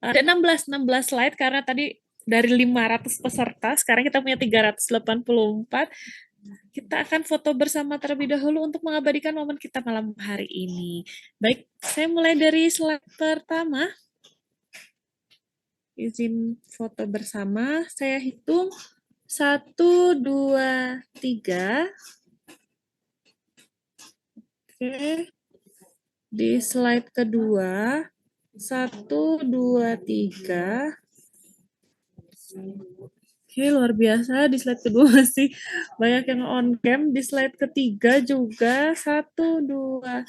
S2: Ada 16 slide karena tadi dari 500 peserta, sekarang kita punya 384. Kita akan foto bersama terlebih dahulu untuk mengabadikan momen kita malam hari ini. Baik, saya mulai dari slide pertama. Izin foto bersama, saya hitung 1, 2, 3. Oke. Di slide kedua, 1, 2, 3. Oke, luar biasa. Di slide kedua masih banyak yang on cam. Di slide ketiga juga, 1, 2,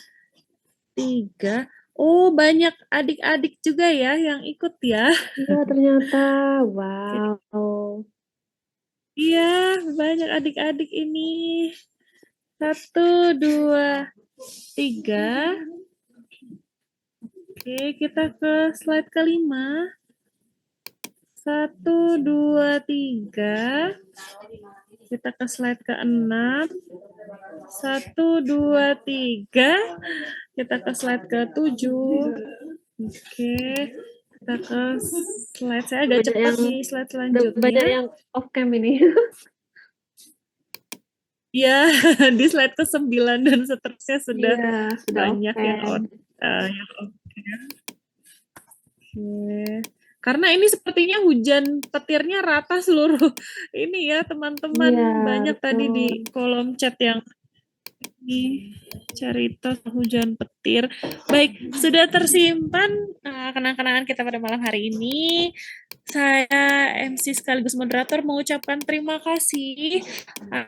S2: 3. Oh, banyak adik-adik juga ya yang ikut ya.
S1: iya ternyata.
S2: Oke.
S1: Wow.
S2: Iya, banyak adik-adik ini. 1, 2, 3. Oke, kita ke slide kelima. 1, 2, 3. Kita ke slide ke-6. 1, 2, 3. Kita ke slide ke-7. Oke. Kita ke slide, saya agak
S1: Banyak
S2: cepat
S1: yang
S2: di slide
S1: banyak
S2: selanjutnya.
S1: yang off cam ini.
S2: Ya, di slide ke-9 dan seterusnya sudah
S1: Iya, sudah off
S2: banyak yang
S1: cam.
S2: off cam. Oke. Karena ini sepertinya hujan petirnya rata seluruh ini ya, teman-teman.
S1: Iya,
S2: Banyak tadi di
S1: betul.
S2: kolom chat yang ini cerita hujan petir. Baik, sudah tersimpan kenang-kenangan kita pada malam hari ini. Saya MC sekaligus moderator mengucapkan terima kasih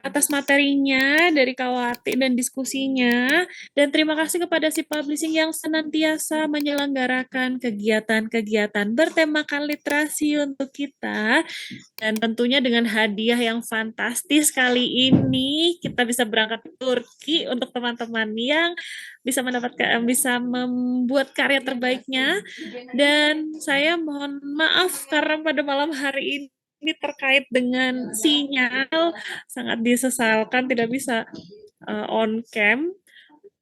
S2: atas materinya dari Kak Wati dan diskusinya. Dan terima kasih kepada si publishing yang senantiasa menyelenggarakan kegiatan-kegiatan bertemakan literasi untuk kita. Dan tentunya dengan hadiah yang fantastis kali ini, kita bisa berangkat ke Turki untuk teman-teman yang bisa membuat karya terbaiknya. Dan saya mohon maaf karena pada malam hari ini terkait dengan sinyal sangat disesalkan tidak bisa on cam.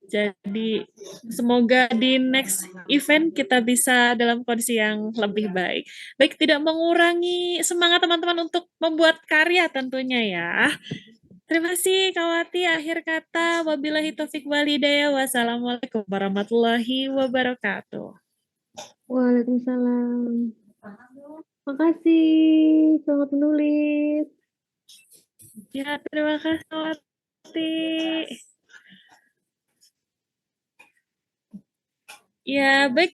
S2: Jadi semoga di next event kita bisa dalam kondisi yang lebih baik. Baik, tidak mengurangi semangat teman-teman untuk membuat karya tentunya ya. Terima kasih Kak Wati. Akhir kata, wabillahi taufik walhidayah. Wassalamualaikum warahmatullahi wabarakatuh.
S1: Waalaikumsalam. Makasih, selamat menulis.
S2: Ya, terima kasih Kak Wati. Ya, baik.